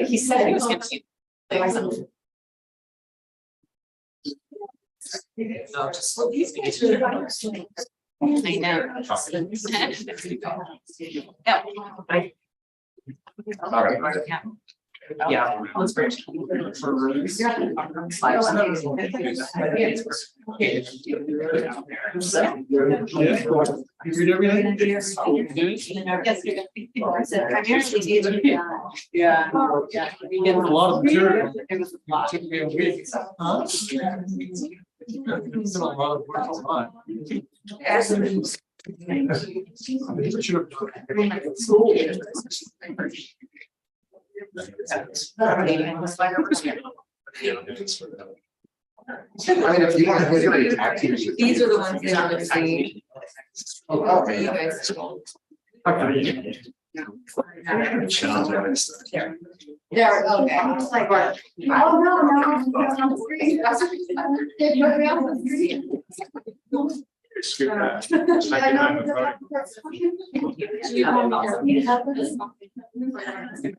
He said he was going to. No, just I know. Yeah, let's bridge. You read everything? Yeah. You get a lot of material. Took me a week. Huh? It's a lot of work on mine. I mean, if you want to visually act, These are the ones they want to see. For you guys to. There, okay. It's like, oh,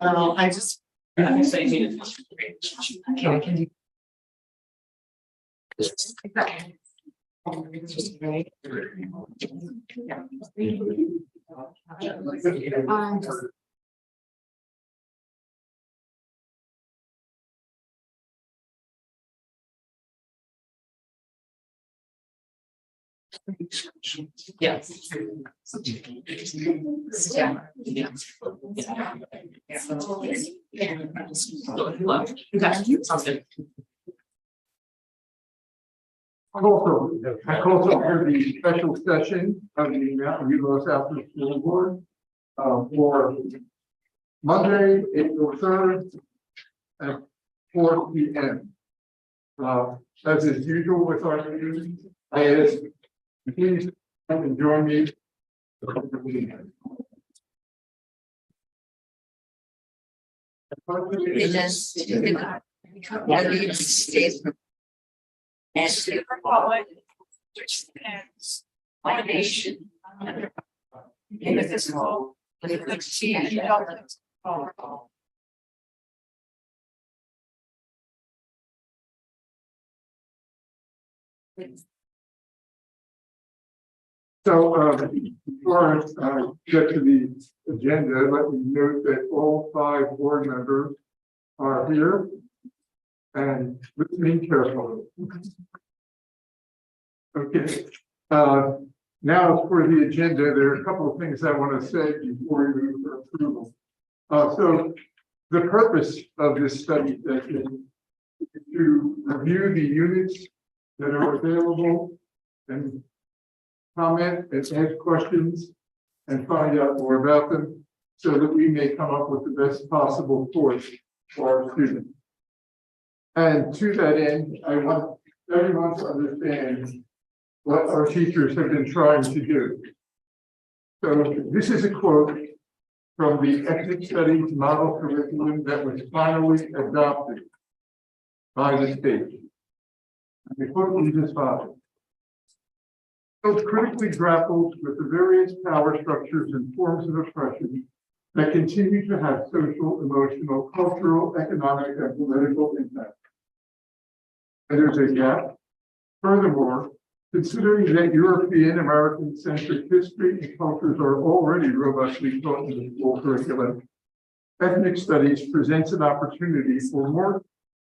no. I just. I can do. Yes. I also heard the special session of the Mountain View Los Altos School Board for Monday, April 3rd at 4 p.m. As is usual with our meetings, I ask please come and join me. It does. It stays. And the Republic, which stands one nation, indivisible, with liberty and justice for all. So before I get to the agenda, let me note that all 5 board members are here and listen carefully. Okay, now for the agenda, there are a couple of things I want to say before we move for approval. So the purpose of this study session is to review the units that are available and comment and ask questions and find out more about them so that we may come up with the best possible course for our students. And to that end, I want everyone to understand what our teachers have been trying to do. So this is a quote from the ethnic studies model curriculum that was finally adopted by the state. And the quote is as follows. "So critically grapples with the various power structures and forms of oppression that continue to have social, emotional, cultural, economic, and political impact." And there's a gap. Furthermore, considering that European American centric history and cultures are already robustly taught in the school curriculum, ethnic studies presents an opportunity for more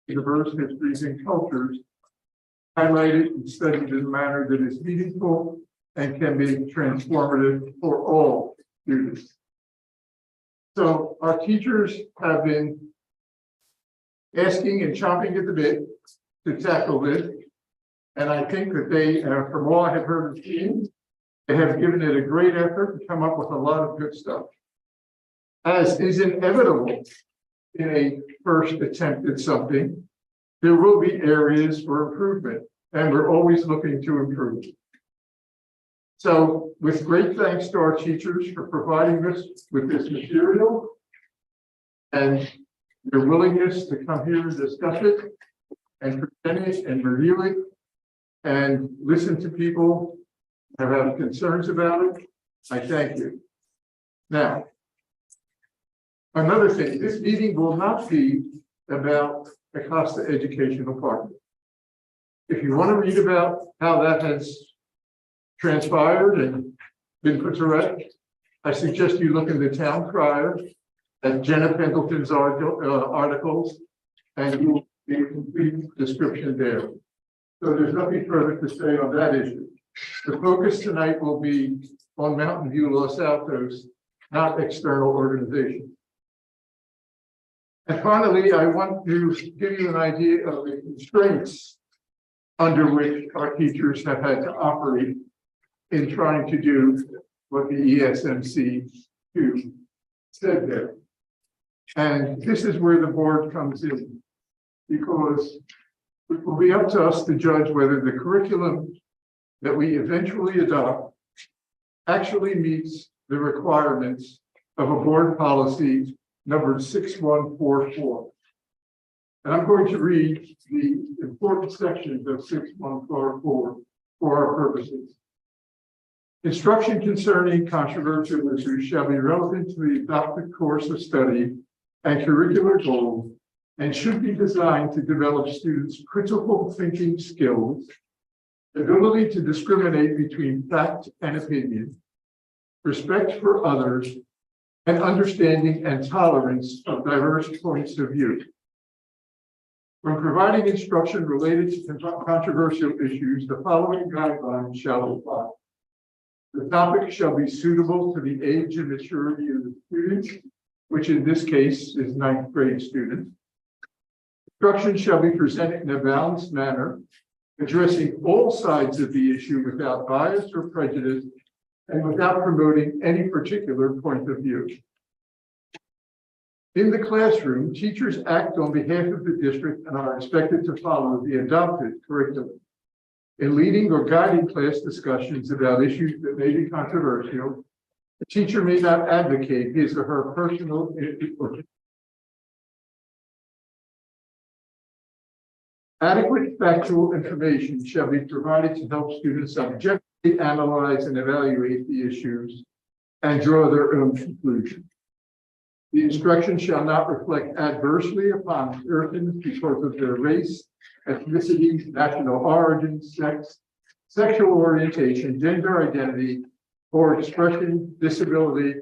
diverse histories and cultures highlighted and studied in a manner that is meaningful and can be transformative for all students. So our teachers have been asking and chomping at the bit to tackle this. And I think that they, from all I have heard and seen, they have given it a great effort to come up with a lot of good stuff. As is inevitable in a first attempt at something, there will be areas for improvement, and we're always looking to improve. So with great thanks to our teachers for providing us with this material and their willingness to come here and discuss it and present it and review it and listen to people who have concerns about it, I thank you. Now, another thing, this meeting will not be about Acosta Educational Partner. If you want to read about how that has transpired and been put to rest, I suggest you look in the Town Crier at Jenna Pendleton's articles, and you will get a complete description there. So there's nothing further to say on that issue. The focus tonight will be on Mountain View Los Altos, not external organizations. And finally, I want to give you an idea of the constraints under which our teachers have had to operate in trying to do what the ESMC said there. And this is where the board comes in, because it will be up to us to judge whether the curriculum that we eventually adopt actually meets the requirements of a board policy number 6144. And I'm going to read the important sections of 6144 for our purposes. Instruction concerning controversial issues shall be relevant to the adopted course of study and curricular goals, and should be designed to develop students' critical thinking skills, ability to discriminate between fact and opinion, respect for others, and understanding and tolerance of diverse points of view. When providing instruction related to controversial issues, the following guidelines shall apply. The topic shall be suitable to the age and maturity of the student, which in this case is 9th grade students. Instruction shall be presented in a balanced manner, addressing all sides of the issue without bias or prejudice and without promoting any particular point of view. In the classroom, teachers act on behalf of the district and are expected to follow the adopted curriculum. In leading or guiding class discussions about issues that may be controversial, the teacher may not advocate his or her personal opinion. Adequate factual information shall be provided to help students objectively analyze and evaluate the issues and draw their own conclusions. The instruction shall not reflect adversely upon persons because of their race, ethnicity, national origin, sex, sexual orientation, gender identity, or expression, disability,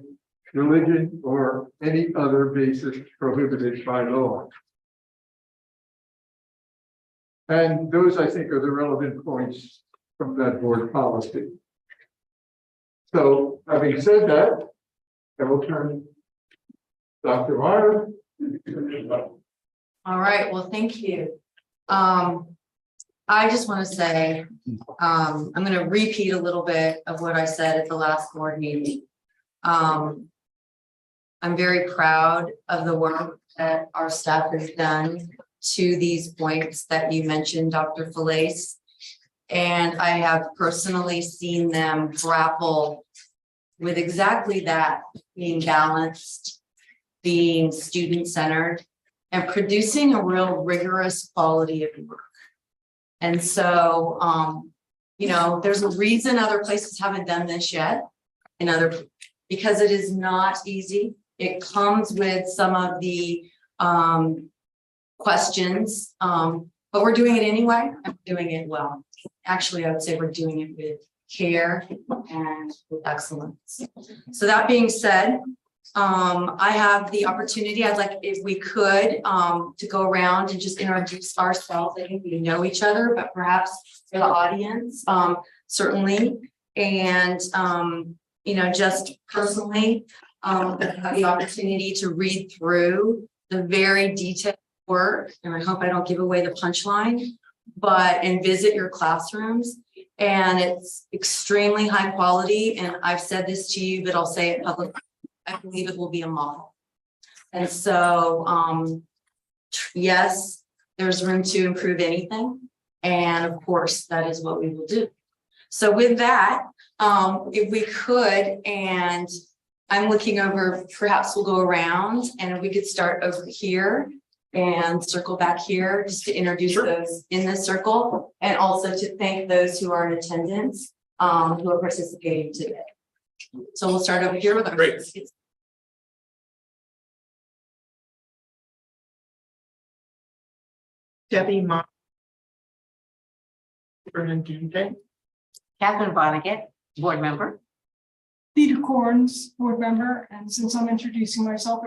religion, or any other basis prohibited by law. And those, I think, are the relevant points from that board policy. So having said that, I will turn Dr. Meyer. All right, well, thank you. I just want to say, I'm going to repeat a little bit of what I said at the last board meeting. I'm very proud of the work that our staff has done to these points that you mentioned, Dr. Falaise. And I have personally seen them grapple with exactly that, being balanced, being student-centered, and producing a real rigorous quality of work. And so, you know, there's a reason other places haven't done this yet, because it is not easy. It comes with some of the questions, but we're doing it anyway. I'm doing it well. Actually, I would say we're doing it with care and with excellence. So that being said, I have the opportunity, I'd like, if we could, to go around and just introduce ourselves. I think we know each other, but perhaps for the audience, certainly. And, you know, just personally, have the opportunity to read through the very detailed work, and I hope I don't give away the punchline, and visit your classrooms. And it's extremely high quality. And I've said this to you, but I'll say it publicly. I believe it will be a model. And so, yes, there's room to improve anything. And of course, that is what we will do. So with that, if we could, and I'm looking over, perhaps we'll go around, and if we could start over here and circle back here just to introduce those in this circle, and also to thank those who are in attendance, who are participating today. So we'll start over here with our kids. Debbie Ma. Catherine Vonnegut, board member. Theta Corns, board member, and since I'm introducing myself,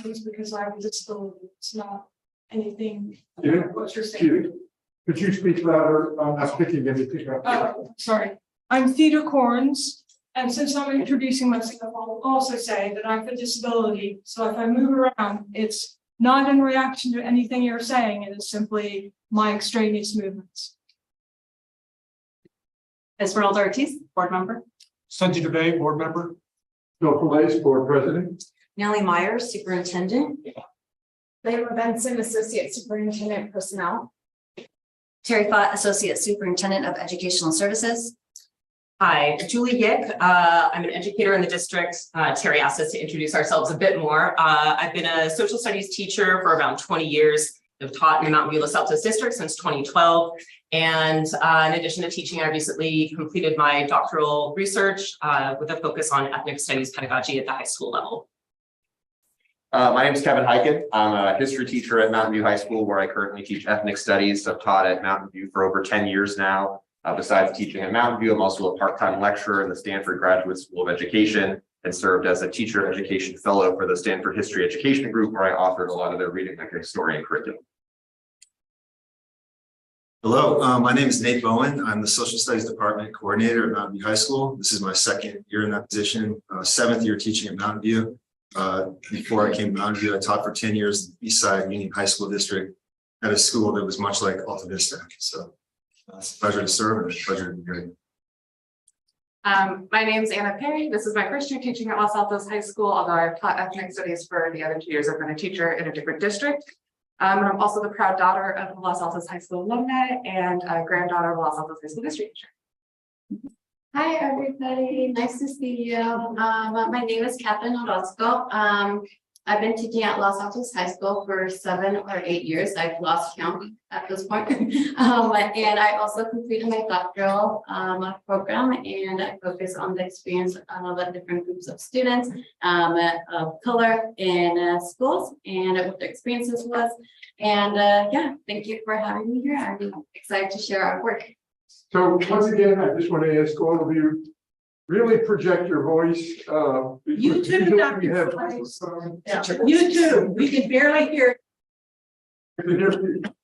it's because I have a disability. It's not anything. Yeah. What you're saying. Could you speak louder? I'm not picking anything up. Oh, sorry. I'm Theta Corns, and since I'm introducing myself, I'll also say that I have a disability. So if I move around, it's not in reaction to anything you're saying. It is simply my extraneous movements. Esmeralda Ortiz, board member. Sanjay Dubey, board member. Bill Falaise, board president. Nellie Myers, superintendent. Layla Benson, Associate Superintendent Personnel. Terry Fott, Associate Superintendent of Educational Services. Hi, Julie Yick. I'm an educator in the district. Terry asked us to introduce ourselves a bit more. I've been a social studies teacher for around 20 years. I've taught in the Mountain View Los Altos district since 2012. And in addition to teaching, I recently completed my doctoral research with a focus on ethnic studies pedagogy at the high school level. My name is Kevin Hyken. I'm a history teacher at Mountain View High School, where I currently teach ethnic studies. I've taught at Mountain View for over 10 years now. Besides teaching at Mountain View, I'm also a part-time lecturer in the Stanford Graduate School of Education and served as a teacher education fellow for the Stanford History Education Group, where I authored a lot of their reading like historian curriculum. Hello, my name is Nate Bowen. I'm the Social Studies Department Coordinator at Mountain View High School. This is my second year in that position, 7th year teaching at Mountain View. Before I came to Mountain View, I taught for 10 years in the Eastside Union High School District at a school that was much like Alta Vista. So it's a pleasure to serve and a pleasure to be here. My name is Anna Perry. This is my first year teaching at Los Altos High School, although I've taught ethnic studies for the other 2 years. I've been a teacher in a different district. And I'm also the proud daughter of the Los Altos High School alumni and a granddaughter of the Los Altos High School district teacher. Hi, everybody. Nice to see you. My name is Catherine Orozco. I've been teaching at Los Altos High School for 7 or 8 years. I've lost count at this point. And I also completed my doctoral program, and I focus on the experience of different groups of students of color in schools and what their experiences was. And yeah, thank you for having me here. I'm excited to share our work. So once again, I just want to ask all of you, really project your voice. You too, Dr. Falaise. You too. We can barely hear.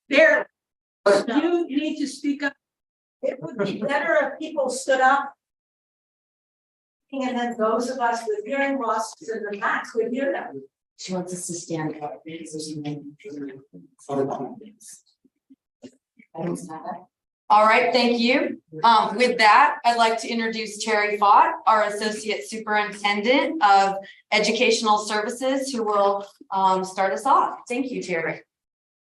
There. You need to speak up. It would be better if people stood up. And then those of us with hearing loss in the back could hear them. She wants us to stand up because there's All right, thank you. With that, I'd like to introduce Terry Fott, our Associate Superintendent of Educational Services, who will start us off. Thank you, Terry.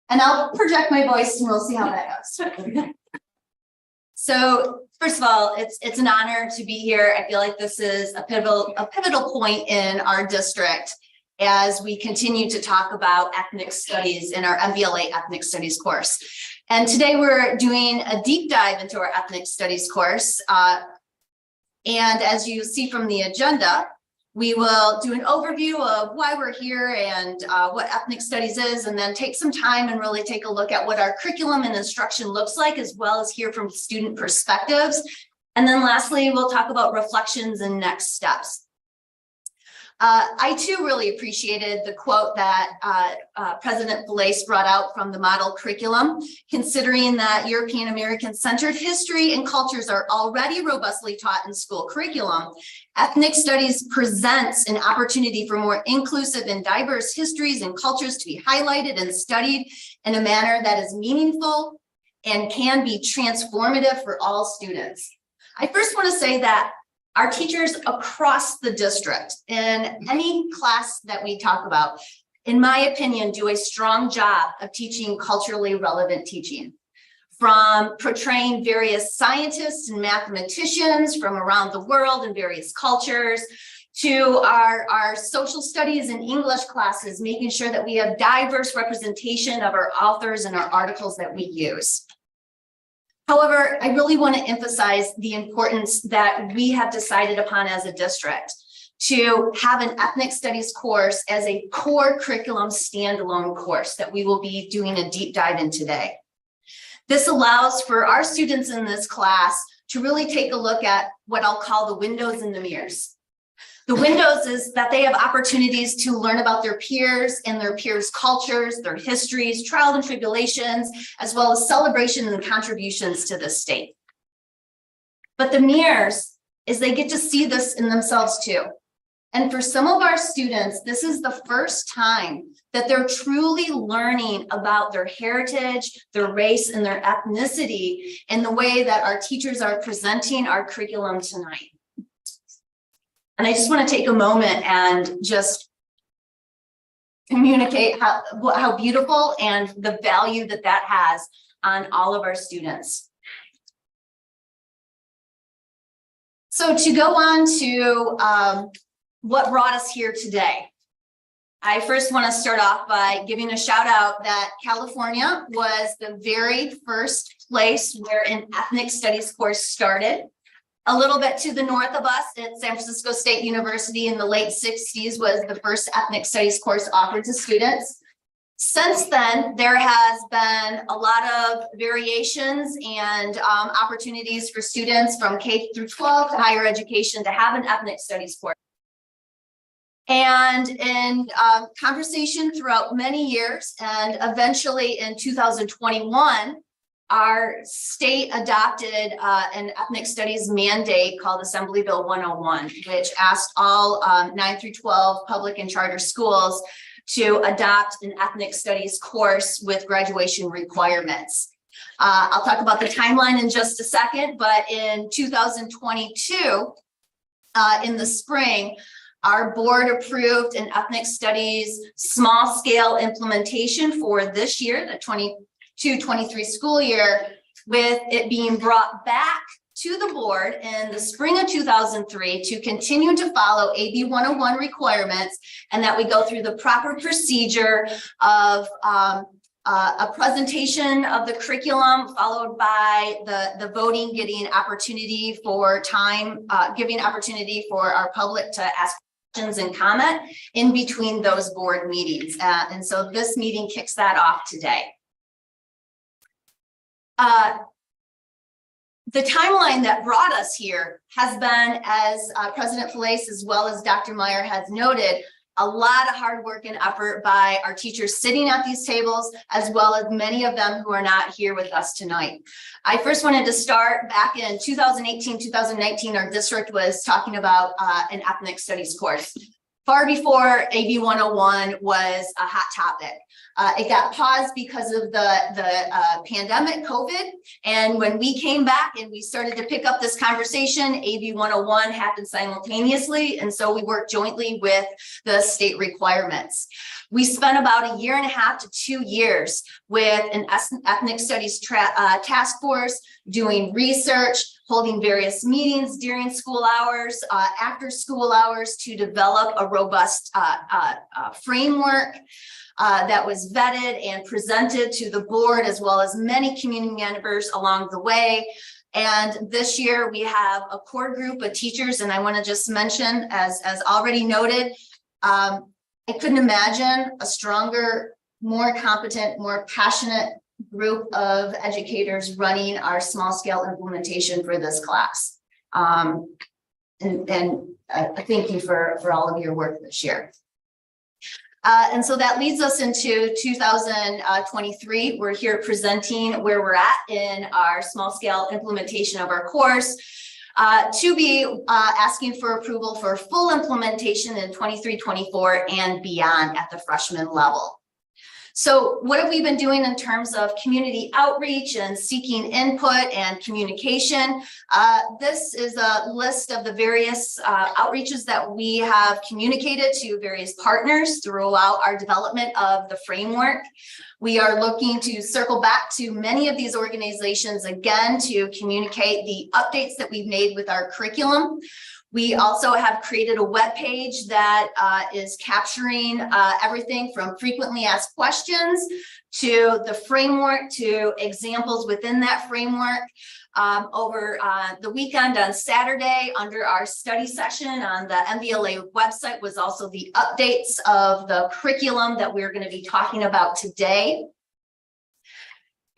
And I'll project my voice and we'll see how that goes. So first of all, it's an honor to be here. I feel like this is a pivotal point in our district as we continue to talk about ethnic studies in our MVLA ethnic studies course. And today we're doing a deep dive into our ethnic studies course. And as you see from the agenda, we will do an overview of why we're here and what ethnic studies is, and then take some time and really take a look at what our curriculum and instruction looks like, as well as hear from student perspectives. And then lastly, we'll talk about reflections and next steps. I too really appreciated the quote that President Blais brought out from the model curriculum, considering that European American centered history and cultures are already robustly taught in school curriculum. Ethnic studies presents an opportunity for more inclusive and diverse histories and cultures to be highlighted and studied in a manner that is meaningful and can be transformative for all students. I first want to say that our teachers across the district in any class that we talk about, in my opinion, do a strong job of teaching culturally relevant teaching. From portraying various scientists and mathematicians from around the world in various cultures, to our social studies and English classes, making sure that we have diverse representation of our authors and our articles that we use. However, I really want to emphasize the importance that we have decided upon as a district to have an ethnic studies course as a core curriculum standalone course that we will be doing a deep dive in today. This allows for our students in this class to really take a look at what I'll call the windows and the mirrors. The windows is that they have opportunities to learn about their peers and their peers' cultures, their histories, trials and tribulations, as well as celebrations and contributions to the state. But the mirrors is they get to see this in themselves too. And for some of our students, this is the first time that they're truly learning about their heritage, their race, and their ethnicity in the way that our teachers are presenting our curriculum tonight. And I just want to take a moment and just communicate how beautiful and the value that that has on all of our students. So to go on to what brought us here today. I first want to start off by giving a shout out that California was the very first place where an ethnic studies course started. A little bit to the north of us at San Francisco State University in the late 60s was the first ethnic studies course offered to students. Since then, there has been a lot of variations and opportunities for students from K through 12 to higher education to have an ethnic studies course. And in conversation throughout many years, and eventually in 2021, our state adopted an ethnic studies mandate called Assembly Bill 101, which asked all 9 through 12 public and charter schools to adopt an ethnic studies course with graduation requirements. I'll talk about the timeline in just a second, but in 2022, in the spring, our board approved an ethnic studies small scale implementation for this year, the 22-23 school year, with it being brought back to the board in the spring of 2003 to continue to follow AB 101 requirements, and that we go through the proper procedure of a presentation of the curriculum, followed by the voting, getting opportunity for time, giving opportunity for our public to ask questions and comment in between those board meetings. And so this meeting kicks that off today. The timeline that brought us here has been, as President Blais as well as Dr. Meyer has noted, a lot of hard work and effort by our teachers sitting at these tables, as well as many of them who are not here with us tonight. I first wanted to start back in 2018, 2019, our district was talking about an ethnic studies course. Far before AB 101 was a hot topic. It got paused because of the pandemic, COVID. And when we came back and we started to pick up this conversation, AB 101 happened simultaneously. And so we worked jointly with the state requirements. We spent about 1.5 to 2 years with an ethnic studies task force doing research, holding various meetings during school hours, after school hours to develop a robust framework that was vetted and presented to the board, as well as many community members along the way. And this year we have a core group of teachers, and I want to just mention, as already noted, I couldn't imagine a stronger, more competent, more passionate group of educators running our small scale implementation for this class. And thank you for all of your work this year. And so that leads us into 2023. We're here presenting where we're at in our small scale implementation of our course. To be asking for approval for full implementation in 23-24 and beyond at the freshman level. So what have we been doing in terms of community outreach and seeking input and communication? This is a list of the various outreaches that we have communicated to various partners throughout our development of the framework. We are looking to circle back to many of these organizations again to communicate the updates that we've made with our curriculum. We also have created a web page that is capturing everything from frequently asked questions to the framework to examples within that framework. Over the weekend on Saturday, under our study session on the MVLA website, was also the updates of the curriculum that we're going to be talking about today.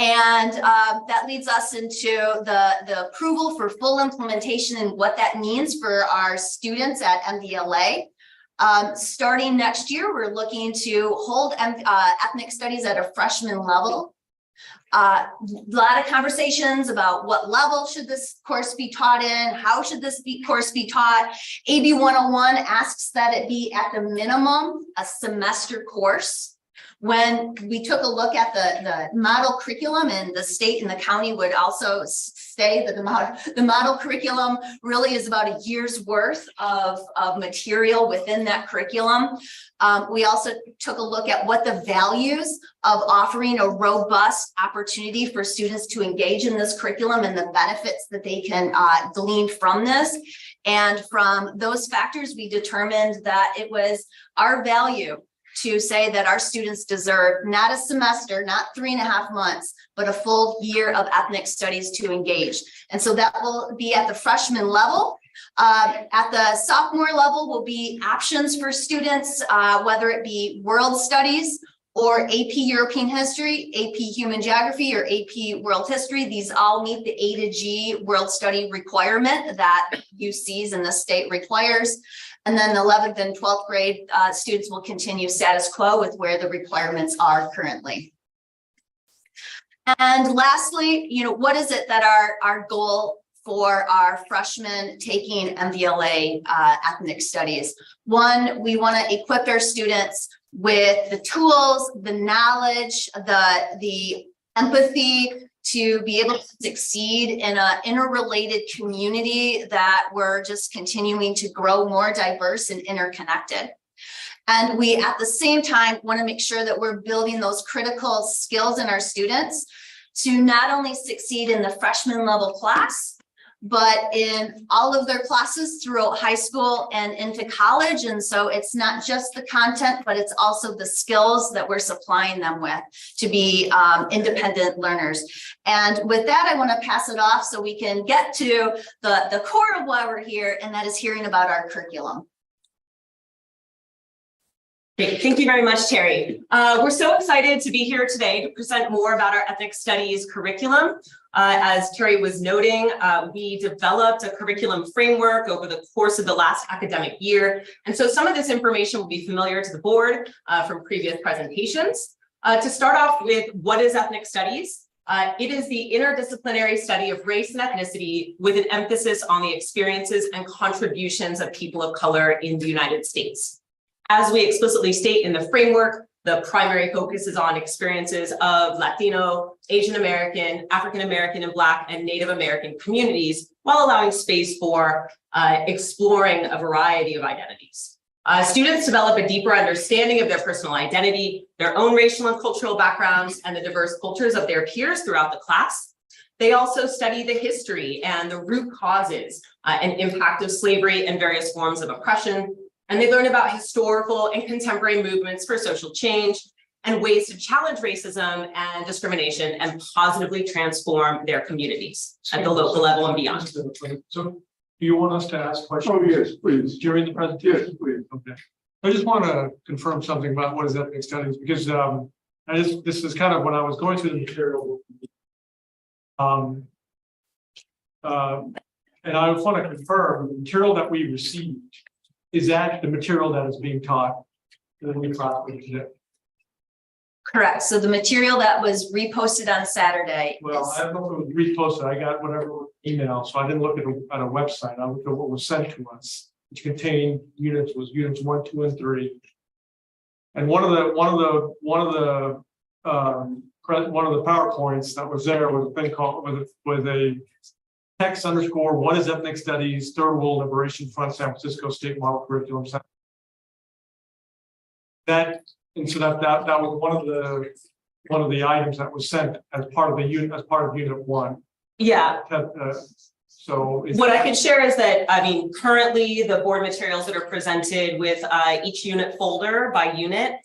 And that leads us into the approval for full implementation and what that means for our students at MVLA. Starting next year, we're looking to hold ethnic studies at a freshman level. A lot of conversations about what level should this course be taught in, how should this course be taught. AB 101 asks that it be at the minimum a semester course. When we took a look at the model curriculum, and the state and the county would also say that the model curriculum really is about a year's worth of material within that curriculum. We also took a look at what the values of offering a robust opportunity for students to engage in this curriculum and the benefits that they can glean from this. And from those factors, we determined that it was our value to say that our students deserve not a semester, not 3.5 months, but a full year of ethnic studies to engage. And so that will be at the freshman level. At the sophomore level will be options for students, whether it be world studies or AP European history, AP human geography, or AP world history. These all meet the A to G world study requirement that UCs and the state requires. And then the 11th and 12th grade students will continue status quo with where the requirements are currently. And lastly, what is it that our goal for our freshmen taking MVLA ethnic studies? One, we want to equip our students with the tools, the knowledge, the empathy to be able to succeed in an interrelated community that we're just continuing to grow more diverse and interconnected. And we, at the same time, want to make sure that we're building those critical skills in our students to not only succeed in the freshman level class, but in all of their classes throughout high school and into college. And so it's not just the content, but it's also the skills that we're supplying them with to be independent learners. And with that, I want to pass it off so we can get to the core of why we're here, and that is hearing about our curriculum. Great. Thank you very much, Terry. We're so excited to be here today to present more about our ethnic studies curriculum. As Terry was noting, we developed a curriculum framework over the course of the last academic year. And so some of this information will be familiar to the board from previous presentations. To start off with, what is ethnic studies? It is the interdisciplinary study of race and ethnicity with an emphasis on the experiences and contributions of people of color in the United States. As we explicitly state in the framework, the primary focus is on experiences of Latino, Asian American, African American, and Black and Native American communities, while allowing space for exploring a variety of identities. Students develop a deeper understanding of their personal identity, their own racial and cultural backgrounds, and the diverse cultures of their peers throughout the class. They also study the history and the root causes and impact of slavery and various forms of oppression. And they learn about historical and contemporary movements for social change and ways to challenge racism and discrimination and positively transform their communities at the local level and beyond. So do you want us to ask questions? Oh, yes, please. During the presentation? Yes, please. Okay. I just want to confirm something about what is ethnic studies, because this is kind of when I was going through the material. And I want to confirm the material that we received. Is that the material that is being taught in the new class today? Correct. So the material that was reposted on Saturday. Well, I don't know if it was reposted. I got whatever email, so I didn't look at a website. I looked at what was sent to us, which contained units 1, 2, and 3. And one of the PowerPoints that was there was a thing called with a text underscore what is ethnic studies, Third World Liberation Front, San Francisco State Model Curriculum. That was one of the items that was sent as part of the unit, as part of Unit 1. Yeah. So what I can share is that, I mean, currently the board materials that are presented with each unit folder by unit,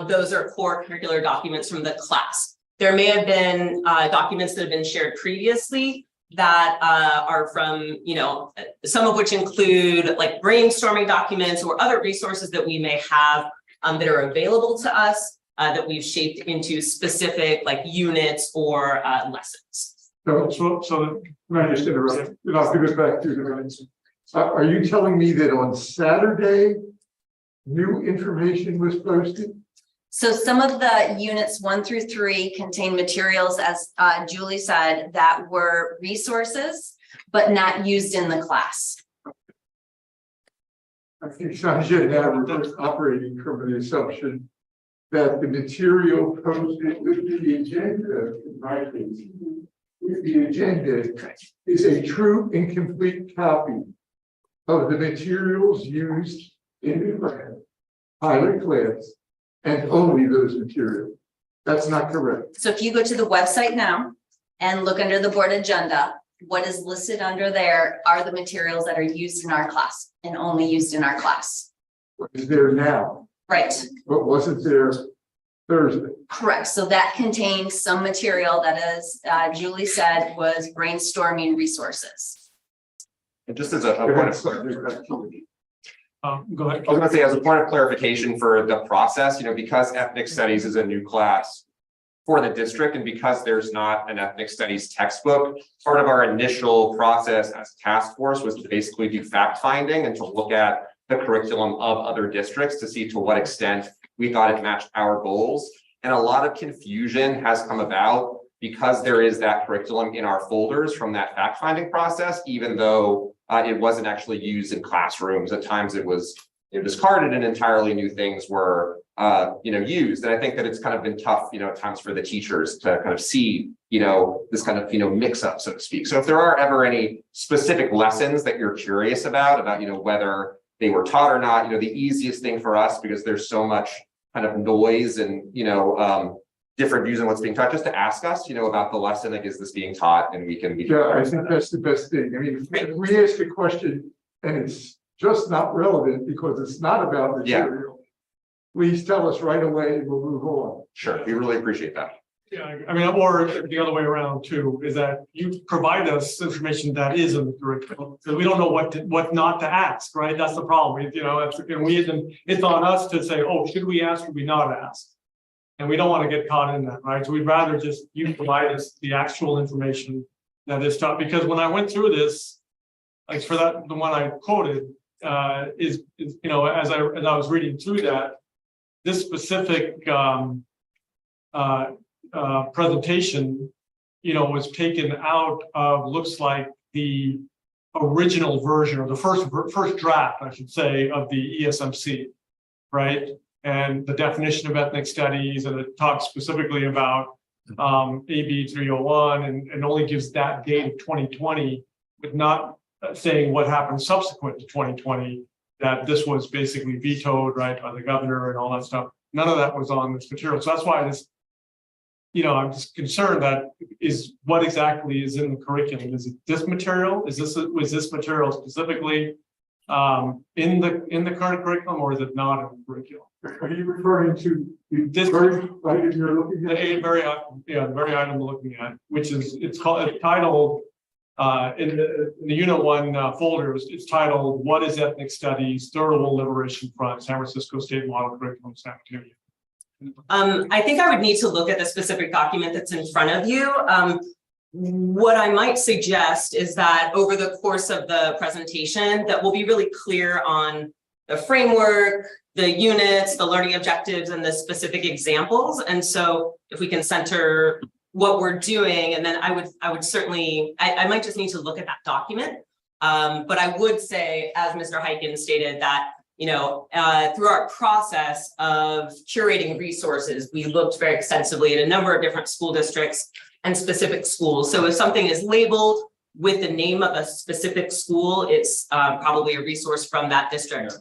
those are core curricular documents from the class. There may have been documents that have been shared previously that are from, some of which include like brainstorming documents or other resources that we may have that are available to us that we've shaped into specific like units or lessons. So let me just interrupt, and I'll give it back to the minutes. Are you telling me that on Saturday, new information was posted? So some of the units 1 through 3 contain materials, as Julie said, that were resources, but not used in the class. I think Sanjay and I were operating from the assumption that the material posted with the agenda, in my case, with the agenda is a true and complete copy of the materials used in the class, pilot class, and only those materials. That's not correct. So if you go to the website now and look under the board agenda, what is listed under there are the materials that are used in our class and only used in our class. What is there now? Right. What wasn't there Thursday? Correct. So that contains some material that, as Julie said, was brainstorming resources. And just as a point of clarification. Go ahead. I was going to say, as a point of clarification for the process, because ethnic studies is a new class for the district, and because there's not an ethnic studies textbook, part of our initial process as a task force was to basically do fact finding and to look at the curriculum of other districts to see to what extent we thought it matched our goals. And a lot of confusion has come about because there is that curriculum in our folders from that fact finding process, even though it wasn't actually used in classrooms. At times it was discarded and entirely new things were used. And I think that it's kind of been tough, at times for the teachers to kind of see, this kind of mix up, so to speak. So if there are ever any specific lessons that you're curious about, whether they were taught or not, the easiest thing for us, because there's so much kind of noise and, different views on what's being taught, just to ask us, about the lesson, like, is this being taught? And we can be. Yeah, I think that's the best thing. I mean, if we ask a question and it's just not relevant because it's not about material, please tell us right away and we'll move on. Sure, we really appreciate that. Yeah, I mean, or the other way around too, is that you provide us information that is in the curriculum, because we don't know what not to ask, right? That's the problem, you know, it's on us to say, oh, should we ask, should we not ask? And we don't want to get caught in that, right? So we'd rather just you provide us the actual information that is taught, because when I went through this, like for that, the one I quoted, is you know, as I was reading through that, this specific presentation, you know, was taken out of, looks like the original version, or the first draft, I should say, of the ESMC, right? And the definition of ethnic studies, and it talks specifically about AB 301, and only gives that date of 2020, but not saying what happened subsequent to 2020, that this was basically vetoed, right, by the governor and all that stuff. None of that was on this material. So that's why this, you know, I'm just concerned that is what exactly is in the curriculum. Is it this material? Was this material specifically in the current curriculum, or is it not in the curriculum? Are you referring to This very item you're looking at? the very item we're looking at, which is it's titled in the Unit 1 folder. It's titled "What is Ethnic Studies? Third World Liberation Front, San Francisco State Model Curriculum, San Antonio." I think I would need to look at the specific document that's in front of you. What I might suggest is that over the course of the presentation, that we'll be really clear on the framework, the units, the learning objectives, and the specific examples. And so if we can center what we're doing, and then I would certainly, I might just need to look at that document. But I would say, as Mr. Hyken stated, that, you know, through our process of curating resources, we looked very extensively at a number of different school districts and specific schools. So if something is labeled with the name of a specific school, it's probably a resource from that district.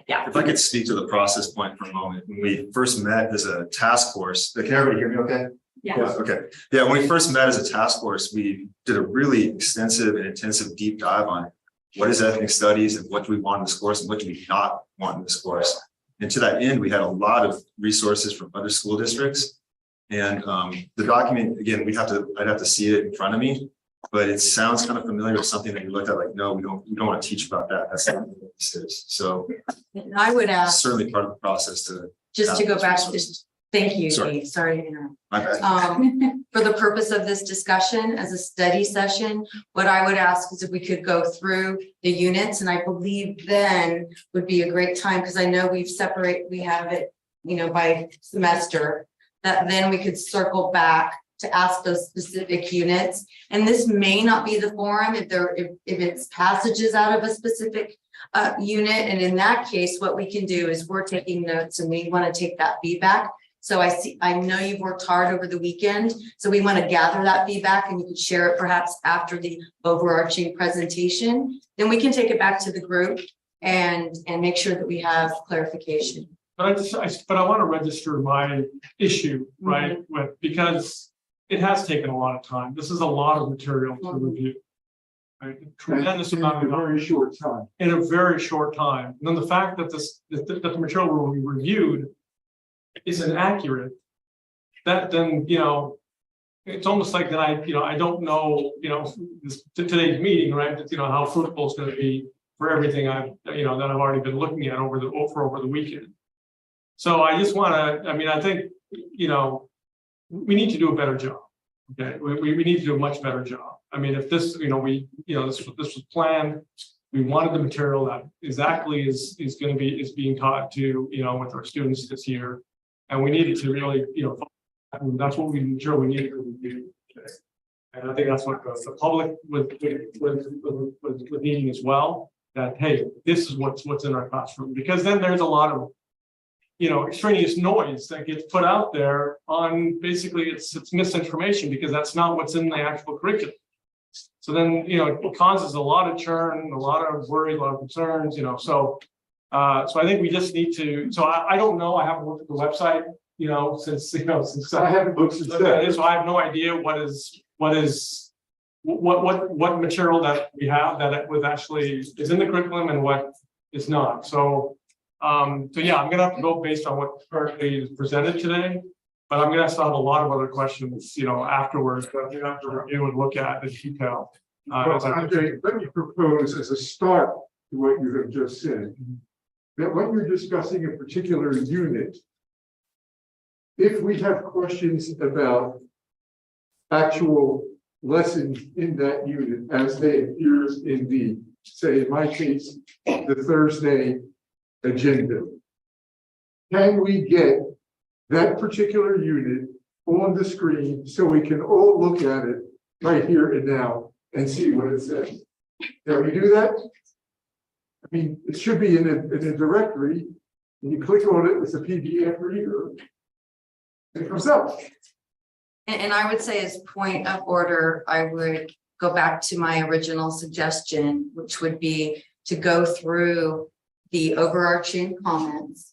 Yeah. If I could speak to the process point for a moment, when we first met as a task force, can everybody hear me okay? Yeah. Okay. Yeah, when we first met as a task force, we did a really extensive and intensive deep dive on what is ethnic studies and what do we want in this course and what do we not want in this course. And to that end, we had a lot of resources from other school districts. And the document, again, I'd have to see it in front of me, but it sounds kind of familiar with something that you looked at like, no, we don't want to teach about that. That's not what this is. So And I would ask, certainly part of the process to. just to go back to this, thank you, Sorry. Dave. Sorry to interrupt. My bad. For the purpose of this discussion as a study session, what I would ask is if we could go through the units, and I believe then would be a great time, because I know we have it, you know, by semester, that then we could circle back to ask those specific units. And this may not be the forum if it's passages out of a specific unit. And in that case, what we can do is we're taking notes and we want to take that feedback. So I know you've worked hard over the weekend, so we want to gather that feedback, and you could share it perhaps after the overarching presentation. Then we can take it back to the group and make sure that we have clarification. But I want to register my issue, right, with, because it has taken a lot of time. This is a lot of material to review. Right? Tremendous amount in a very short time. in a very short time. And then the fact that the material will be reviewed isn't accurate, that then, you know, it's almost like that I don't know, you know, today's meeting, right, you know, how fruitful it's going to be for everything that I've already been looking at over the weekend. So I just want to, I mean, I think, you know, we need to do a better job. Okay, we need to do a much better job. I mean, if this, you know, this was planned, we wanted the material that exactly is being taught to, you know, with our students this year. And we needed to really, you know, that's what we needed to review today. And I think that's what the public with needing as well, that, hey, this is what's in our classroom, because then there's a lot of, you know, extraneous noise that gets put out there on basically it's misinformation, because that's not what's in the actual curriculum. So then, you know, it causes a lot of churn, a lot of worry, a lot of concerns, you know, so I think we just need to, so I don't know, I haven't looked at the website, you know, since I haven't looked since then. so I have no idea what material that we have that was actually is in the curriculum and what is not. So yeah, I'm gonna have to go based on what currently is presented today. But I'm gonna still have a lot of other questions, afterwards, that we have to review and look at in detail. Well, as I- Andre, let me propose as a start to what you have just said, that when you're discussing a particular unit, if we have questions about actual lessons in that unit as they appears in the, say, in my case, the Thursday agenda, can we get that particular unit on the screen so we can all look at it right here and now and see what it says? Can we do that? I mean, it should be in a directory, and you click on it, it's a PDF reader. And it comes up. And I would say as point of order, I would go back to my original suggestion, which would be to go through the overarching comments.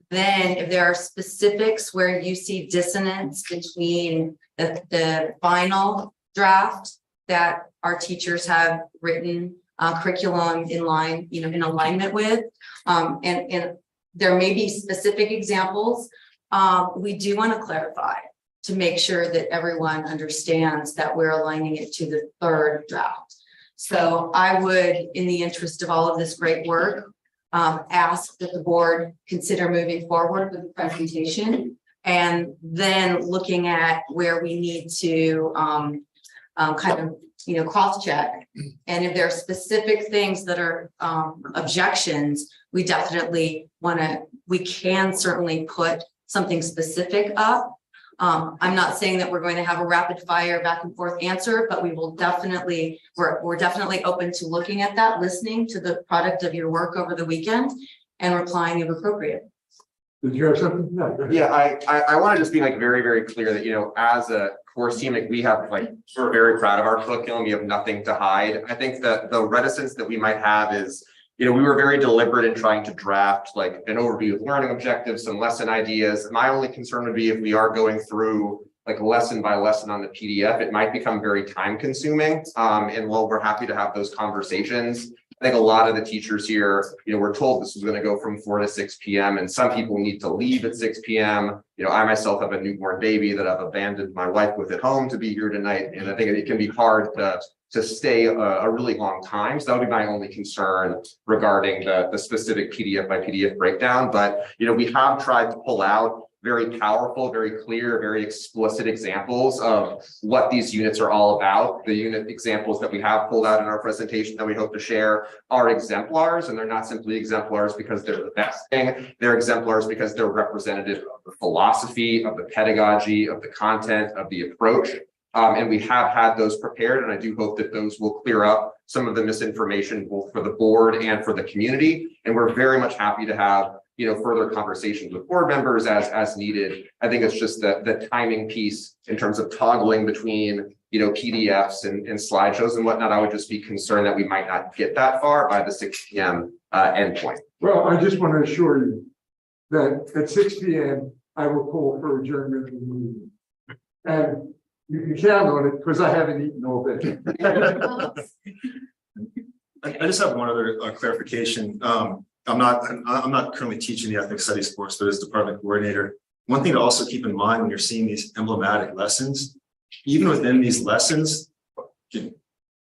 Then if there are specifics where you see dissonance between the final draft that our teachers have written curriculum in line, in alignment with, and there may be specific examples. We do want to clarify to make sure that everyone understands that we're aligning it to the third draft. So I would, in the interest of all of this great work, ask that the board consider moving forward with the presentation and then looking at where we need to kind of, cross-check. And if there are specific things that are objections, we definitely we can certainly put something specific up. I'm not saying that we're going to have a rapid fire back and forth answer, but we will definitely, we're definitely open to looking at that, listening to the product of your work over the weekend and replying if appropriate. Did you have something? No, go ahead. Yeah, I want to just be very, very clear that, as a course team, we have we're very proud of our curriculum. We have nothing to hide. I think that the reticence that we might have is, we were very deliberate in trying to draft an overview of learning objectives, some lesson ideas. My only concern would be if we are going through lesson by lesson on the PDF, it might become very time consuming. And while we're happy to have those conversations, I think a lot of the teachers here, we're told this is going to go from 4 to 6 p.m. and some people need to leave at 6 p.m. I myself have a newborn baby that I've abandoned my wife with at home to be here tonight. And I think it can be hard to stay a really long time. So that would be my only concern regarding the specific PDF by PDF breakdown. But, we have tried to pull out very powerful, very clear, very explicit examples of what these units are all about. The unit examples that we have pulled out in our presentation that we hope to share are exemplars, and they're not simply exemplars because they're the best thing. They're exemplars because they're representative of the philosophy, of the pedagogy, of the content, of the approach. And we have had those prepared, and I do hope that those will clear up some of the misinformation both for the board and for the community. And we're very much happy to have further conversations with board members as needed. I think it's just the timing piece in terms of toggling between PDFs and slideshows and whatnot. I would just be concerned that we might not get that far by the 6 p.m. Endpoint. Well, I just want to assure you that at 6 p.m. I will call for adjournment of the meeting. And you can count on it because I haven't eaten all day. I just have one other clarification. I'm not currently teaching the ethnic studies course, but as department coordinator, one thing to also keep in mind when you're seeing these emblematic lessons, even within these lessons, can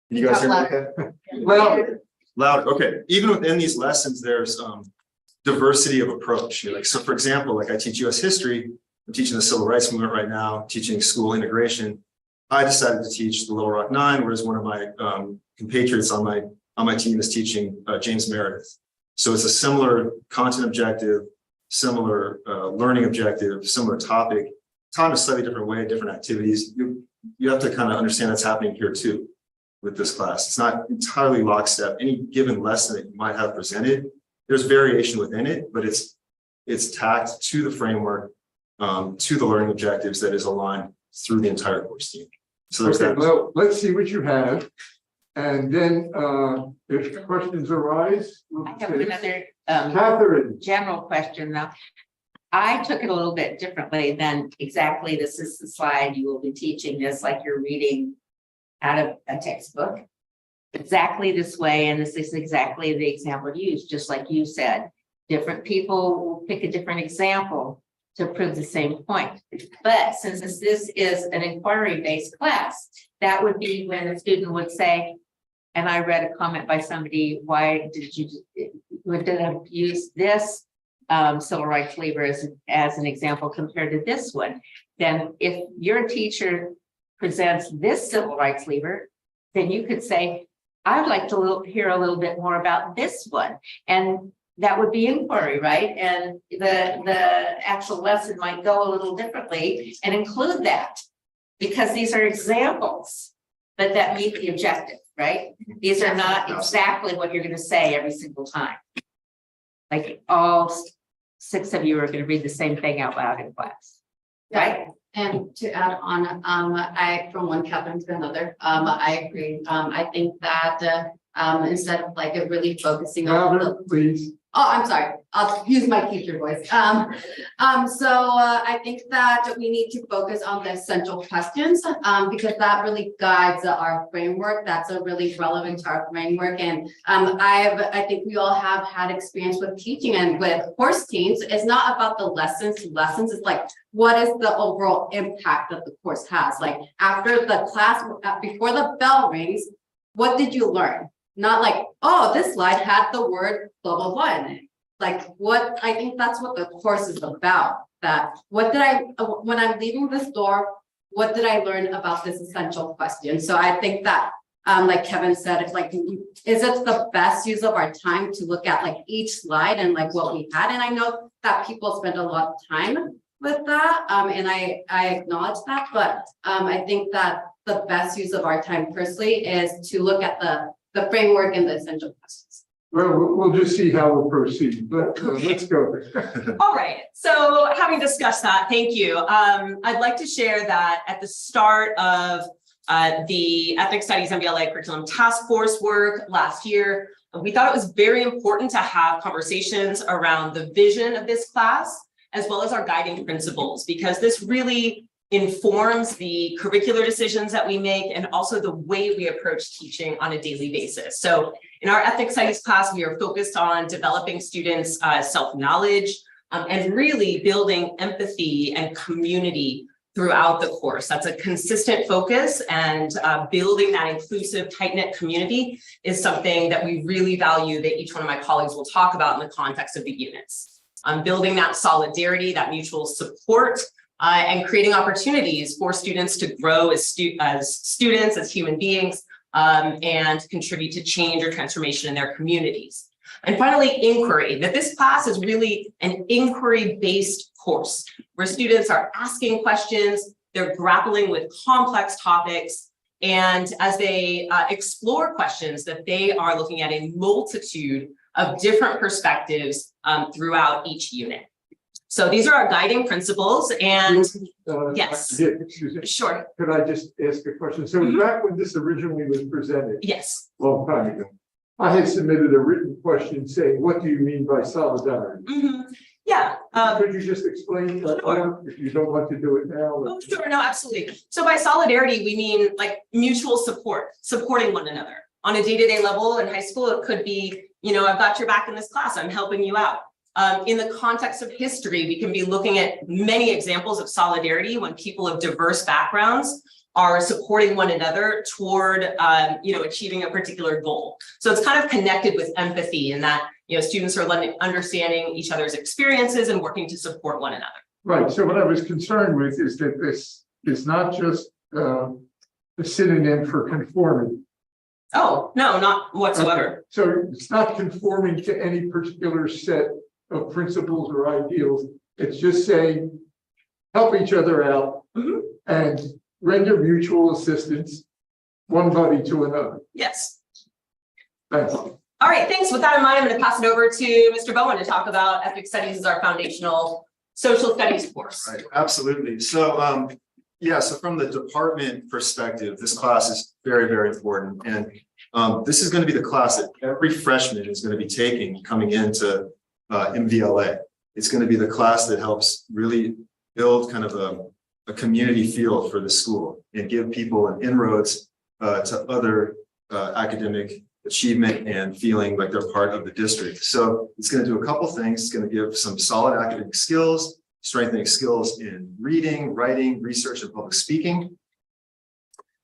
you guys hear me? Well, Loud. Okay. Even within these lessons, there's diversity of approach. So for example, I teach US history, I'm teaching the civil rights movement right now, teaching school integration. I decided to teach the Little Rock Nine, whereas one of my compatriots on my team is teaching James Meredith. So it's a similar content objective, similar learning objective, similar topic, taught in a slightly different way, different activities. You have to kind of understand that's happening here too with this class. It's not entirely lockstep. Any given lesson that you might have presented, there's variation within it, but it's tacked to the framework, to the learning objectives that is aligned through the entire course team. So there's that. Well, let's see what you have. And then if questions arise, I have another Catherine. general question though. I took it a little bit differently than exactly this is the slide you will be teaching this like you're reading out of a textbook. Exactly this way, and this is exactly the example used, just like you said. Different people will pick a different example. to prove the same point. But since this is an inquiry-based class, that would be when a student would say, and I read a comment by somebody, why did you, would have used this civil rights labor as an example compared to this one? Then if your teacher presents this civil rights labor, then you could say, I'd like to hear a little bit more about this one. And that would be inquiry, right? And the actual lesson might go a little differently and include that, because these are examples, but that meet the objective, right? These are not exactly what you're going to say every single time. Like all 6 of you are going to read the same thing out loud in class, right? And to add on, from one captain to another, I agree. I think that instead of like really focusing on Louder, please. Oh, I'm sorry. I'll use my teacher voice. I think that we need to focus on the essential questions, because that really guides our framework. That's a really relevant to our framework. And I think we all have had experience with teaching and with course teams. It's not about the lessons. Lessons is like, what is the overall impact that the course has? Like after the class, before the bell rings, what did you learn? Not like, oh, this slide had the word blah, blah, blah in it. Like what, I think that's what the course is about. That what did when I'm leaving this door, what did I learn about this essential question? So I think that, like Kevin said, it's like, is it the best use of our time to look at like each slide and like what we had? And I know that people spend a lot of time with that. And I acknowledge that, but I think that the best use of our time personally is to look at the framework and the essential questions. Well, we'll just see how we'll proceed, but let's go. All right, so having discussed that, thank you. I'd like to share that at the start of the Ethnic Studies MVLA Curriculum Task Force work last year, we thought it was very important to have conversations around the vision of this class, as well as our guiding principles, because this really informs the curricular decisions that we make and also the way we approach teaching on a daily basis. So in our ethnic studies class, we are focused on developing students' self-knowledge and really building empathy and community throughout the course. That's a consistent focus, and building that inclusive, tight-knit community is something that we really value that each one of my colleagues will talk about in the context of the units. Building that solidarity, that mutual support, and creating opportunities for students to grow as students, as human beings, and contribute to change or transformation in their communities. And finally, inquiry, that this class is really an inquiry-based course where students are asking questions, they're grappling with complex topics, and as they explore questions, that they are looking at a multitude of different perspectives throughout each unit. So these are our guiding principles, and yes, Excuse me. Sure. Could I just ask a question? So back when this originally was presented, Yes. a long time ago, I had submitted a written question saying, what do you mean by solidarity? Yeah. Could you just explain that if you don't want to do it now? Oh, sure. No, absolutely. So by solidarity, we mean like mutual support, supporting one another on a day-to-day level. In high school, it could be, you know, I've got your back in this class, I'm helping you out. In the context of history, we can be looking at many examples of solidarity when people of diverse backgrounds are supporting one another toward, achieving a particular goal. So it's kind of connected with empathy in that, students are understanding each other's experiences and working to support one another. Right. So what I was concerned with is that this is not just a synonym for conformity. Oh, no, not whatsoever. Okay. So it's not conforming to any particular set of principles or ideals. It's just saying, help each other out and render mutual assistance, one buddy to another. Yes. Thanks. All right, thanks. With that in mind, I'm going to pass it over to Mr. Bowen to talk about ethnic studies as our foundational social studies course. Right, absolutely. So, so from the department perspective, this class is very, very important. And this is going to be the class that every freshman is going to be taking coming into MVLA. It's going to be the class that helps really build kind of a community feel for the school and give people an inroads to other academic achievement and feeling like they're part of the district. So it's going to do a couple things. It's going to give some solid academic skills. strengthening skills in reading, writing, research, and public speaking.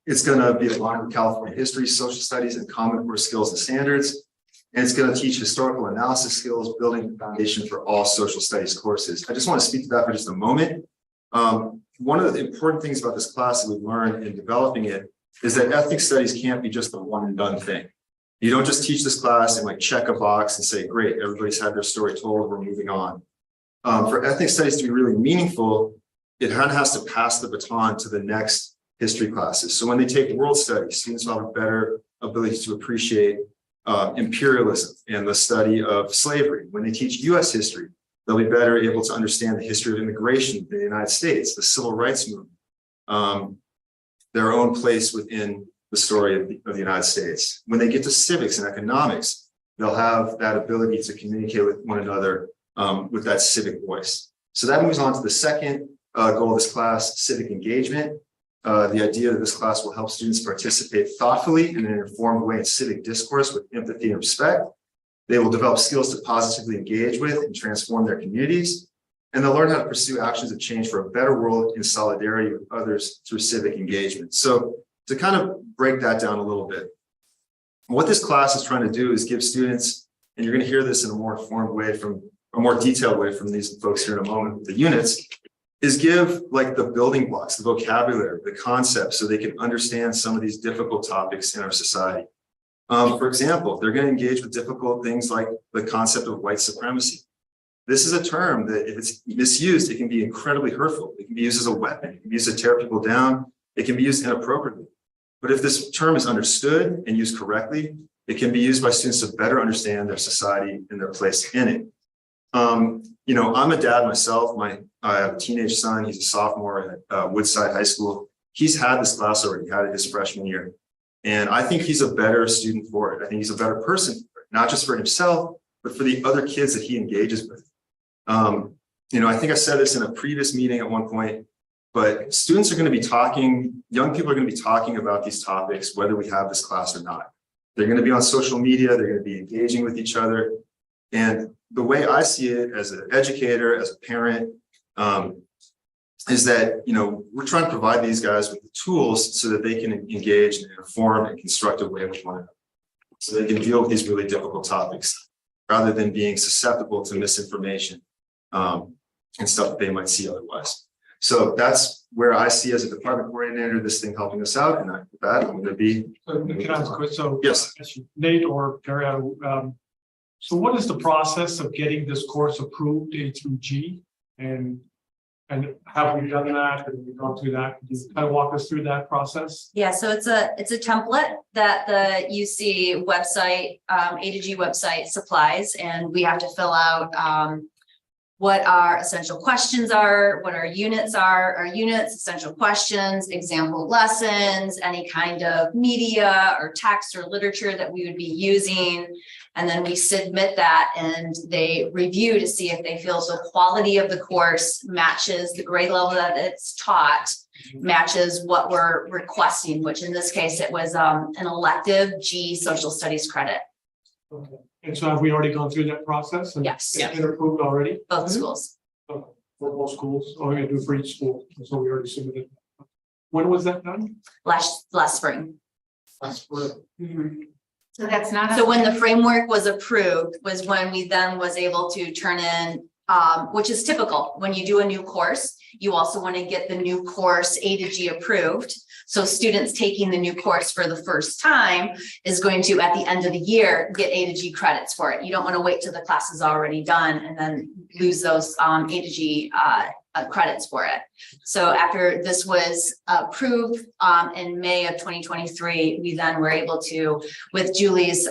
It's going to be aligned with California history, social studies, and Common Core skills and standards. And it's going to teach historical analysis skills, building the foundation for all social studies courses. I just want to speak to that for just a moment. One of the important things about this class that we've learned in developing it is that ethnic studies can't be just a one and done thing. You don't just teach this class and like check a box and say, great, everybody's had their story told, we're moving on. For ethnic studies to be really meaningful, it kind of has to pass the baton to the next history classes. So when they take world studies, students will have a better ability to appreciate imperialism and the study of slavery. When they teach US history, they'll be better able to understand the history of immigration in the United States, the civil rights movement, their own place within the story of the United States. When they get to civics and economics, they'll have that ability to communicate with one another with that civic voice. So that moves on to the second goal of this class, civic engagement. The idea that this class will help students participate thoughtfully in an informed way in civic discourse with empathy and respect. They will develop skills to positively engage with and transform their communities. And they'll learn how to pursue actions of change for a better world in solidarity with others through civic engagement. So to kind of break that down a little bit, what this class is trying to do is give students, and you're going to hear this in a more informed way from a more detailed way from these folks here in a moment with the units, is give like the building blocks, the vocabulary, the concepts, so they can understand some of these difficult topics in our society. For example, they're going to engage with difficult things like the concept of white supremacy. This is a term that if it's misused, it can be incredibly hurtful. It can be used as a weapon. It can be used to tear people down. It can be used inappropriately. But if this term is understood and used correctly, it can be used by students to better understand their society and their place in it. You know, I'm a dad myself. I have a teenage son. He's a sophomore at Woodside High School. He's had this class already, had it his freshman year. And I think he's a better student for it. I think he's a better person for it, not just for himself, but for the other kids that he engages with. You know, I think I said this in a previous meeting at one point, but students are going to be talking, young people are going to be talking about these topics, whether we have this class or not. They're going to be on social media. They're going to be engaging with each other. And the way I see it as an educator, as a parent, is that, you know, we're trying to provide these guys with the tools so that they can engage in an informed and constructive way with one another. So they can deal with these really difficult topics rather than being susceptible to misinformation and stuff that they might see otherwise. So that's where I see as a department coordinator, this thing helping us out. And with that, I'm going to be. So can I ask a question? So yes, Nate or Terry, so what is the process of getting this course approved A through G? And have we done that? Have we gone through that? Can you kind of walk us through that process? Yeah, so it's a template that the UC website, A to G website supplies, and we have to fill out what our essential questions are, what our units are, essential questions, example lessons, any kind of media or text or literature that we would be using. And then we submit that and they review to see if they feel the quality of the course matches the grade level that it's taught, matches what we're requesting, which in this case, it was an elective G social studies credit. Okay. And so have we already gone through that process? And Yes. it's been approved already? Both schools. Okay. For both schools, or we're gonna do for each school, so we already submitted. When was that done? Last spring. Last spring. So that's not. So when the framework was approved was when we then was able to turn in, which is typical. When you do a new course, you also want to get the new course A to G approved. So students taking the new course for the first time is going to, at the end of the year, get A to G credits for it. You don't want to wait till the class is already done and then lose those A to G credits for it. So after this was approved in May of 2023, we then were able to, with Julie's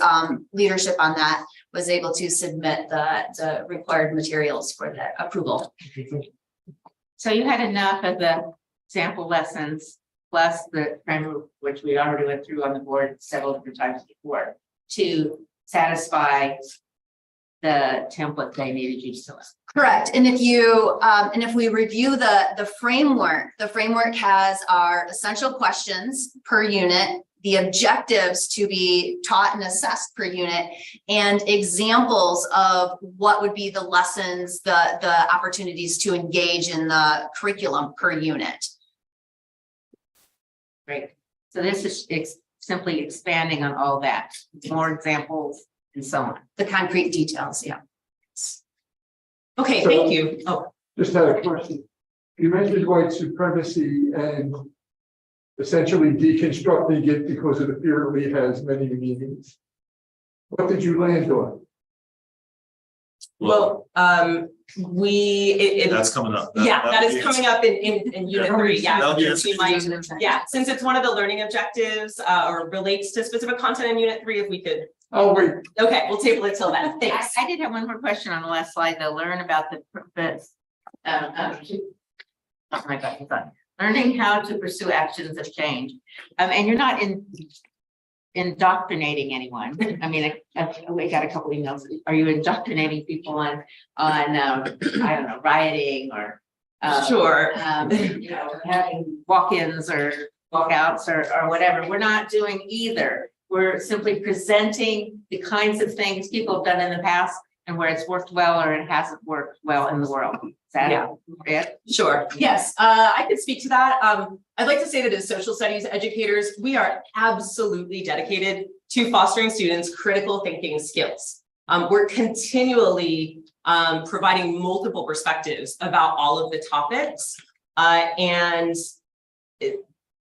leadership on that, was able to submit the required materials for the approval. Okay, thank you. So you had enough of the sample lessons plus the framework, which we already went through on the board several different times before, to satisfy the template they needed you to fill out. Correct. And if you and if we review the framework has our essential questions per unit, the objectives to be taught and assessed per unit, and examples of what would be the lessons, the opportunities to engage in the curriculum per unit. Great. So this is simply expanding on all that, more examples and so on. The concrete details, yeah. Okay, So- thank you. Oh, Just had a question. You mentioned white supremacy and essentially deconstructing it because it apparently has many meanings. What did you land on? well, That's coming up. that is coming up in unit 3, yeah. That'll be Since we might- Yeah, since it's one of the learning objectives, or relates to specific content in unit 3, if we could, Oh, wait, okay, we'll table it till then, thanks. I did have one more question on the last slide, though. Learn about the purpose. Oh my God, hold on. Learning how to pursue actions of change. And you're not indoctrinating anyone. I mean, we got a couple emails. Are you indoctrinating people on I don't know, rioting or Sure. you know, having walk-ins or walkouts or whatever? We're not doing either. We're simply presenting the kinds of things people have done in the past and where it's worked well or it hasn't worked well in the world. Is that it? Sure, yes, I could speak to that. I'd like to say that as social studies educators, we are absolutely dedicated to fostering students' critical thinking skills. We're continually providing multiple perspectives about all of the topics.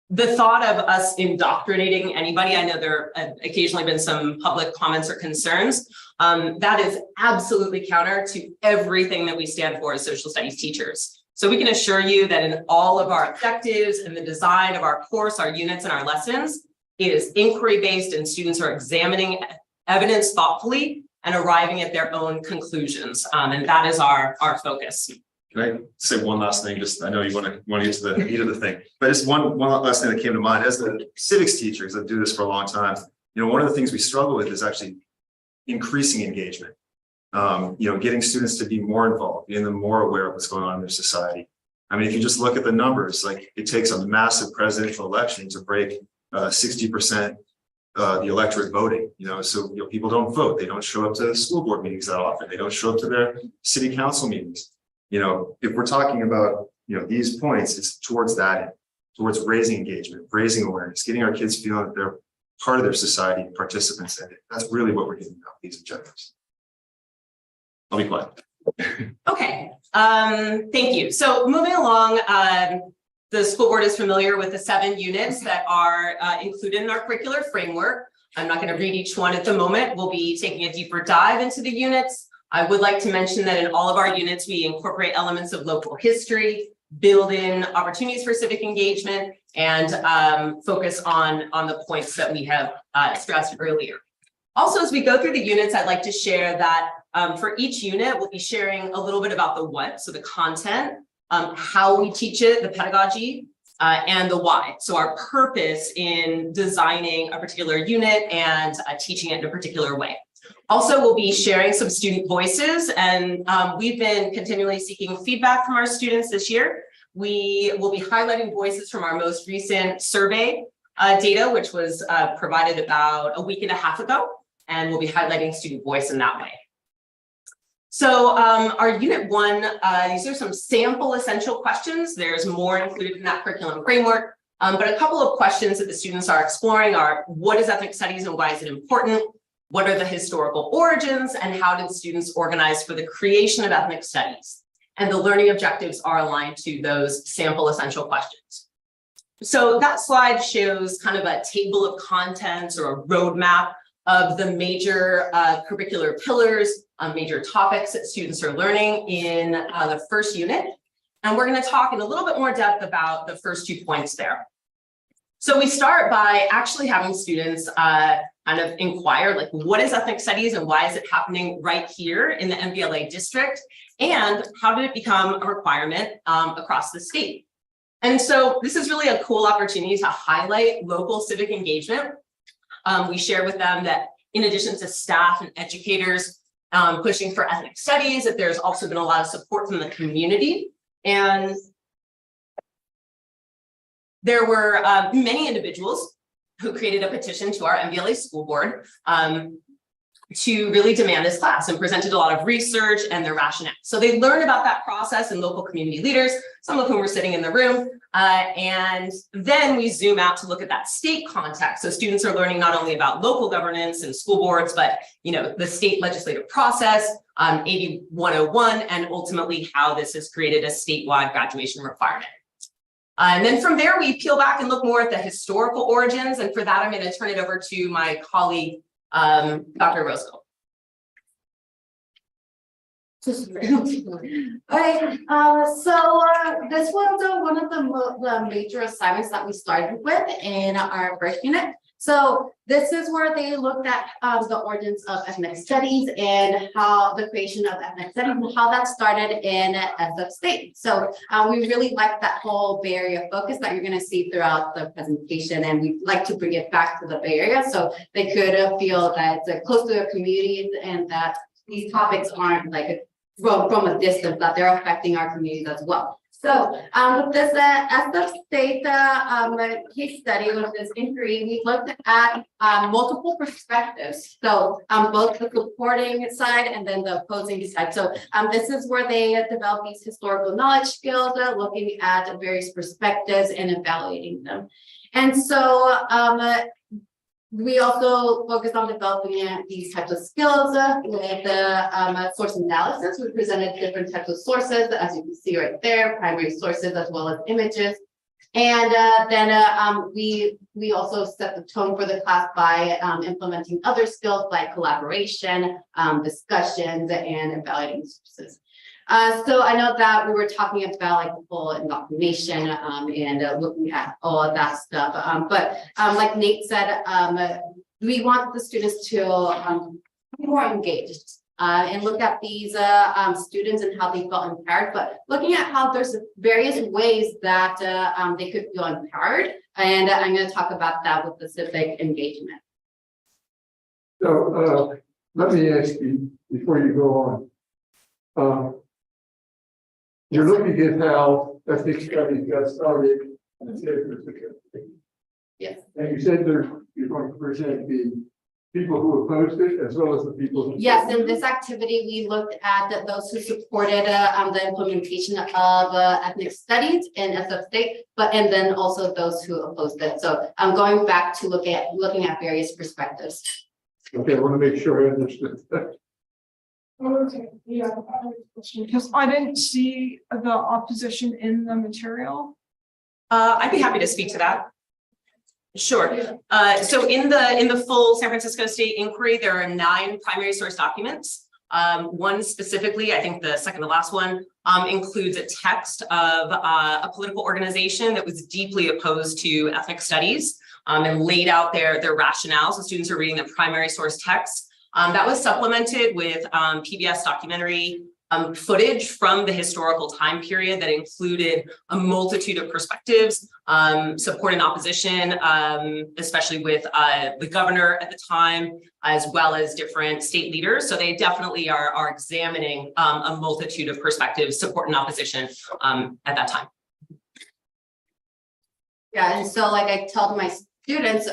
The thought of us indoctrinating anybody, I know there have occasionally been some public comments or concerns, that is absolutely counter to everything that we stand for as social studies teachers. So we can assure you that in all of our objectives and the design of our course, our units and our lessons, it is inquiry-based and students are examining evidence thoughtfully and arriving at their own conclusions. And that is our focus. Can I say one last thing? Just, I know you want to get to the meat of the thing, but just one last thing that came to mind. As the civics teachers that do this for a long time, you know, one of the things we struggle with is actually increasing engagement. Getting students to be more involved, getting them more aware of what's going on in their society. I mean, if you just look at the numbers, like it takes a massive presidential election to break 60% the electorate voting. So people don't vote. They don't show up to school board meetings that often. They don't show up to their city council meetings. If we're talking about, these points, it's towards that end, towards raising engagement, raising awareness, getting our kids feeling that they're part of their society, participants in it. That's really what we're getting about these objectives. I'll be quiet. Okay, thank you. So moving along, the school board is familiar with the 7 units that are included in our curricular framework. I'm not going to read each one at the moment. We'll be taking a deeper dive into the units. I would like to mention that in all of our units, we incorporate elements of local history, build in opportunities for civic engagement, and focus on the points that we have stressed earlier. Also, as we go through the units, I'd like to share that for each unit, we'll be sharing a little bit about the what, so the content, how we teach it, the pedagogy, and the why. So our purpose in designing a particular unit and teaching it in a particular way. Also, we'll be sharing some student voices, and we've been continually seeking feedback from our students this year. We will be highlighting voices from our most recent survey data, which was provided about a week and a half ago, and we'll be highlighting student voice in that way. So our unit 1, these are some sample essential questions. There's more included in that curriculum framework, but a couple of questions that the students are exploring are, what is ethnic studies and why is it important? What are the historical origins and how did students organize for the creation of ethnic studies? And the learning objectives are aligned to those sample essential questions. So that slide shows kind of a table of contents or a roadmap of the major curricular pillars, major topics that students are learning in the first unit. And we're going to talk in a little bit more depth about the first 2 points there. So we start by actually having students kind of inquire, like, what is ethnic studies and why is it happening right here in the MVLA district? And how did it become a requirement across the state? And so this is really a cool opportunity to highlight local civic engagement. We share with them that in addition to staff and educators pushing for ethnic studies, that there's also been a lot of support from the community. And there were many individuals who created a petition to our MVLA school board to really demand this class and presented a lot of research and their rationale. So they learned about that process and local community leaders, some of whom were sitting in the room. And then we zoom out to look at that state context. So students are learning not only about local governance and school boards, but the state legislative process, AB 101, and ultimately how this has created a statewide graduation requirement. And then from there, we peel back and look more at the historical origins. And for that, I'm going to turn it over to my colleague, Dr. Roscoe. Okay, so this was one of the major assignments that we started with in our first unit. So this is where they looked at the origins of ethnic studies and how the creation of ethnic studies and how that started in SF State. So we really like that whole Bay Area focus that you're going to see throughout the presentation, and we like to bring it back to the Bay Area so they could feel that it's close to their communities and that these topics aren't like from a distance, that they're affecting our communities as well. So with this SF State case study, with this inquiry, we looked at multiple perspectives. So both the supporting side and then the opposing side. So this is where they develop these historical knowledge skills, looking at various perspectives and evaluating them. And so we also focused on developing these types of skills with the source analysis. We presented different types of sources, as you can see right there, primary sources as well as images. And then we also set the tone for the class by implementing other skills like collaboration, discussions, and evaluating sources. So I know that we were talking about like the full indoctrination and looking at all of that stuff. But like Nate said, we want the students to be more engaged and look at these students and how they felt empowered, but looking at how there's various ways that they could feel empowered. And I'm going to talk about that with the civic engagement. So let me ask you before you go on. You're looking at how ethnic studies got started. Yes. And you said you're going to present the people who opposed it as well as the people who. Yes, in this activity, we looked at those who supported the implementation of ethnic studies in SF State, and then also those who opposed it. So I'm going back to looking at various perspectives. Okay, I want to make sure I understood that. Okay, yeah, because I didn't see the opposition in the material. I'd be happy to speak to that. Sure. So in the full San Francisco State inquiry, there are 9 primary source documents. One specifically, I think the second to last one, includes a text of a political organization that was deeply opposed to ethnic studies and laid out their rationale. So students are reading the primary source text. That was supplemented with PBS documentary footage from the historical time period that included a multitude of perspectives, support and opposition, especially with the governor at the time, as well as different state leaders. So they definitely are examining a multitude of perspectives, support and opposition at that time. Yeah, and so like I told my students,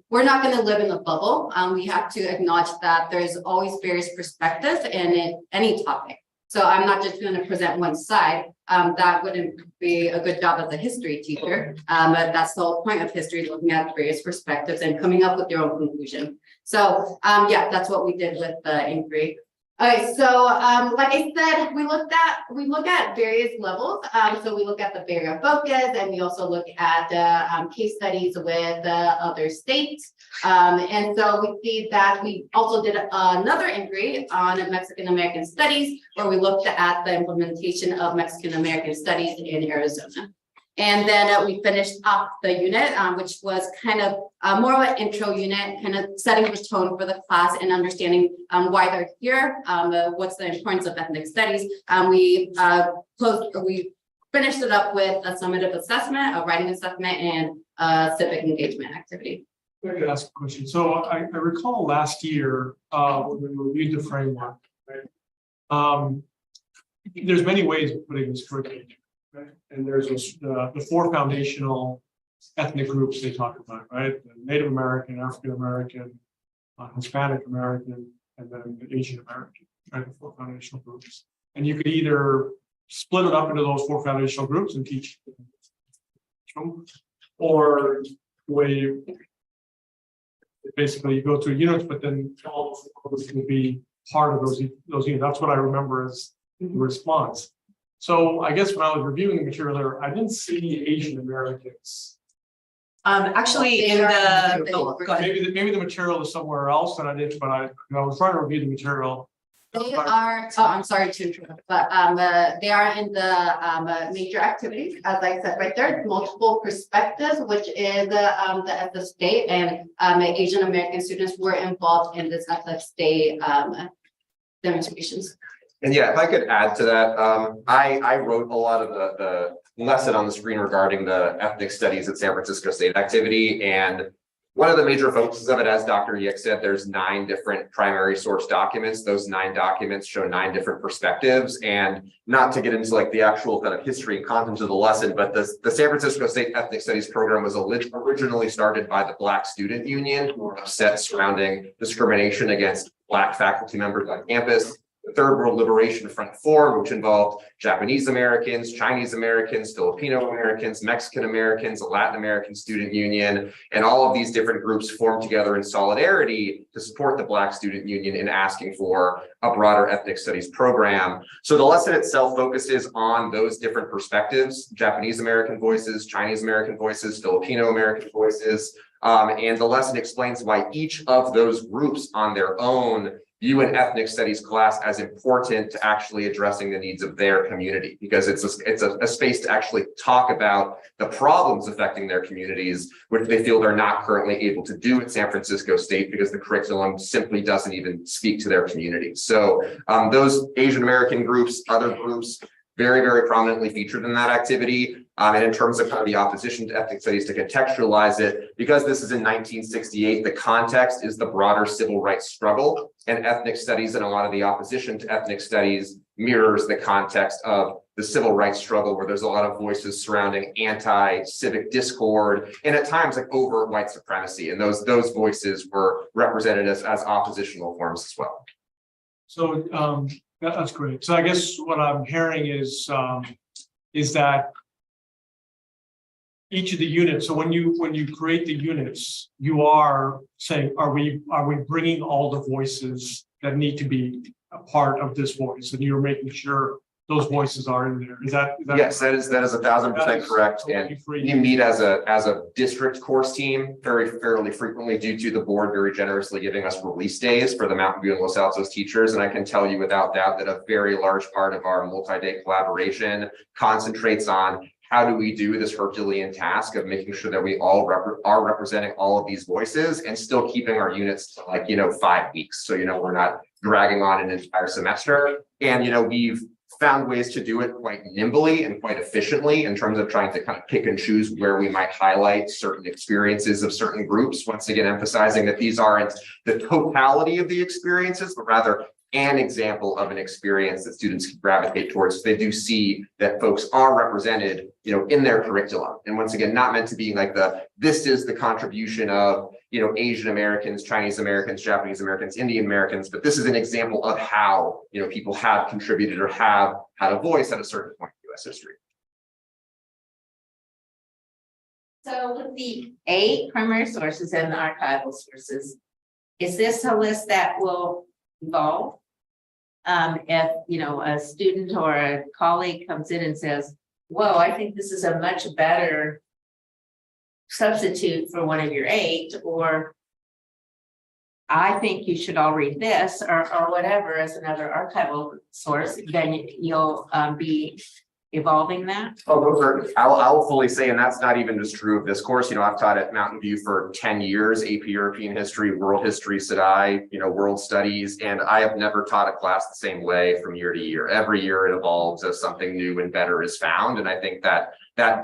we're not going to live in a bubble. We have to acknowledge that there's always various perspectives in any topic. So I'm not just going to present one side. That wouldn't be a good job as a history teacher. But that's the whole point of history, looking at various perspectives and coming up with your own conclusion. So yeah, that's what we did with the inquiry. Okay, so like I said, we look at various levels. So we look at the Bay Area focus, and we also look at case studies with other states. And so we see that we also did another inquiry on Mexican American studies, where we looked at the implementation of Mexican American studies in Arizona. And then we finished off the unit, which was kind of more of an intro unit, kind of setting the tone for the class and understanding why they're here, what's the importance of ethnic studies. We finished it up with a summative assessment, a writing assessment, and a civic engagement activity. I could ask a question. So I recall last year when we reviewed the framework, right? There's many ways of putting this curriculum. Right? And there's the 4 foundational ethnic groups they talk about, right? The Native American, African American, Hispanic American, and then the Asian American, right? The 4 foundational groups. And you could either split it up into those 4 foundational groups and teach, or the way basically you go through units, but then all of those will be part of those units. That's what I remember as the response. So I guess when I was reviewing the material there, I didn't see Asian Americans. Actually, in the, go ahead. Maybe the material is somewhere else that I didn't, but I was trying to review the material. They are, I'm sorry to interrupt, but they are in the major activities, as I said, right there, multiple perspectives, which is at the state, and Asian American students were involved in this at the state demonstrations. And yeah, if I could add to that, I wrote a lot of the lesson on the screen regarding the ethnic studies at San Francisco State activity. And one of the major focuses of it, as Dr. Yick said, there's 9 different primary source documents. Those 9 documents show 9 different perspectives. And not to get into like the actual kind of history and content of the lesson, but the San Francisco State Ethnic Studies program was originally started by the Black Student Union, who were upset surrounding discrimination against Black faculty members on campus. The Third World Liberation Front Forum, which involved Japanese Americans, Chinese Americans, Filipino Americans, Mexican Americans, a Latin American student union, and all of these different groups formed together in solidarity to support the Black Student Union in asking for a broader ethnic studies program. So the lesson itself focuses on those different perspectives: Japanese American voices, Chinese American voices, Filipino American voices, and the lesson explains why each of those groups on their own view an ethnic studies class as important to actually addressing the needs of their community, because it's a space to actually talk about the problems affecting their communities, which they feel they're not currently able to do at San Francisco State because the curriculum simply doesn't even speak to their communities. So those Asian American groups, other groups, very, very prominently featured in that activity. And in terms of kind of the opposition to ethnic studies, to contextualize it, because this is in 1968, the context is the broader civil rights struggle, and ethnic studies and a lot of the opposition to ethnic studies mirrors the context of the civil rights struggle, where there's a lot of voices surrounding anti-civic discord and at times like overt white supremacy. And those voices were represented as oppositional forms as well. So that's great. So I guess what I'm hearing is that each of the units, so when you create the units, you are saying, are we bringing all the voices that need to be a part of this voice, and you're making sure those voices are in there? Is that yes, that is 1,000% correct. And you meet as a district course team fairly frequently, due to the board very generously giving us release days for the Mountain View and Los Altos teachers. And I can tell you without doubt that a very large part of our multi-day collaboration concentrates on how do we do this Herculean task of making sure that we all are representing all of these voices and still keeping our units to, like, 5 weeks. So, we're not dragging on an entire semester. And, we've found ways to do it quite nimbly and quite efficiently in terms of trying to kind of pick and choose where we might highlight certain experiences of certain groups. Once again, emphasizing that these aren't the totality of the experiences, but rather an example of an experience that students can gravitate towards. So they do see that folks are represented, in their curriculum. And once again, not meant to be like this is the contribution of, Asian Americans, Chinese Americans, Japanese Americans, Indian Americans, but this is an example of how, people have contributed or have had a voice at a certain point in U.S. history. So with the 8 primary sources and the archival sources, is this a list that will evolve? If, a student or a colleague comes in and says, whoa, I think this is a much better substitute for one of your 8, or I think you should all read this, or whatever, as another archival source, then you'll be evolving that? Oh, I'll fully say, and that's not even just true of this course. I've taught at Mountain View for 10 years, AP European History, World History, SIDI, World Studies, and I have never taught a class the same way from year to year. Every year it evolves as something new and better is found. And I think that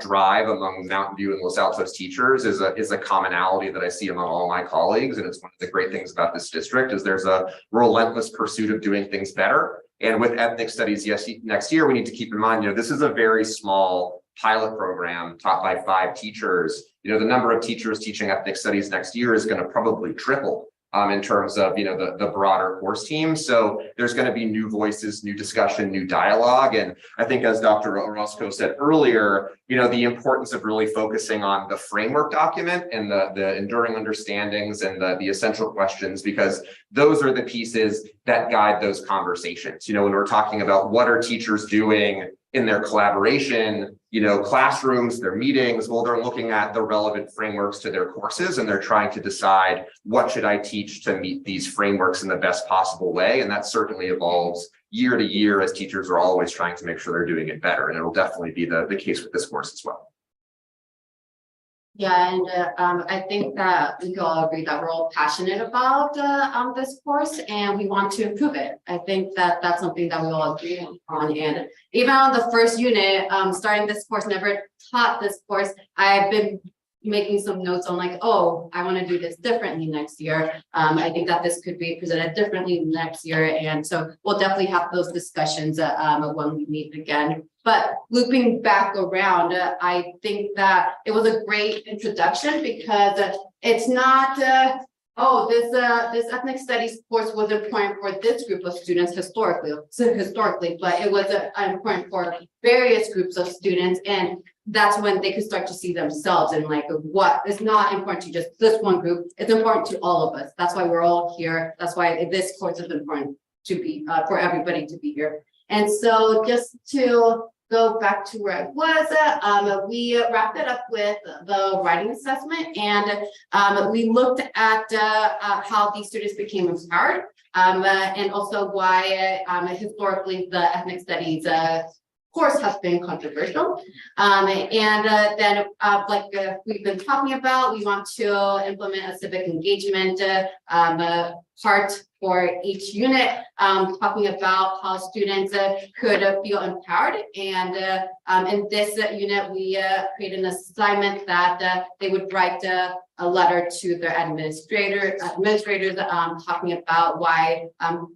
drive among Mountain View and Los Altos teachers is a commonality that I see among all my colleagues. And it's one of the great things about this district is there's a relentless pursuit of doing things better. And with ethnic studies, yes, next year, we need to keep in mind, this is a very small pilot program taught by 5 teachers, the number of teachers teaching ethnic studies next year is going to probably triple. In terms of, the broader course team. So there's going to be new voices, new discussion, new dialogue. And I think as Dr. Orozco said earlier, the importance of really focusing on the framework document and the enduring understandings and the essential questions, because those are the pieces that guide those conversations. When we're talking about what are teachers doing in their collaboration, classrooms, their meetings, well, they're looking at the relevant frameworks to their courses and they're trying to decide what should I teach to meet these frameworks in the best possible way. And that certainly evolves year to year as teachers are always trying to make sure they're doing it better. And it'll definitely be the case with this course as well. Yeah, and I think that we can all agree that we're all passionate about this course and we want to improve it. I think that that's something that we all agree on. And even on the first unit, starting this course, never taught this course, I've been making some notes on like, oh, I want to do this differently next year. I think that this could be presented differently next year. And so we'll definitely have those discussions when we meet again. But looping back around, I think that it was a great introduction because it's not, this ethnic studies course was important for this group of students historically, but it was important for various groups of students. And that's when they could start to see themselves and like what is not important to just this one group. It's important to all of us. That's why we're all here. That's why this course is important to be for everybody to be here. And so just to go back to where I was, we wrapped it up with the writing assessment and we looked at how these students became empowered and also why historically the ethnic studies course has been controversial. Then like we've been talking about, we want to implement a civic engagement part for each unit, talking about how students could feel empowered. And in this unit, we created an assignment that they would write a letter to their administrators talking about why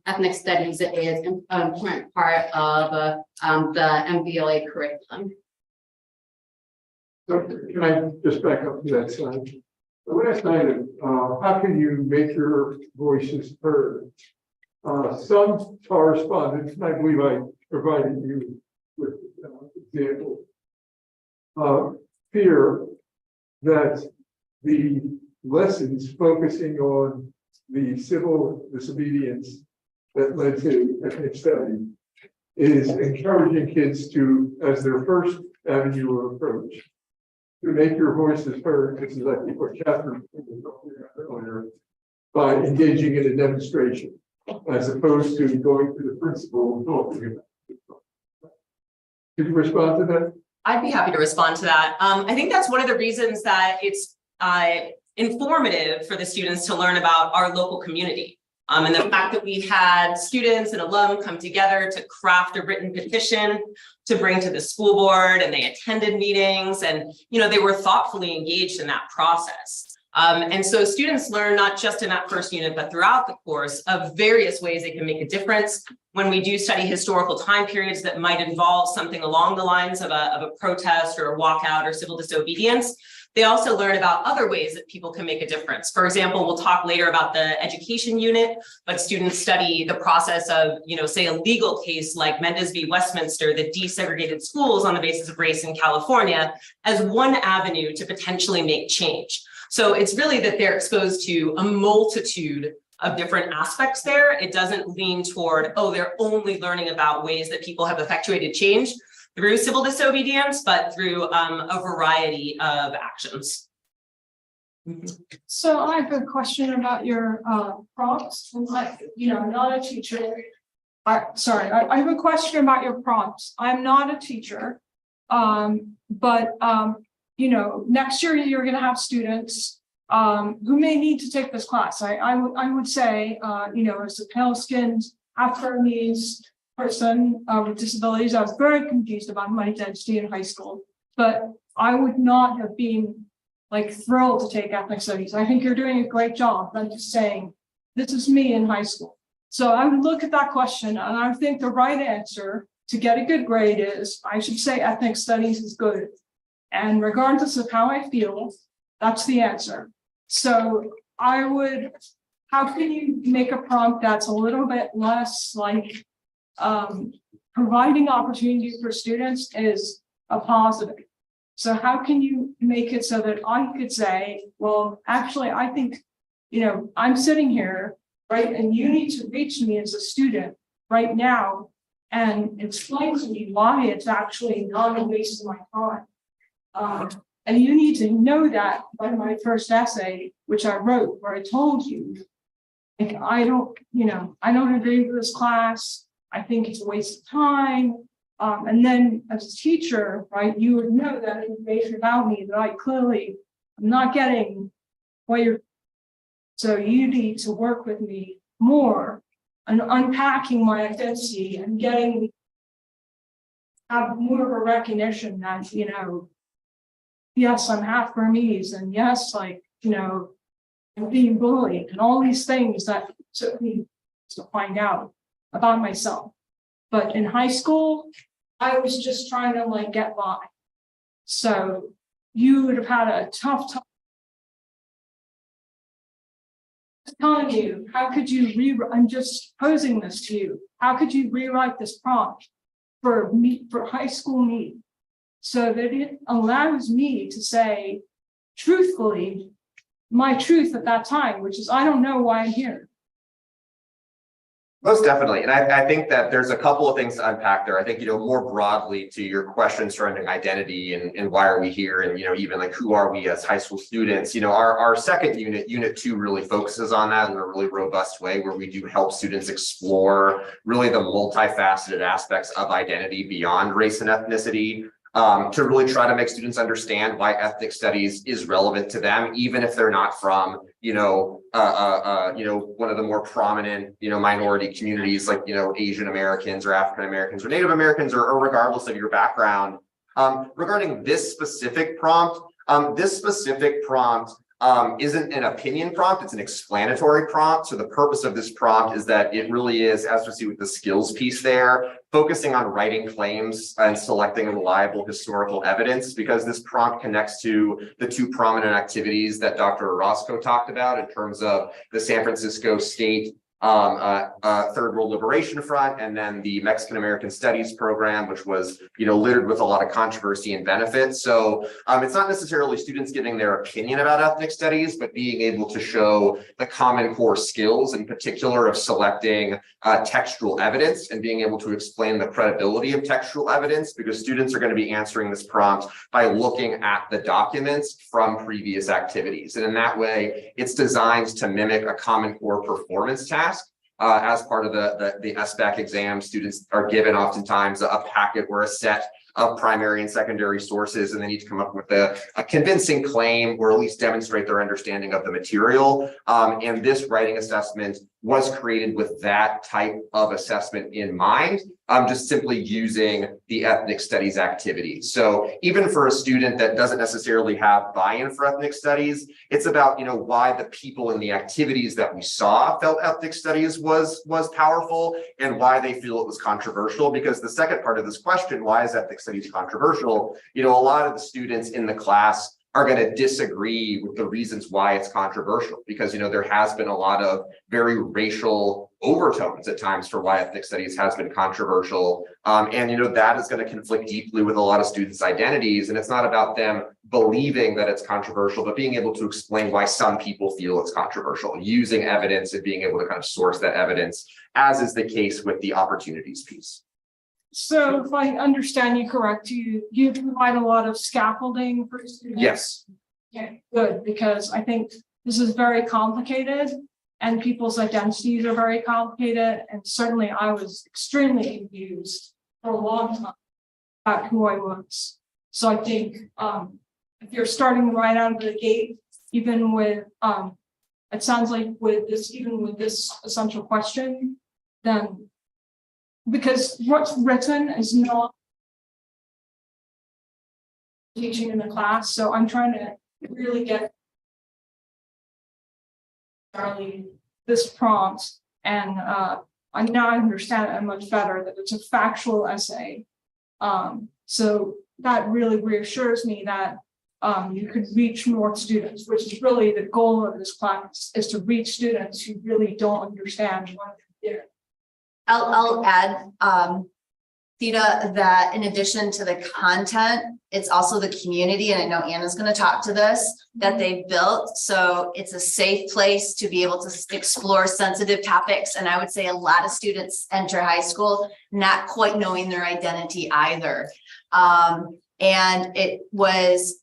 ethnic studies is an important part of the MVLA curriculum. So can I just back up to that slide? The last item, how can you make your voices heard? Some correspondents, and I believe I provided you with examples, fear that the lessons focusing on the civil disobedience that led to ethnic study is encouraging kids to, as their first avenue of approach, to make your voices heard. This is like what Catherine was talking about earlier, by engaging in a demonstration, as opposed to going to the principal and talking about it. Could you respond to that? I'd be happy to respond to that. I think that's one of the reasons that it's informative for the students to learn about our local community. And the fact that we had students and alum come together to craft a written petition to bring to the school board, and they attended meetings and, they were thoughtfully engaged in that process. And so students learn not just in that first unit, but throughout the course of various ways they can make a difference. When we do study historical time periods that might involve something along the lines of a protest or a walkout or civil disobedience, they also learn about other ways that people can make a difference. For example, we'll talk later about the education unit, but students study the process of, say a legal case like Mendez v. Westminster that desegregated schools on the basis of race in California as one avenue to potentially make change. So it's really that they're exposed to a multitude of different aspects there. It doesn't lean toward, they're only learning about ways that people have effectuated change through civil disobedience, but through a variety of actions. So I have a question about your prompts. Not a teacher. I have a question about your prompts. I'm not a teacher, but next year you're going to have students who may need to take this class. I would say, as a pale-skinned Afro-Vietnamese person with disabilities, I was very confused about my identity in high school, but I would not have been thrilled to take ethnic studies. I think you're doing a great job. I'm just saying, this is me in high school. So I would look at that question and I think the right answer to get a good grade is, I should say ethnic studies is good. And regardless of how I feel, that's the answer. So I would, how can you make a prompt that's a little bit less like providing opportunity for students is a positive. So how can you make it so that I could say, well, actually, I think, I'm sitting here, right? And you need to reach me as a student right now and explain to me why it's actually not a waste of my time. And you need to know that by my first essay, which I wrote, where I told you, like, I don't agree with this class. I think it's a waste of time. And then as a teacher, right, you would know that information about me that I clearly am not getting what you're. So you need to work with me more on unpacking my identity and have more of a recognition that, yes, I'm half Burmese, and yes, I'm being bullied, and all these things that took me to find out about myself. But in high school, I was just trying to get by. So you would have had a tough time. I'm telling you, how could you rewrite? I'm just posing this to you. How could you rewrite this prompt for me, for high school me, so that it allows me to say truthfully my truth at that time, which is, I don't know why I'm here. Most definitely. And I think that there's a couple of things to unpack there. I think, more broadly to your question surrounding identity and why are we here? And, even who are we as high school students? Our second unit 2 really focuses on that in a really robust way, where we do help students explore really the multifaceted aspects of identity beyond race and ethnicity. To really try to make students understand why ethnic studies is relevant to them, even if they're not from, one of the more prominent, minority communities like, Asian Americans or African Americans or Native Americans, or regardless of your background. Regarding this specific prompt, isn't an opinion prompt, it's an explanatory prompt. So the purpose of this prompt is that it really is, as we see with the skills piece there, focusing on writing claims and selecting reliable historical evidence, because this prompt connects to the 2 prominent activities that Dr. Orozco talked about in terms of the San Francisco State Third World Liberation Front, and then the Mexican American Studies program, which was, littered with a lot of controversy and benefits. So it's not necessarily students giving their opinion about ethnic studies, but being able to show the common core skills, in particular of selecting textual evidence and being able to explain the credibility of textual evidence, because students are going to be answering this prompt by looking at the documents from previous activities. And in that way, it's designed to mimic a common core performance task. As part of the SBAC exam, students are given oftentimes a packet or a set of primary and secondary sources, and they need to come up with a convincing claim or at least demonstrate their understanding of the material. And this writing assessment was created with that type of assessment in mind, just simply using the ethnic studies activity. So even for a student that doesn't necessarily have buy-in for ethnic studies, it's about, why the people in the activities that we saw felt ethnic studies was powerful, and why they feel it was controversial. Because the second part of this question, why is ethnic studies controversial? A lot of the students in the class are going to disagree with the reasons why it's controversial, because there has been a lot of very racial overtones at times for why ethnic studies has been controversial, and that is going to conflict deeply with a lot of students' identities. And it's not about them believing that it's controversial, but being able to explain why some people feel it's controversial, using evidence and being able to kind of source that evidence, as is the case with the opportunities piece. So if I understand you correct, you provide a lot of scaffolding for students? Yes. Okay, good, because I think this is very complicated and people's identities are very complicated. And certainly I was extremely confused for a long time about who I was. So I think if you're starting right out of the gate, even with, it sounds like even with this essential question, then because what's written is not teaching in the class. So I'm trying to really get this prompt and I now understand it much better that it's a factual essay. So that really reassures me that you could reach more students, which is really the goal of this class, is to reach students who really don't understand what they're doing. I'll add, Theta, that in addition to the content, it's also the community, and I know Anna's gonna talk to this, that they've built. So it's a safe place to be able to explore sensitive topics. And I would say a lot of students enter high school not quite knowing their identity either. And it was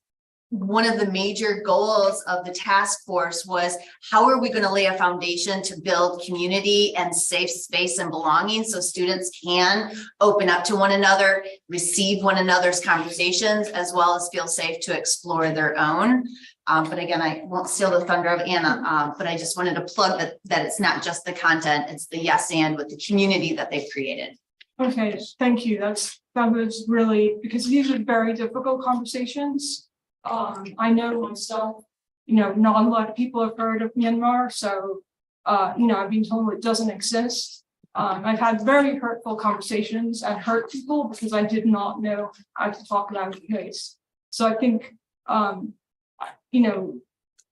one of the major goals of the task force was, how are we going to lay a foundation to build community and safe space and belonging so students can open up to one another, receive one another's conversations, as well as feel safe to explore their own. But again, I won't steal the thunder of Anna, but I just wanted to plug that it's not just the content, it's the yes and with the community that they've created. Okay, thank you. That was really, because these are very difficult conversations. I know myself, not a lot of people have heard of Myanmar, so, I've been told it doesn't exist. I've had very hurtful conversations and hurt people because I did not know how to talk about the case. So I think,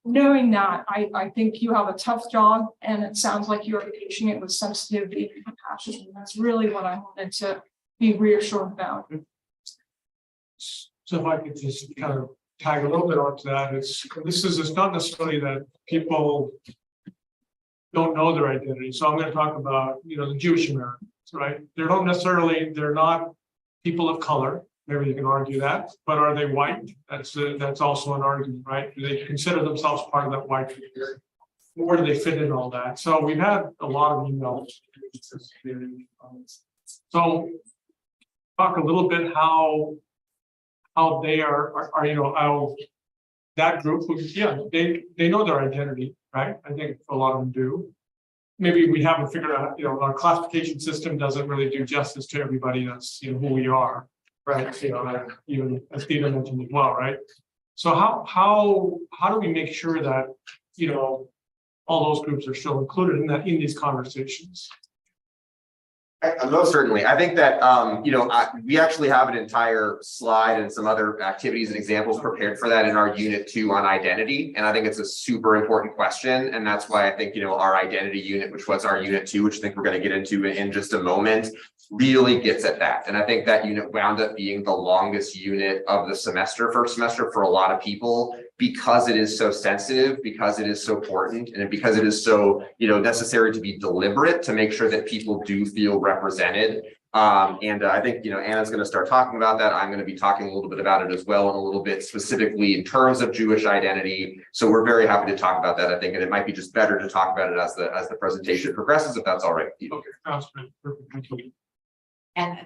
knowing that, I think you have a tough job, and it sounds like you're approaching it with sensitivity and compassion. And that's really what I wanted to be reassured about. So if I could just kind of tag a little bit onto that, it's not necessarily that people don't know their identity. So I'm going to talk about, the Jewish Americans, right? They're not people of color. Maybe you can argue that, but are they white? That's also an argument, right? Do they consider themselves part of that white community? Where do they fit in all that? So we've had a lot of emails. So talk a little bit how they are how that group, they know their identity, right? I think a lot of them do. Maybe we haven't figured out, our classification system doesn't really do justice to everybody that's, who we are, right? Even as Dina mentioned as well, right? So how do we make sure that, all those groups are still included in these conversations? Most certainly. I think that, we actually have an entire slide and some other activities and examples prepared for that in our unit 2 on identity. And I think it's a super important question. And that's why I think, our identity unit, which was our unit 2, which I think we're going to get into in just a moment, really gets at that. And I think that unit wound up being the longest unit of the first semester for a lot of people, because it is so sensitive, because it is so important, and because it is so, necessary to be deliberate to make sure that people do feel represented. I think, Anna's going to start talking about that. I'm going to be talking a little bit about it as well, and a little bit specifically in terms of Jewish identity. So we're very happy to talk about that, I think, and it might be just better to talk about it as the presentation progresses, if that's all right with you. Okay, that's perfect. Thank you. And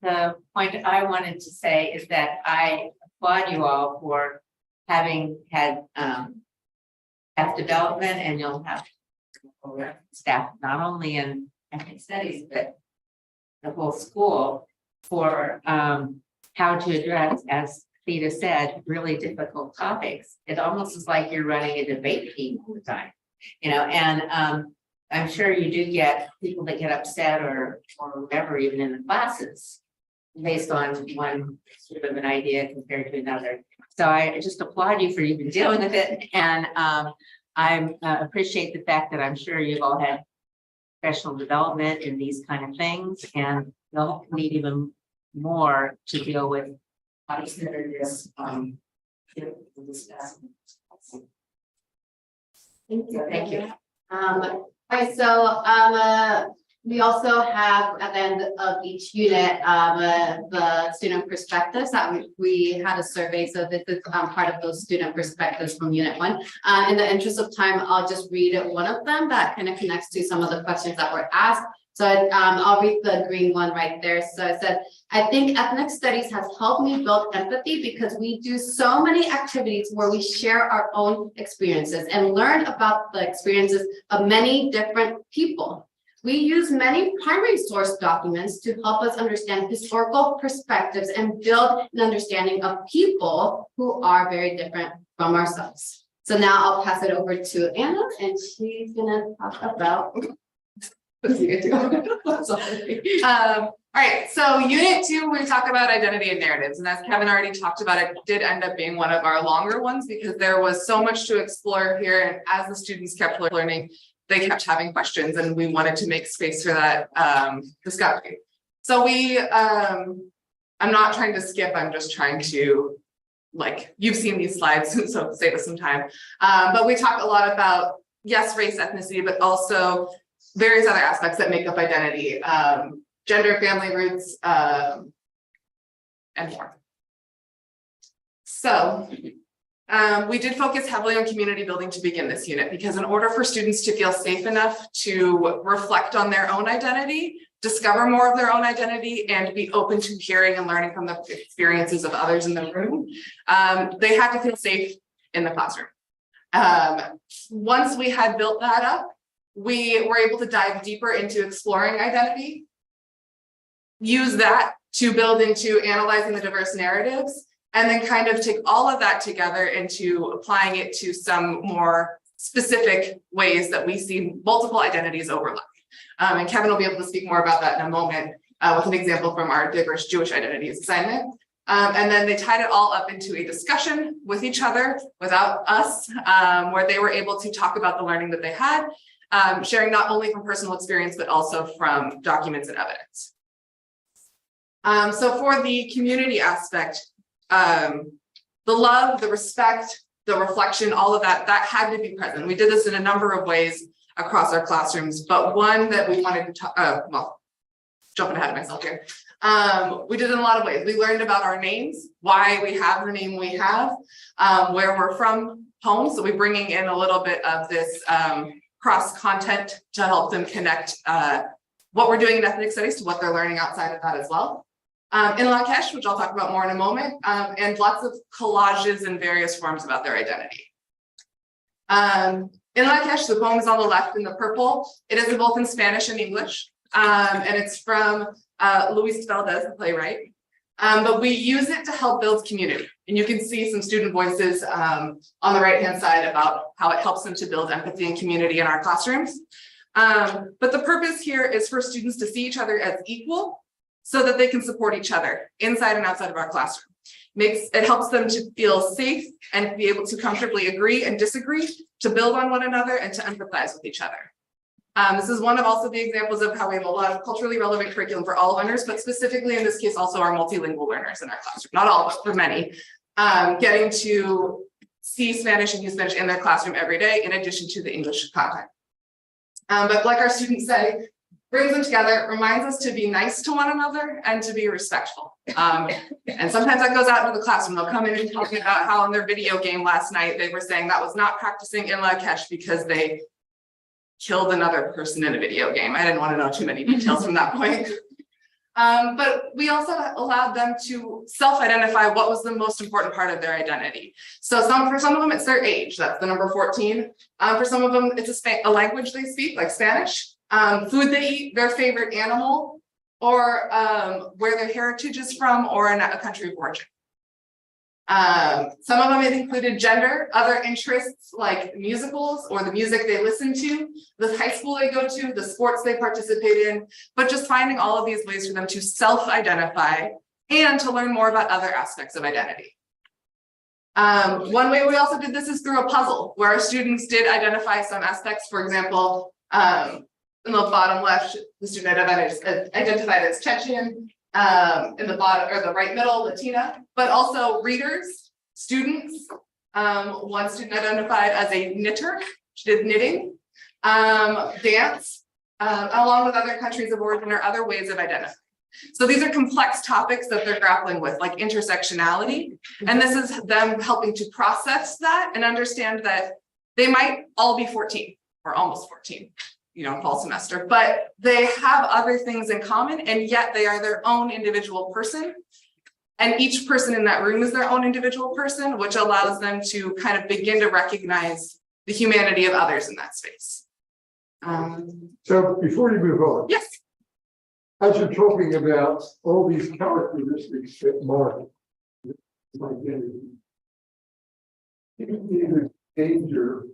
the point I wanted to say is that I applaud you all for having had staff development, and you'll have staff not only in ethnic studies, but the whole school for how to address, as Theta said, really difficult topics. It almost is like you're running a debate team all the time, and I'm sure you do get people that get upset or whatever, even in the classes, based on one sort of an idea compared to another. So I just applaud you for even dealing with it. And I appreciate the fact that I'm sure you've all had professional development in these kind of things, and you'll need even more to deal with how to consider this. Thank you. Right, so we also have at the end of each unit the student perspectives that we had a survey. So this is part of those student perspectives from unit 1. In the interest of time, I'll just read one of them that kind of connects to some of the questions that were asked. So I'll read the green one right there. So it said, I think ethnic studies has helped me build empathy because we do so many activities where we share our own experiences and learn about the experiences of many different people. We use many primary source documents to help us understand historical perspectives and build an understanding of people who are very different from ourselves. So now I'll pass it over to Anna, and she's gonna talk about All right, so unit 2, we talk about identity and narratives, and as Kevin already talked about, it did end up being one of our longer ones because there was so much to explore here, and as the students kept learning, they kept having questions, and we wanted to make space for that discovery. So I'm not trying to skip, I'm just trying to, like, you've seen these slides, so save us some time. But we talk a lot about, yes, race, ethnicity, but also various other aspects that make up identity, gender, family roots, and more. So we did focus heavily on community building to begin this unit, because in order for students to feel safe enough to reflect on their own identity, discover more of their own identity, and be open to hearing and learning from the experiences of others in the room, they had to feel safe in the classroom. Once we had built that up, we were able to dive deeper into exploring identity, use that to build into analyzing the diverse narratives, and then kind of take all of that together into applying it to some more specific ways that we see multiple identities overlap. And Kevin will be able to speak more about that in a moment with an example from our diverse Jewish identities assignment. And then they tied it all up into a discussion with each other without us, where they were able to talk about the learning that they had, sharing not only from personal experience, but also from documents and evidence. So for the community aspect, the love, the respect, the reflection, all of that had to be present. We did this in a number of ways across our classrooms, but one that we wanted to talk, well, jumping ahead of myself here. We did it in a lot of ways. We learned about our names, why we have the name we have, where we're from home. So we're bringing in a little bit of this cross content to help them connect what we're doing in ethnic studies to what they're learning outside of that as well. In Lakesh, which I'll talk about more in a moment, and lots of collages in various forms about their identity. In Lakesh, the poem is on the left in the purple. It is both in Spanish and English, and it's from Luis Valdez, the playwright. But we use it to help build community. And you can see some student voices on the right-hand side about how it helps them to build empathy and community in our classrooms. But the purpose here is for students to see each other as equal so that they can support each other inside and outside of our classroom. It helps them to feel safe and be able to comfortably agree and disagree, to build on one another and to empathize with each other. This is one of also the examples of how we have a lot of culturally relevant curriculum for all learners, but specifically in this case, also our multilingual learners in our classroom, not all, but for many, getting to see Spanish and use Spanish in their classroom every day, in addition to the English content. But like our students say, brings them together, reminds us to be nice to one another and to be respectful. And sometimes that goes out into the classroom. They'll come in and talk about how in their video game last night, they were saying that was not practicing in Lakesh because they killed another person in a video game. I didn't want to know too many details from that point. But we also allowed them to self-identify what was the most important part of their identity. So for some of them, it's their age. That's the number 14. For some of them, it's a language they speak, like Spanish. Food they eat, their favorite animal, or where their heritage is from, or a country of origin. Some of them, it included gender, other interests like musicals or the music they listen to, the high school they go to, the sports they participate in, but just finding all of these ways for them to self-identify and to learn more about other aspects of identity. One way we also did this is through a puzzle where our students did identify some aspects. For example, in the bottom left, the student identified as Chechen, in the bottom or the right middle, Latina, but also readers, students. One student identified as a knitter, she did knitting, dance, along with other countries of origin or other ways of identifying. So these are complex topics that they're grappling with, like intersectionality. And this is them helping to process that and understand that they might all be 14 or almost 14. Fall semester, but they have other things in common, and yet they are their own individual person. And each person in that room is their own individual person, which allows them to kind of begin to recognize the humanity of others in that space. So before you move on. Yes. As you're talking about all these characteristics that mark identity, you see the danger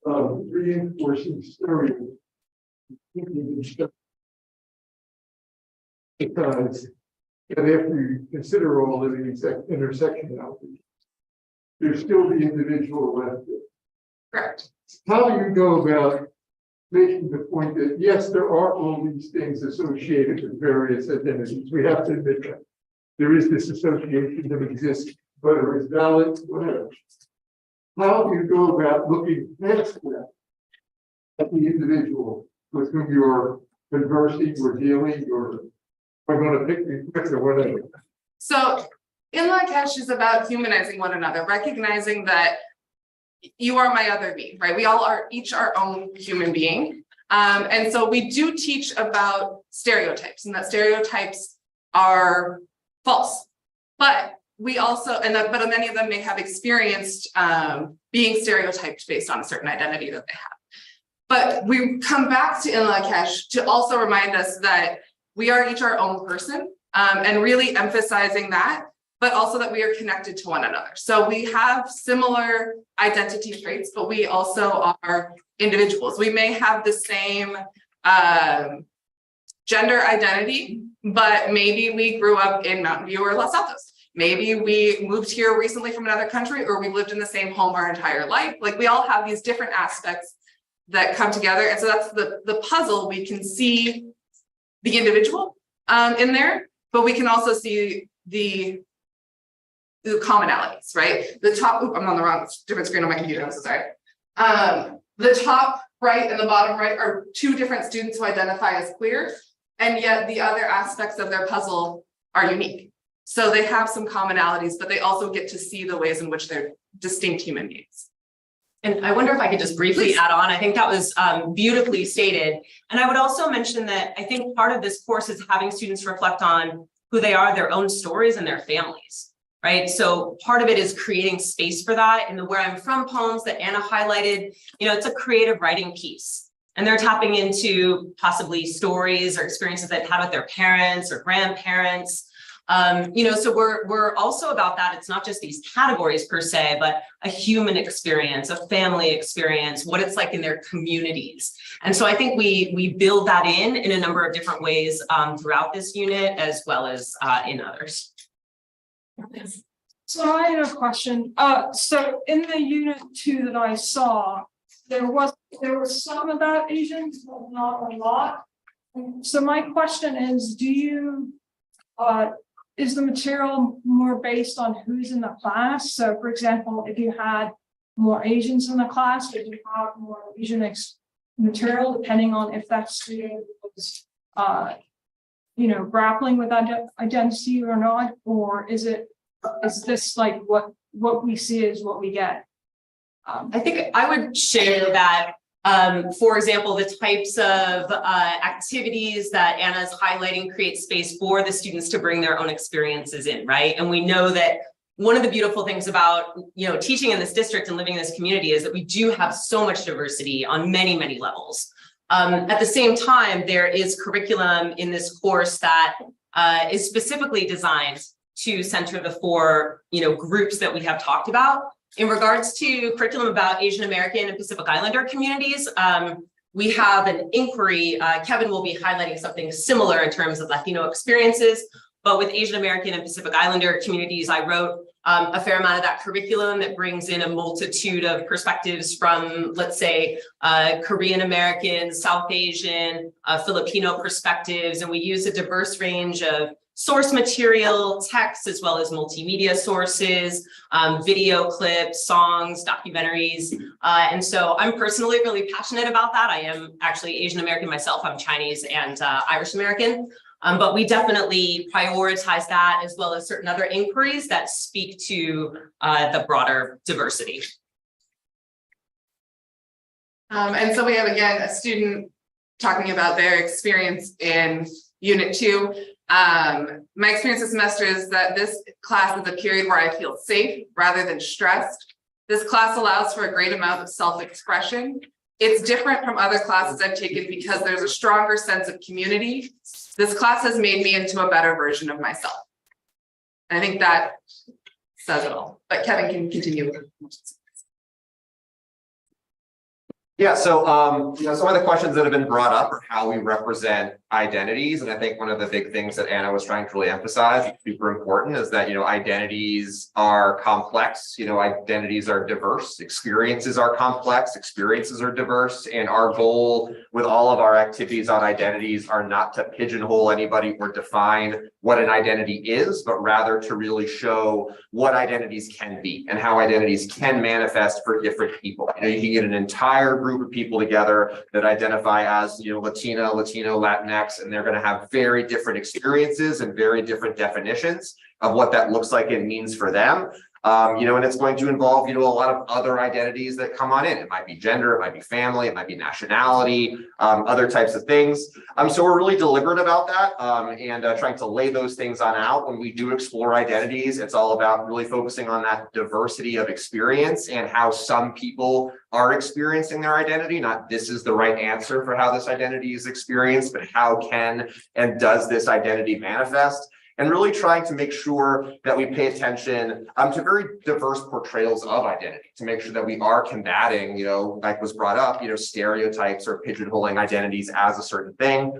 of reinforcing stereotypes. Because and after you consider all of these intersectionality, there's still the individual left. Correct. How do you go about making the point that, yes, there are all these things associated with various identities? We have to admit that. There is this association that exists, whether it's valid, whatever. How do you go about looking past that at the individual with whom you're conversing or dealing, or I'm going to pick the quick or whatever? So in Lakesh is about humanizing one another, recognizing that you are my other me, right? We all are each our own human being. And so we do teach about stereotypes, and that stereotypes are false. But we also, but many of them may have experienced being stereotyped based on a certain identity that they have. But we come back to In Lakesh to also remind us that we are each our own person, and really emphasizing that, but also that we are connected to one another. So we have similar identity traits, but we also are individuals. We may have the same gender identity, but maybe we grew up in Mountain View or Los Altos. Maybe we moved here recently from another country, or we lived in the same home our entire life. Like, we all have these different aspects that come together. And so that's the puzzle. We can see the individual in there, but we can also see the commonalities, right? The top, I'm on the wrong different screen on my computer, I'm so sorry. The top right and the bottom right are two different students who identify as queer, and yet the other aspects of their puzzle are unique. So they have some commonalities, but they also get to see the ways in which they're distinct human beings. And I wonder if I could just briefly add on. I think that was beautifully stated. And I would also mention that I think part of this course is having students reflect on who they are, their own stories, and their families, right? So part of it is creating space for that. In the Where I'm From poems that Anna highlighted, you know, it's a creative writing piece. And they're tapping into possibly stories or experiences they've had with their parents or grandparents. You know, so we're also about that. It's not just these categories per se, but a human experience, a family experience, what it's like in their communities. And so I think we build that in a number of different ways throughout this unit, as well as in others. So I had a question. So in the unit 2 that I saw, there was some about Asians, but not a lot. So my question is, do you is the material more based on who's in the class? So for example, if you had more Asians in the class, would you have more Asian material, depending on if that student was, you know, grappling with identity or not? Or is this like what we see is what we get? I think I would share that, for example, the types of activities that Anna's highlighting create space for the students to bring their own experiences in, right? And we know that one of the beautiful things about, you know, teaching in this district and living in this community is that we do have so much diversity on many, many levels. At the same time, there is curriculum in this course that is specifically designed to center the 4, you know, groups that we have talked about. In regards to curriculum about Asian American and Pacific Islander communities, we have an inquiry. Kevin will be highlighting something similar in terms of Latino experiences, but with Asian American and Pacific Islander communities, I wrote a fair amount of that curriculum that brings in a multitude of perspectives from, let's say, Korean American, South Asian, Filipino perspectives, and we use a diverse range of source material, text, as well as multimedia sources, video clips, songs, documentaries. And so I'm personally really passionate about that. I am actually Asian American myself. I'm Chinese and Irish American. But we definitely prioritize that, as well as certain other inquiries that speak to the broader diversity. And so we have, again, a student talking about their experience in Unit 2. My experience this semester is that this class is a period where I feel safe rather than stressed. This class allows for a great amount of self-expression. It's different from other classes I've taken because there's a stronger sense of community. This class has made me into a better version of myself. I think that says it all, but Kevin can continue. Yeah, so some of the questions that have been brought up are how we represent identities. And I think one of the big things that Anna was trying to really emphasize, super important, is that identities are complex, identities are diverse, experiences are complex, experiences are diverse, and our goal with all of our activities on identities are not to pigeonhole anybody or define what an identity is, but rather to really show what identities can be and how identities can manifest for different people. You can get an entire group of people together that identify as Latino, Latinx, and they're going to have very different experiences and very different definitions of what that looks like and means for them. And it's going to involve, a lot of other identities that come on in. It might be gender, it might be family, it might be nationality, other types of things. So we're really deliberate about that and trying to lay those things on out. When we do explore identities, it's all about really focusing on that diversity of experience and how some people are experiencing their identity. Not this is the right answer for how this identity is experienced, but how can and does this identity manifest? And really trying to make sure that we pay attention to very diverse portrayals of identity, to make sure that we are combating, like was brought up, stereotypes or pigeonholing identities as a certain thing.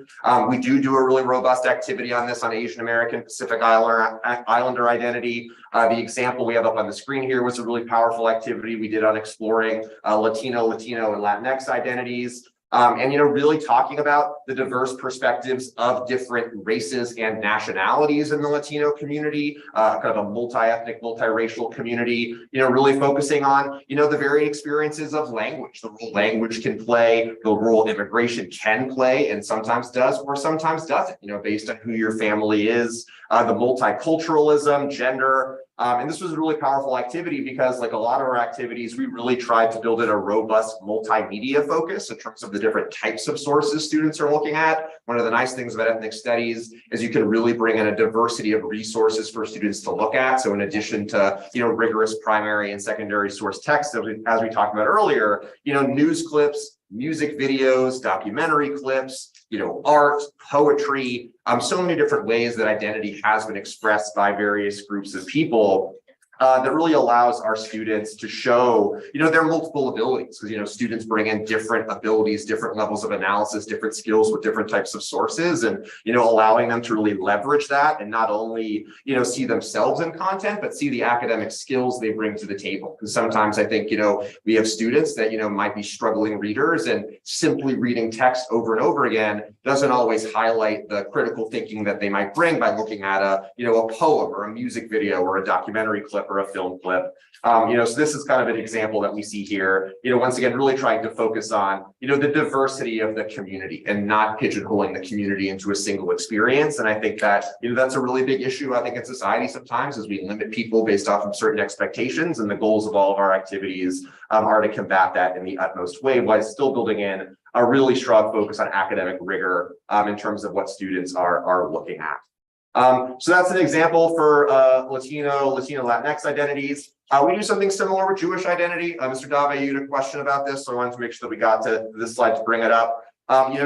We do a really robust activity on this on Asian American Pacific Islander identity. The example we have up on the screen here was a really powerful activity we did on exploring Latino, and Latinx identities. And really talking about the diverse perspectives of different races and nationalities in the Latino community, kind of a multi-ethnic, multiracial community, really focusing on, the varying experiences of language, the role language can play, the role immigration can play, and sometimes does or sometimes doesn't, based on who your family is, the multiculturalism, gender. And this was a really powerful activity because, like a lot of our activities, we really tried to build in a robust multimedia focus in terms of the different types of sources students are looking at. One of the nice things about ethnic studies is you can really bring in a diversity of resources for students to look at. So in addition to, rigorous primary and secondary source text, as we talked about earlier, news clips, music videos, documentary clips, art, poetry, so many different ways that identity has been expressed by various groups of people. That really allows our students to show, their multiple abilities, because, students bring in different abilities, different levels of analysis, different skills with different types of sources, and, allowing them to really leverage that and not only, see themselves in content, but see the academic skills they bring to the table. Because sometimes I think, we have students that, might be struggling readers, and simply reading text over and over again doesn't always highlight the critical thinking that they might bring by looking at a poem or a music video or a documentary clip or a film clip. So this is kind of an example that we see here, once again, really trying to focus on, the diversity of the community and not pigeonholing the community into a single experience. And I think that, that's a really big issue, I think, in society sometimes, as we limit people based off of certain expectations, and the goals of all of our activities are to combat that in the utmost way, while still building in a really strong focus on academic rigor in terms of what students are looking at. So that's an example for Latino, Latinx identities. We do something similar with Jewish identity. Mr. Dave, you had a question about this, so I wanted to make sure that we got to this slide to bring it up.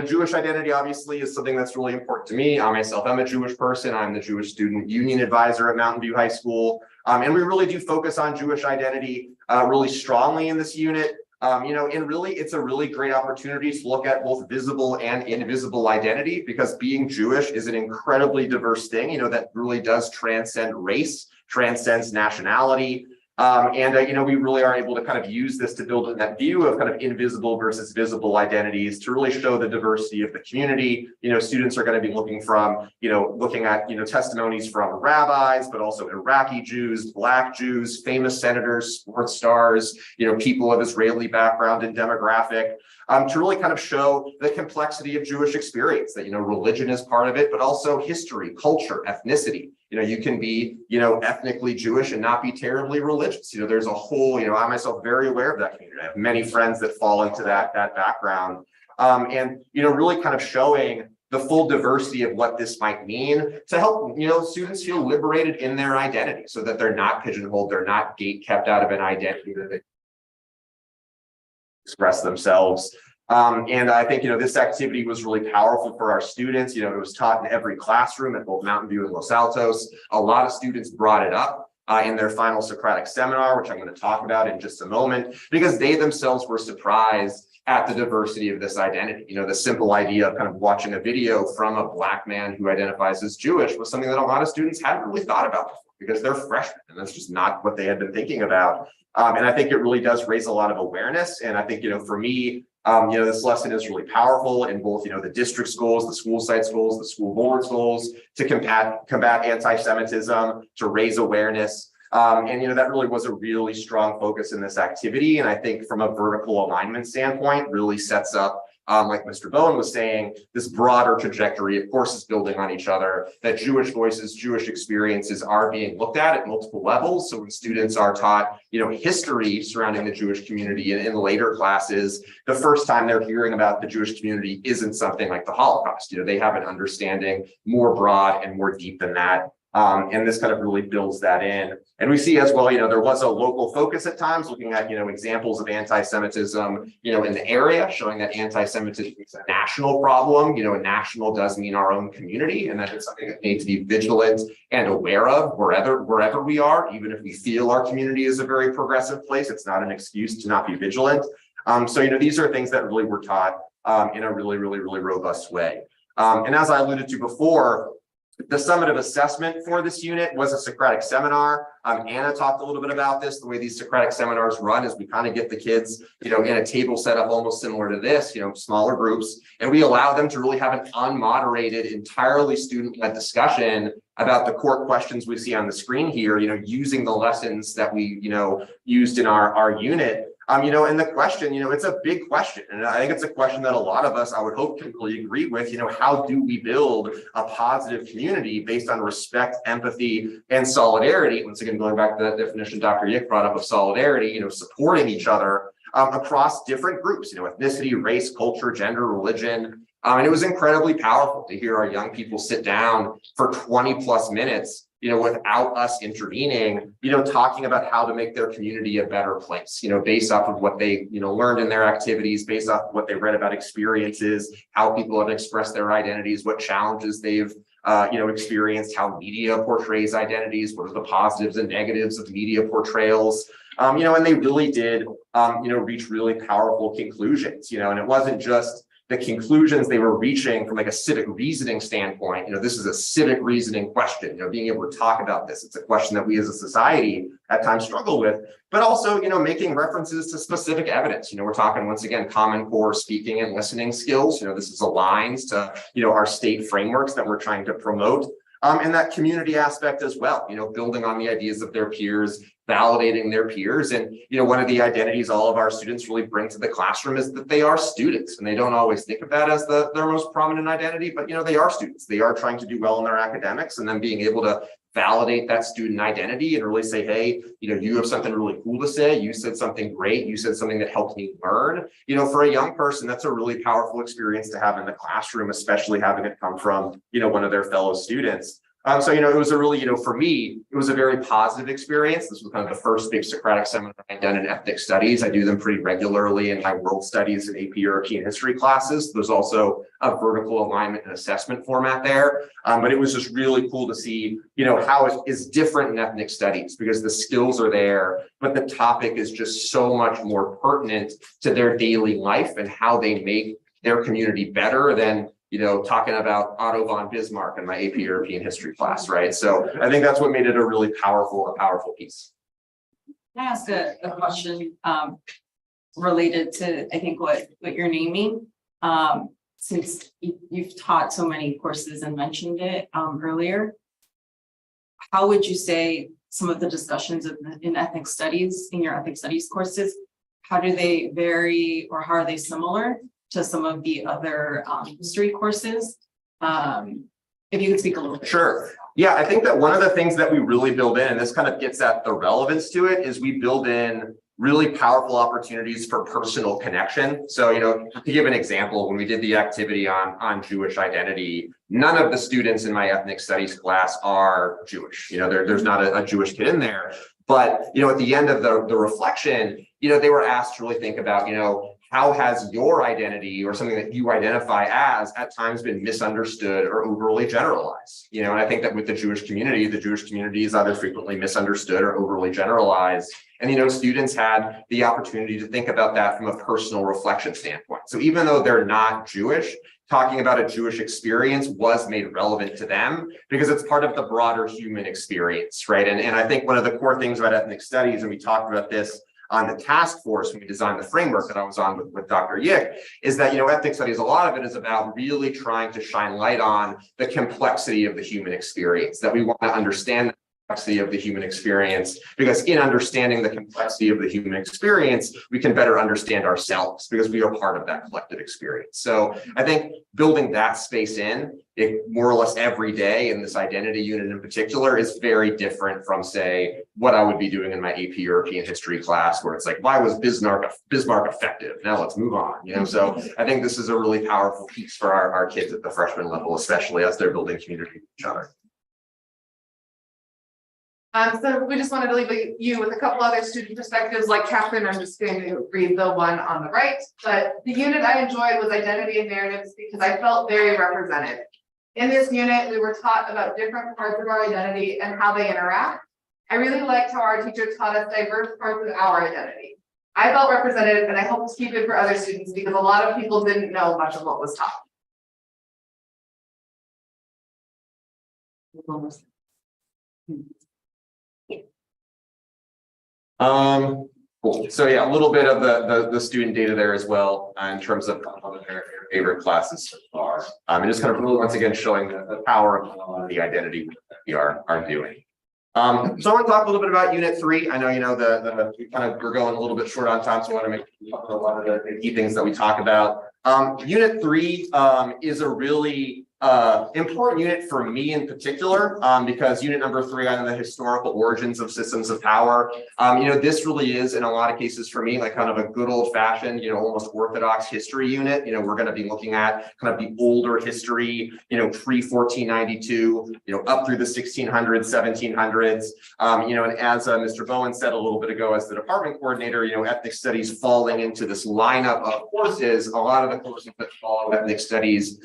Jewish identity obviously is something that's really important to me. I myself am a Jewish person. I'm the Jewish Student Union Advisor at Mountain View High School. And we really do focus on Jewish identity really strongly in this unit. And really, it's a really great opportunity to look at both visible and invisible identity, because being Jewish is an incredibly diverse thing, that really does transcend race, transcends nationality. We really are able to kind of use this to build that view of kind of invisible versus visible identities to really show the diversity of the community. Students are going to be looking at, testimonies from rabbis, but also Iraqi Jews, Black Jews, famous senators, sports stars, people of Israeli background and demographic, to really kind of show the complexity of Jewish experience, that, religion is part of it, but also history, culture, ethnicity. You can be, ethnically Jewish and not be terribly religious. There's a whole, I'm myself very aware of that community. I have many friends that fall into that background. Really kind of showing the full diversity of what this might mean to help, students feel liberated in their identity, so that they're not pigeonholed, they're not gate kept out of an identity, that they express themselves. And I think, this activity was really powerful for our students. It was taught in every classroom at both Mountain View and Los Altos. A lot of students brought it up in their final Socratic seminar, which I'm going to talk about in just a moment, because they themselves were surprised at the diversity of this identity. You know, the simple idea of kind of watching a video from a Black man who identifies as Jewish was something that a lot of students hadn't really thought about before because they're freshmen and that's just not what they had been thinking about. And I think it really does raise a lot of awareness. And I think, you know, for me, this lesson is really powerful in both, the district schools, the school site schools, the school board schools to combat anti-Semitism, to raise awareness. And that really was a really strong focus in this activity. And I think from a vertical alignment standpoint, really sets up, like Mr. Bowen was saying, this broader trajectory, of course, is building on each other, that Jewish voices, Jewish experiences are being looked at multiple levels. So when students are taught, history surrounding the Jewish community in later classes, the first time they're hearing about the Jewish community isn't something like the Holocaust. They have an understanding more broad and more deep than that. And this kind of really builds that in. And we see as well, there was a local focus at times looking at, examples of anti-Semitism, in the area, showing that anti-Semitism is a national problem. And national does mean our own community, and that it's something that we need to be vigilant and aware of wherever we are, even if we feel our community is a very progressive place. It's not an excuse to not be vigilant. So, these are things that really were taught in a really robust way. And as I alluded to before, the summative assessment for this unit was a Socratic seminar. Anna talked a little bit about this. The way these Socratic seminars run is we kind of get the kids, in a table set up almost similar to this, smaller groups, and we allow them to really have an unmoderated, entirely student-led discussion about the core questions we see on the screen here, using the lessons that we, used in our unit. And the question, it's a big question. And I think it's a question that a lot of us, I would hope, can really agree with, how do we build a positive community based on respect, empathy, and solidarity? Once again, going back to that definition Dr. Yick brought up of solidarity, supporting each other across different groups, ethnicity, race, culture, gender, religion. And it was incredibly powerful to hear our young people sit down for 20+ minutes, without us intervening, talking about how to make their community a better place, based off of what they, learned in their activities, based off of what they read about experiences, how people have expressed their identities, what challenges they've, experienced, how media portrays identities, what are the positives and negatives of media portrayals. And they really did, reach really powerful conclusions, and it wasn't just the conclusions they were reaching from like a civic reasoning standpoint. This is a civic reasoning question, being able to talk about this. It's a question that we as a society at times struggle with, but also, making references to specific evidence. We're talking, once again, Common Core speaking and listening skills. This is aligned to, our state frameworks that we're trying to promote. And that community aspect as well, building on the ideas of their peers, validating their peers. And, one of the identities all of our students really bring to the classroom is that they are students, and they don't always think of that as their most prominent identity, but, they are students. They are trying to do well in their academics, and then being able to validate that student identity and really say, hey, you have something really cool to say. You said something great. You said something that helped me learn. For a young person, that's a really powerful experience to have in the classroom, especially having it come from, one of their fellow students. So, it was a really, for me, it was a very positive experience. This was kind of the first big Socratic seminar I'd done in ethnic studies. I do them pretty regularly in my world studies and AP European history classes. There's also a vertical alignment and assessment format there. But it was just really cool to see, how it is different in ethnic studies because the skills are there, but the topic is just so much more pertinent to their daily life and how they make their community better than talking about Otto von Bismarck in my AP European history class, right? So I think that's what made it a really powerful piece. Can I ask a question related to, I think, what you're naming? Since you've taught so many courses and mentioned it earlier, how would you say some of the discussions in ethnic studies, in your ethnic studies courses, how do they vary or how are they similar to some of the other history courses? If you could speak a little bit. Sure. Yeah, I think that one of the things that we really build in, and this kind of gets at the relevance to it, is we build in really powerful opportunities for personal connection. So, to give an example, when we did the activity on Jewish identity, none of the students in my ethnic studies class are Jewish. There's not a Jewish kid in there, But, at the end of the reflection, they were asked to really think about, how has your identity or something that you identify as at times been misunderstood or overly generalized? And I think that with the Jewish community is either frequently misunderstood or overly generalized. And, students had the opportunity to think about that from a personal reflection standpoint. So even though they're not Jewish, talking about a Jewish experience was made relevant to them because it's part of the broader human experience, right? And I think one of the core things about ethnic studies, and we talked about this on the task force when we designed the framework that I was on with Dr. Yick, is that, ethnic studies, a lot of it is about really trying to shine light on the complexity of the human experience, that we want to understand the complexity of the human experience, because in understanding the complexity of the human experience, we can better understand ourselves because we are part of that collective experience. So I think building that space in it more or less every day in this identity unit in particular is very different from, say, what I would be doing in my AP European history class, where it's like, why was Bismarck effective? Now let's move on. So I think this is a really powerful piece for our kids at the freshman level, especially as they're building community with each other. So we just wanted to leave you with a couple other student perspectives. Like Catherine, I'm just going to read the one on the right, but the unit I enjoyed was identity and narratives because I felt very represented. In this unit, we were taught about different parts of our identity and how they interact. I really liked how our teacher taught us diverse parts of our identity. I felt represented, and I hope to keep it for other students because a lot of people didn't know much of what was taught. Cool. So yeah, a little bit of the student data there as well in terms of their favorite classes so far. And just kind of really once again showing the power of the identity that we are doing. So I want to talk a little bit about Unit 3. I know we're going a little bit short on time, so I want to make a lot of the key things that we talk about. Unit 3 is a really important unit for me in particular, because unit number 3 on the historical origins of systems of power, this really is in a lot of cases for me like kind of a good old fashioned, almost orthodox history unit. We're going to be looking at kind of the older history, pre-1492, up through the 1600s, 1700s, and as Mr. Bowen said a little bit ago, as the department coordinator, ethnic studies falling into this lineup of courses. A lot of the courses that follow ethnic studies,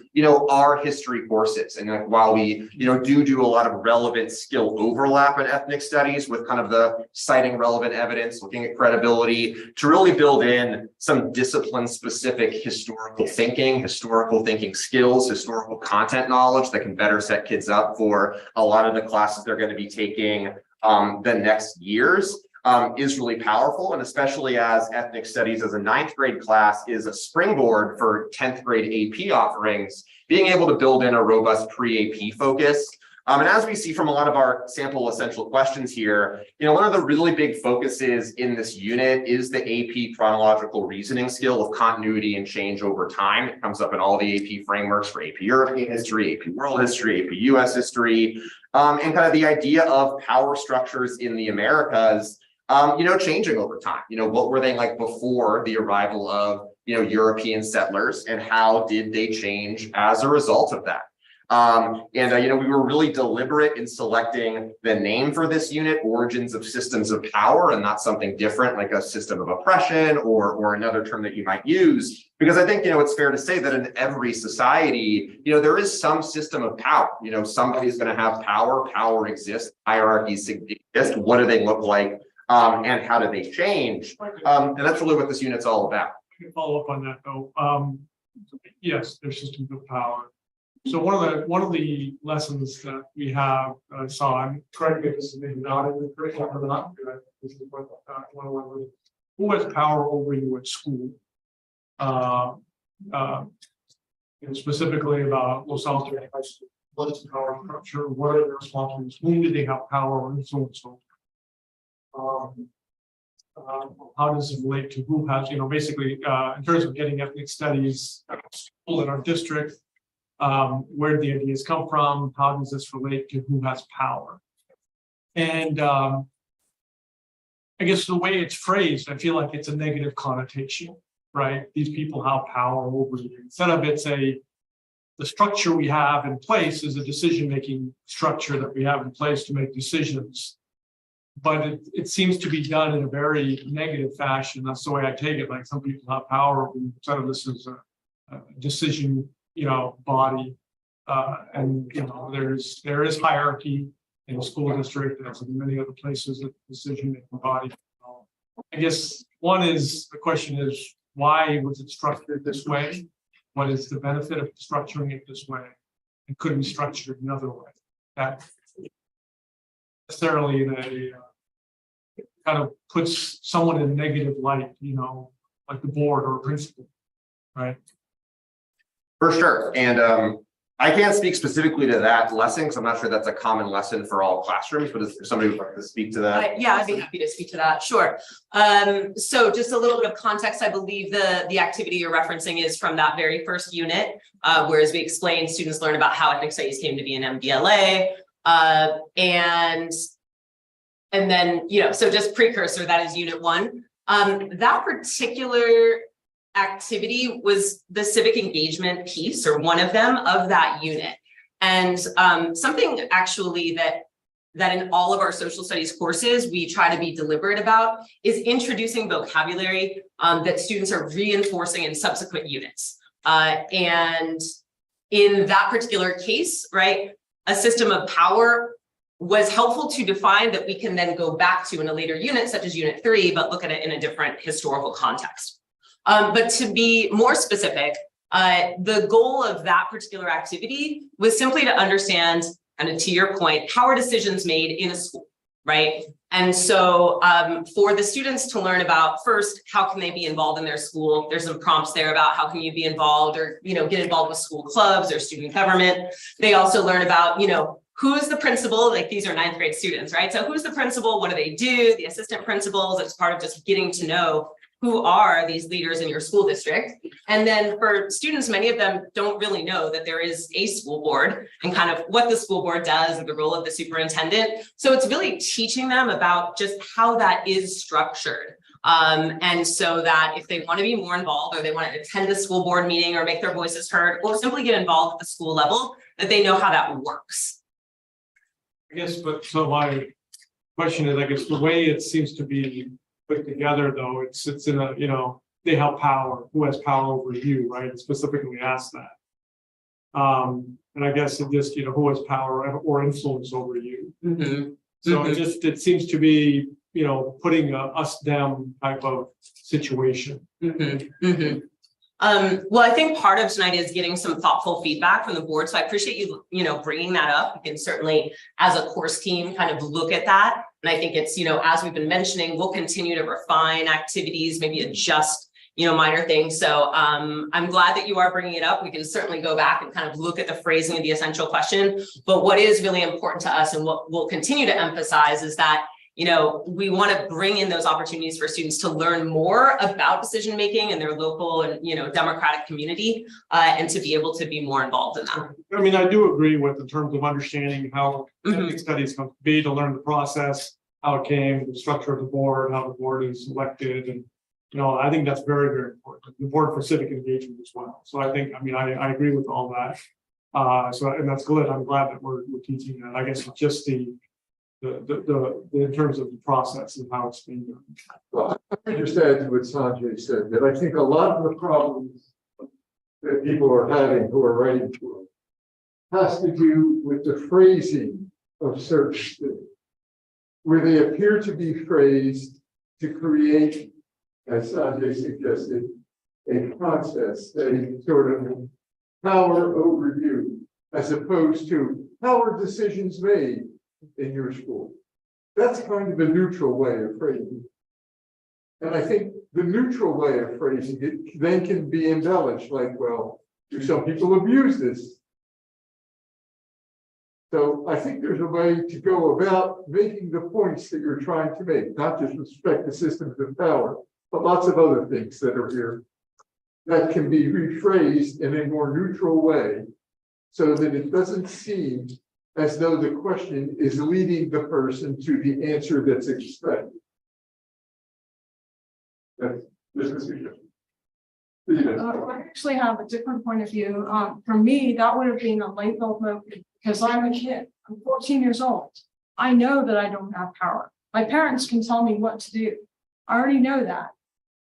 are history courses. And while we, do a lot of relevant skill overlap in ethnic studies with kind of the citing relevant evidence, looking at credibility, to really build in some discipline specific historical thinking skills, historical content knowledge that can better set kids up for a lot of the classes they're going to be taking the next years. Is really powerful, and especially as ethnic studies as a 9th grade class is a springboard for 10th grade AP offerings, being able to build in a robust pre-AP focus. And as we see from a lot of our sample essential questions here, one of the really big focuses in this unit is the AP chronological reasoning skill of continuity and change over time. It comes up in all the AP frameworks for AP European history, AP world history, AP US history, and kind of the idea of power structures in the Americas changing over time. What were they like before the arrival of, European settlers, and how did they change as a result of that? We were really deliberate in selecting the name for this unit, Origins of Systems of Power, and not something different like a system of oppression or another term that you might use. Because I think, it's fair to say that in every society, there is some system of power. Somebody's going to have power, power exists, hierarchies exist. What do they look like? And how do they change? And that's really what this unit's all about. I can follow up on that though. Yes, there's systems of power. So one of the lessons that we have saw, I'm trying to get this maybe not in the curriculum or not. This is what who has power over you at school? And specifically about Los Altos High School. What is the power structure? What are their responsibilities? Whom do they have power and so on and so on. How does it relate to who has, basically in terms of getting ethnic studies at school in our district, where the ideas come from, how does this relate to who has power? And I guess the way it's phrased, I feel like it's a negative connotation, right? These people have power over you. Instead of the structure we have in place is a decision-making structure that we have in place to make decisions. but it seems to be done in a very negative fashion. That's the way I take it. Like some people have power, instead of this is a decision, body. And there is hierarchy in the school district, as in many other places, a decision making body. I guess the question is, why was it structured this way? What is the benefit of structuring it this way? And could be structured another way? That necessarily in a kind of puts someone in a negative light, like the board or principal, right? For sure. And I can't speak specifically to that lesson because I'm not sure that's a common lesson for all classrooms, but if somebody would like to speak to that. Yeah, I'd be happy to speak to that. Sure. So just a little bit of context. I believe the activity you're referencing is from that very first unit, whereas we explained students learn about how ethnic studies came to be an MVLA. And then, so just precursor, that is unit 1. That particular activity was the civic engagement piece, or one of them, of that unit. And something actually that in all of our social studies courses we try to be deliberate about is introducing vocabulary that students are reinforcing in subsequent units. And in that particular case, right, a system of power was helpful to define that we can then go back to in a later unit, such as unit 3, but look at it in a different historical context. But to be more specific, the goal of that particular activity was simply to understand, and to your point, how are decisions made in a school, right? And so for the students to learn about, first, how can they be involved in their school? There's some prompts there about how can you be involved or, get involved with school clubs or student government. They also learn about, who is the principal? Like these are 9th grade students, right? So who's the principal? What do they do? The assistant principals, it's part of just getting to know who are these leaders in your school district. And then for students, many of them don't really know that there is a school board and kind of what the school board does and the role of the superintendent. So it's really teaching them about just how that is structured. And so that if they want to be more involved or they want to attend a school board meeting or make their voices heard or simply get involved at the school level, that they know how that works. I guess, but so my question is, I guess the way it seems to be put together, though, it's in a, they have power, who has power over you, right? It specifically asks that. And I guess it just, who has power or influence over you. Mm-hmm. So it seems to be, putting a us them type of situation. Mm-hmm. Mm-hmm. Well, I think part of tonight is getting some thoughtful feedback from the board. So I appreciate you, bringing that up. You can certainly, as a course team, kind of look at that. And I think it's, as we've been mentioning, we'll continue to refine activities, maybe adjust, minor things. So I'm glad that you are bringing it up. We can certainly go back and kind of look at the phrasing of the essential question. But what is really important to us and what we'll continue to emphasize is that we want to bring in those opportunities for students to learn more about decision making in their local and democratic community, and to be able to be more involved in that. I mean, I do agree with in terms of understanding how ethnic studies come to be, to learn the process, how it came, the structure of the board, how the board is elected, and I think that's very, very important. The board for civic engagement as well. So I think, I agree with all that. And that's good. I'm glad that we're teaching that. I guess it's just the in terms of the process and how it's being done. Well, I just add to what Sanjay said, that I think a lot of the problems that people are having who are writing to us has to do with the phrasing of certain things, where they appear to be phrased to create, as Sanjay suggested, a process, a sort of power overview, as opposed to how are decisions made in your school. That's kind of a neutral way of phrasing it. And I think the neutral way of phrasing it then can be embellished, like, well, do some people abuse this? So I think there's a way to go about making the points that you're trying to make, not just with respect to systems of power, but lots of other things that are here that can be rephrased in a more neutral way so that it doesn't seem as though the question is leading the person to the answer that's expected. That's a suggestion. I actually have a different point of view. For me, that would have been a light bulb moment because I'm a kid. I'm 14 years old. I know that I don't have power. My parents can tell me what to do. I already know that.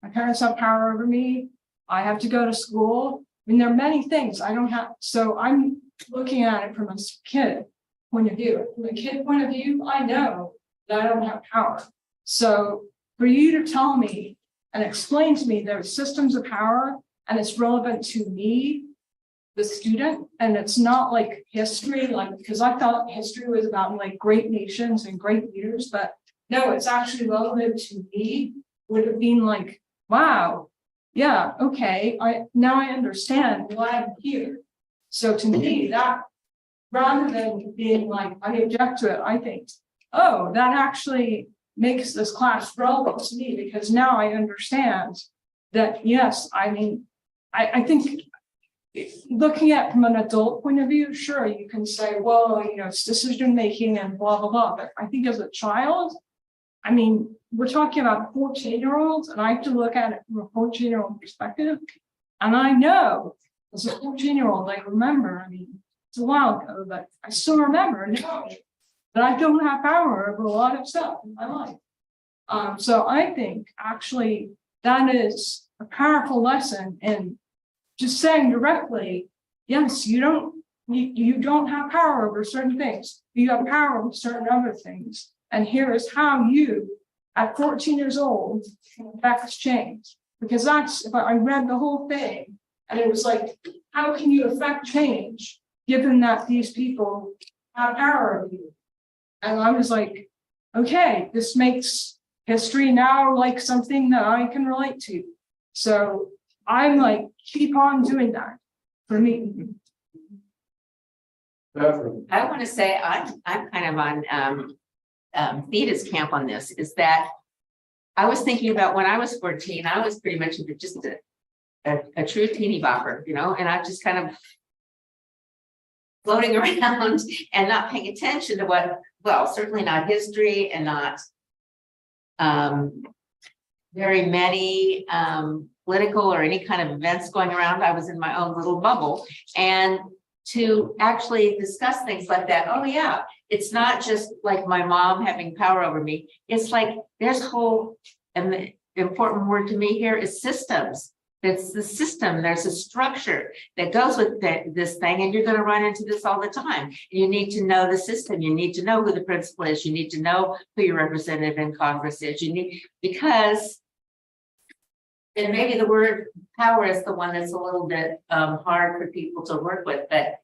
My parents have power over me. I have to go to school. I mean, there are many things I don't have. So I'm looking at it from a kid point of view. From a kid point of view, I know that I don't have power. So for you to tell me and explain to me there's systems of power and it's relevant to me, the student, and it's not like history, like, because I thought history was about like great nations and great leaders, but no, it's actually relevant to me, would have been like, wow, yeah, okay, now I understand why I'm here. So to me, that, rather than being like, I object to it, I think, oh, that actually makes this class relevant to me, because now I understand that, yes, I mean, I think looking at from an adult point of view, sure, you can say, well, you know, it's decision making and blah, blah, blah. But I think as a child, I mean, we're talking about 14-year-olds, and I have to look at it from a 14-year-old perspective. And I know as a 14-year-old, I remember, I mean, it's a while ago, but I still remember and know that I don't have power over a lot of stuff in my life. So I think actually that is a powerful lesson in just saying directly, yes, you don't have power over certain things. You have power over certain other things. And here is how you, at 14 years old, can affect change. Because that's, if I read the whole thing, and it was like, how can you affect change given that these people have power over you? And I was like, okay, this makes history now like something that I can relate to. So I'm like, keep on doing that for me. I want to say I'm kind of on Theta's camp on this, is that I was thinking about when I was 14, I was pretty much just a true teeny bopper, you know, and I'm just kind of floating around and not paying attention to what, well, certainly not history and not very many political or any kind of events going around. I was in my own little bubble, and to actually discuss things like that. Oh yeah, it's not just like my mom having power over me. It's like there's whole, and the important word to me here is systems. It's the system. There's a structure that goes with this thing, and you're going to run into this all the time. You need to know the system. You need to know who the principal is. You need to know who your representative in Congress is. You need, because, and maybe the word power is the one that's a little bit hard for people to work with, but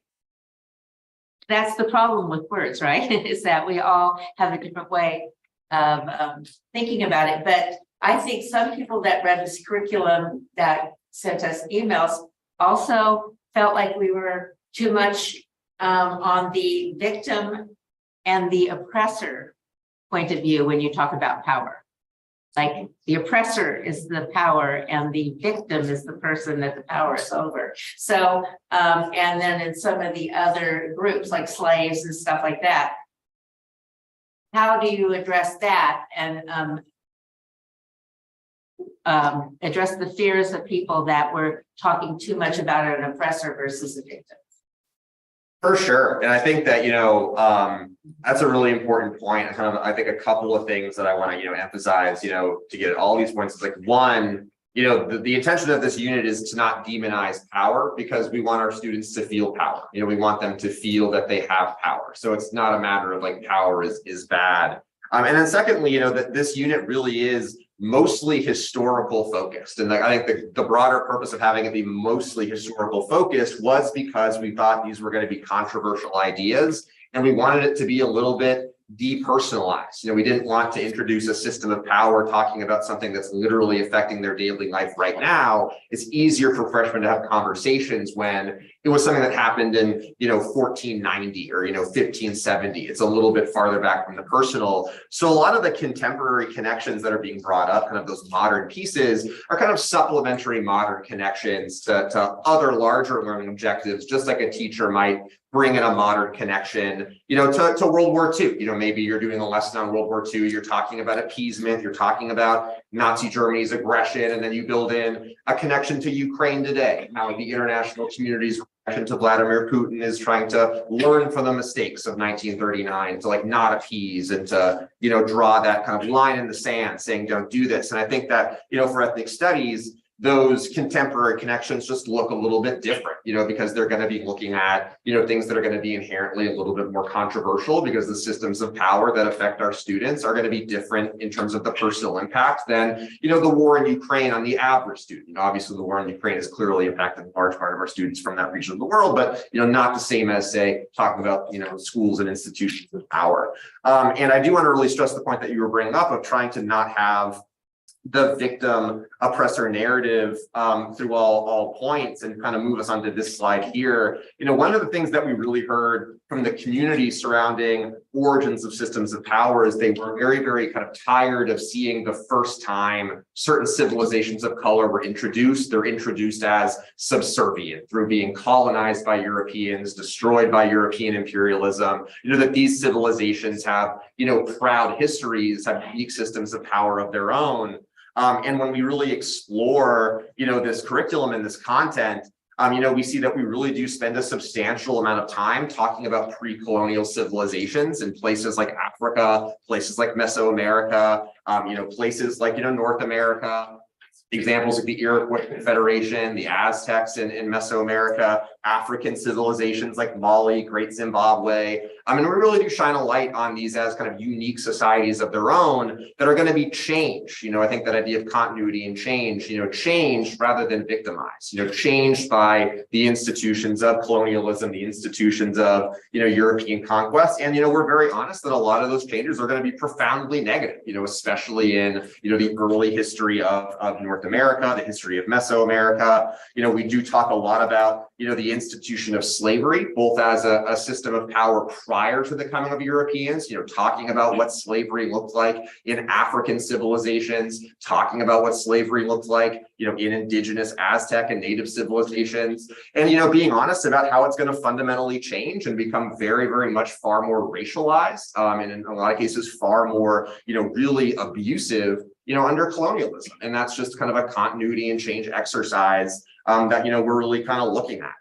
that's the problem with words, right? Is that we all have a different way of thinking about it. But I think some people that read this curriculum that sent us emails also felt like we were too much on the victim and the oppressor point of view when you talk about power. Like the oppressor is the power and the victim is the person that the power is over. So, and then in some of the other groups like slaves and stuff like that, how do you address that and address the fears of people that were talking too much about an oppressor versus a victim? For sure. And I think that, that's a really important point. I think a couple of things that I want to, emphasize, to get at all these points is like, one, the intention of this unit is to not demonize power, because we want our students to feel power. We want them to feel that they have power. So it's not a matter of like power is bad. And then secondly, that this unit really is mostly historical focused. And I think the broader purpose of having it be mostly historical focused was because we thought these were going to be controversial ideas, and we wanted it to be a little bit depersonalized. We didn't want to introduce a system of power talking about something that's literally affecting their daily life right now. It's easier for freshmen to have conversations when it was something that happened in, 1490 or, 1570. It's a little bit farther back from the personal. So a lot of the contemporary connections that are being brought up, kind of those modern pieces, are kind of supplementary modern connections to other larger learning objectives, just like a teacher might bring in a modern connection, to World War II. Maybe you're doing a lesson on World War II, you're talking about appeasement, you're talking about Nazi Germany's aggression, and then you build in a connection to Ukraine today, how the international community's to Vladimir Putin is trying to learn from the mistakes of 1939 to like not appease and to, you know, draw that kind of line in the sand saying, don't do this. And I think that, you know, for ethnic studies, those contemporary connections just look a little bit different, you know, because they're going to be looking at, you know, things that are going to be inherently a little bit more controversial because the systems of power that affect our students are going to be different in terms of the personal impact than, you know, the war in Ukraine on the average student. You know, obviously the war in Ukraine has clearly impacted a large part of our students from that region of the world, but, you know, not the same as, say, talking about, you know, schools and institutions of power. And I do want to really stress the point that you were bringing up of trying to not have the victim oppressor narrative through all points and kind of move us onto this slide here. You know, one of the things that we really heard from the community surrounding origins of systems of power is they were very, very kind of tired of seeing the first time certain civilizations of color were introduced. They're introduced as subservient through being colonized by Europeans, destroyed by European imperialism. You know, that these civilizations have, you know, proud histories, have unique systems of power of their own. And when we really explore, you know, this curriculum and this content, you know, we see that we really do spend a substantial amount of time talking about pre-colonial civilizations in places like Africa, places like Mesoamerica, you know, places like, you know, North America. Examples like the Iroquois Confederation, the Aztecs in Mesoamerica, African civilizations like Mali, Great Zimbabwe. I mean, we really do shine a light on these as kind of unique societies of their own that are going to be changed. You know, I think that idea of continuity and change, you know, changed rather than victimized, you know, changed by the institutions of colonialism, the institutions of, you know, European conquest. And, you know, we're very honest that a lot of those changes are going to be profoundly negative, you know, especially in, you know, the early history of North America, the history of Mesoamerica. You know, we do talk a lot about, you know, the institution of slavery, both as a system of power prior to the coming of Europeans, you know, talking about what slavery looked like in African civilizations, talking about what slavery looked like, you know, in indigenous Aztec and native civilizations, and, you know, being honest about how it's going to fundamentally change and become very, very much far more racialized, and in a lot of cases, far more, you know, really abusive, you know, under colonialism. And that's just kind of a continuity and change exercise that, you know, we're really kind of looking at.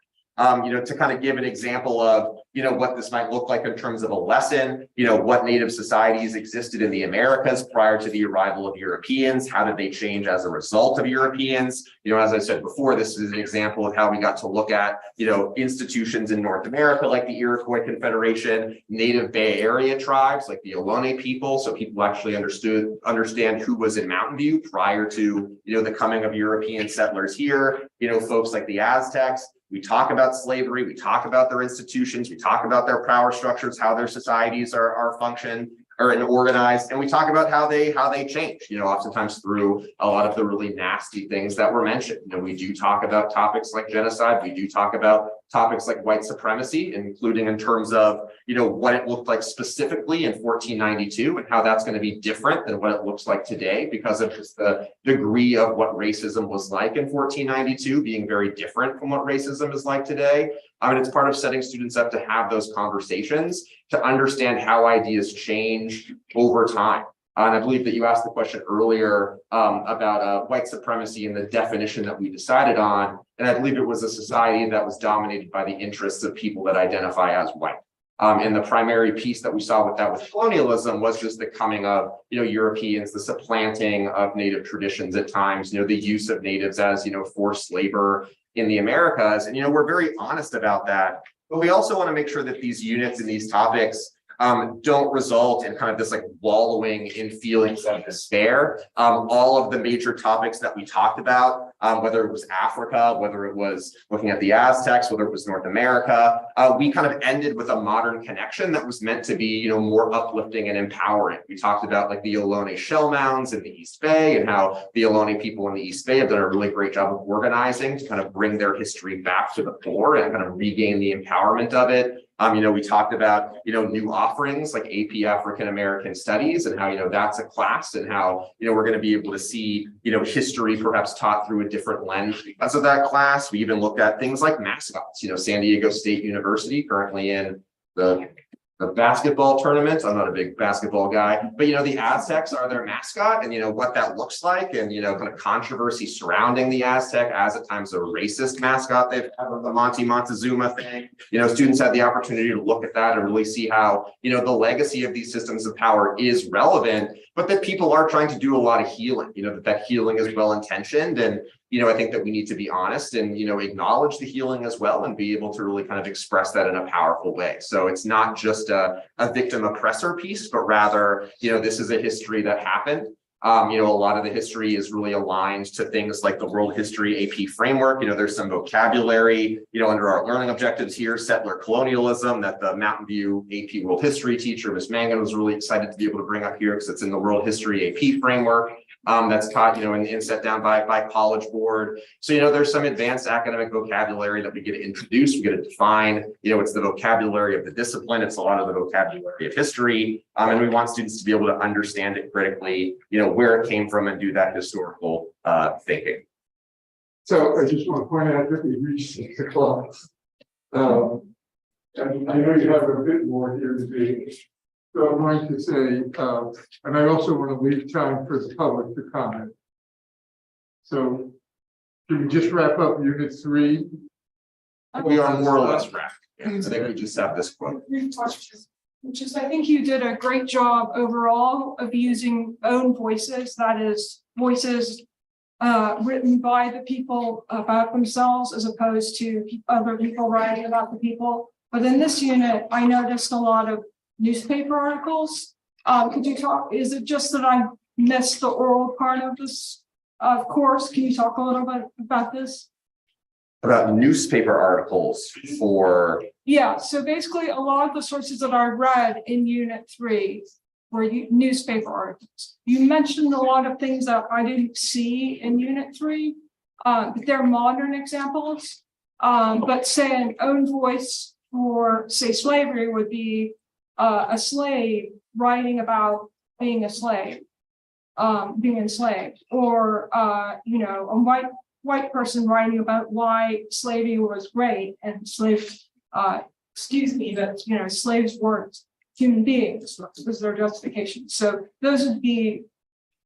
You know, to kind of give an example of, you know, what this might look like in terms of a lesson, you know, what native societies existed in the Americas prior to the arrival of Europeans, how did they change as a result of Europeans? You know, as I said before, this is an example of how we got to look at, you know, institutions in North America, like the Iroquois Confederation, native Bay Area tribes, like the Ohlone people. So people actually understand who was in Mountain View prior to, you know, the coming of European settlers here, you know, folks like the Aztecs. We talk about slavery, we talk about their institutions, we talk about their power structures, how their societies are functioned or organized, and we talk about how they change, you know, oftentimes through a lot of the really nasty things that were mentioned. You know, we do talk about topics like genocide, we do talk about topics like white supremacy, including in terms of, you know, what it looked like specifically in 1492 and how that's going to be different than what it looks like today because of just the degree of what racism was like in 1492 being very different from what racism is like today. I mean, it's part of setting students up to have those conversations to understand how ideas change over time. And I believe that you asked the question earlier about white supremacy and the definition that we decided on. And I believe it was a society that was dominated by the interests of people that identify as white. And the primary piece that we saw with that with colonialism was just the coming of, you know, Europeans, the supplanting of native traditions at times, you know, the use of natives as, you know, forced labor in the Americas. And, you know, we're very honest about that. But we also want to make sure that these units and these topics don't result in kind of this like wallowing in feelings of despair. All of the major topics that we talked about, whether it was Africa, whether it was looking at the Aztecs, whether it was North America, we kind of ended with a modern connection that was meant to be, you know, more uplifting and empowering. We talked about like the Ohlone shell mounds in the East Bay and how the Ohlone people in the East Bay have done a really great job of organizing to kind of bring their history back to the fore and kind of regain the empowerment of it. You know, we talked about, you know, new offerings like AP African American Studies and how, you know, that's a class and how, you know, we're going to be able to see, you know, history perhaps taught through a different lens because of that class. We even looked at things like mascots, you know, San Diego State University currently in the the basketball tournaments. I'm not a big basketball guy, but the Aztecs are their mascot, and what that looks like, and kind of controversy surrounding the Aztec as at times a racist mascot they've had with the Monty Montezuma thing. Students had the opportunity to look at that and really see how the legacy of these systems of power is relevant, but that people are trying to do a lot of healing. That healing is well intentioned, and I think that we need to be honest and acknowledge the healing as well, and be able to really kind of express that in a powerful way. So it's not just a victim oppressor piece, but rather this is a history that happened. A lot of the history is really aligned to things like the World History AP framework. There's some vocabulary under our learning objectives here, settler colonialism, that the Mountain View AP World History teacher, Ms. Mangan, was really excited to be able to bring up here because it's in the World History AP framework. That's taught, and set down by College Board. So, there's some advanced academic vocabulary that we get to introduce, we get to define, it's the vocabulary of the discipline, it's a lot of the vocabulary of history. And we want students to be able to understand it critically, where it came from, and do that historical thinking. So I just want to point out that we reached 6 o'clock. And I know you have a bit more here to do. So I'm going to say, and I also want to leave time for the public to comment. So can we just wrap up Unit 3? We are more or less wrapped. I think we just have this quote. Which is, I think you did a great job overall of using own voices, that is, voices written by the people about themselves as opposed to other people writing about the people. But in this unit, I noticed a lot of newspaper articles. Could you talk, is it just that I missed the oral part of this course? Can you talk a little bit about this? About newspaper articles for... Yeah, so basically a lot of the sources that I read in Unit 3 were newspaper articles. You mentioned a lot of things that I didn't see in Unit 3, but they're modern examples. But say an own voice for, say, slavery would be a slave writing about being a slave, being enslaved, or a white person writing about why slavery was great and slaves, that slaves weren't human beings, was their justification. So those would be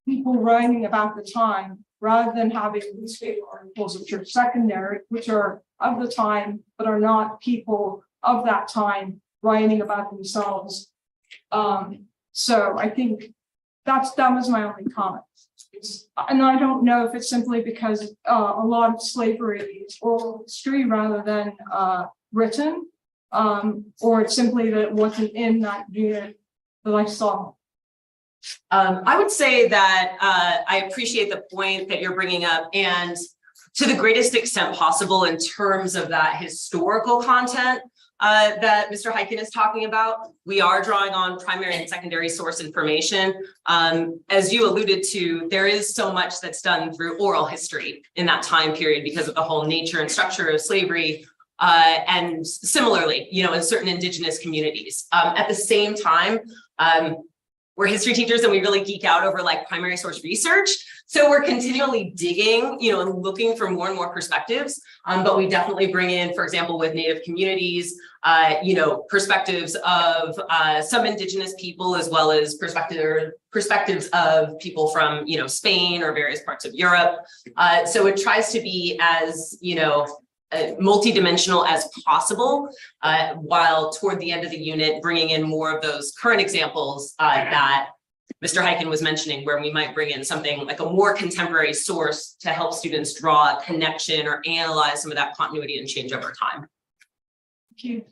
people writing about the time, rather than having newspaper articles which are secondary, which are of the time, but are not people of that time writing about themselves. So I think that was my only comment. And I don't know if it's simply because a lot of slavery is oral history rather than written, or it's simply that it wasn't in that unit that I saw. I would say that I appreciate the point that you're bringing up, and to the greatest extent possible in terms of that historical content that Mr. Hyken is talking about, we are drawing on primary and secondary source information. As you alluded to, there is so much that's done through oral history in that time period because of the whole nature and structure of slavery. And similarly, in certain indigenous communities. At the same time, we're history teachers and we really geek out over like primary source research. So we're continually digging, and looking for more and more perspectives. But we definitely bring in, for example, with Native communities, perspectives of some indigenous people, as well as perspectives of people from, Spain or various parts of Europe. So it tries to be as, multidimensional as possible, while toward the end of the unit, bringing in more of those current examples that Mr. Hyken was mentioning, where we might bring in something like a more contemporary source to help students draw a connection or analyze some of that continuity and change over time. Thank you.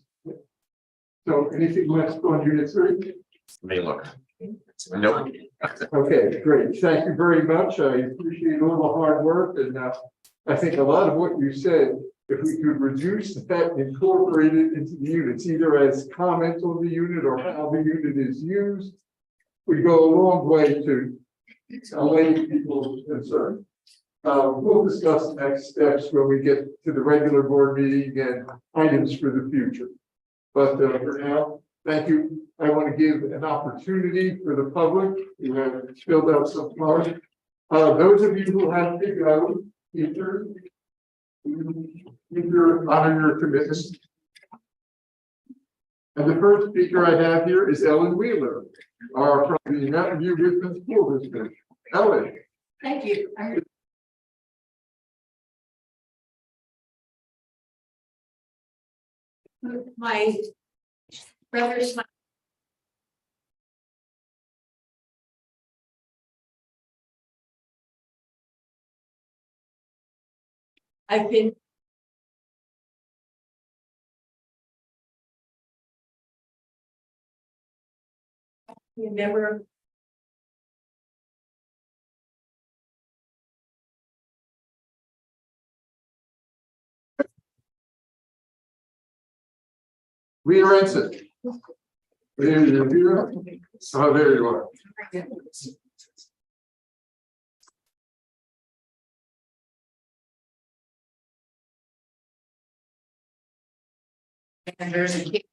So anything left on Unit 3? May look. Nope. Okay, great. Thank you very much. I appreciate all the hard work, and I think a lot of what you said, if we could reduce that and incorporate it into the units, either as comment on the unit or how the unit is used, we go a long way to allay people's concern. We'll discuss next steps when we get to the regular board meeting and items for the future. But for now, thank you. I want to give an opportunity for the public who have filled out some cards. Those of you who have to go, either honor your commitment. And the first speaker I have here is Ellen Wheeler, from the Mountain View Richmond School District. Ellen. Thank you. My brother's. I've been. Remember. Rita Renson. There you are. Oh, there you are. And there's a kid.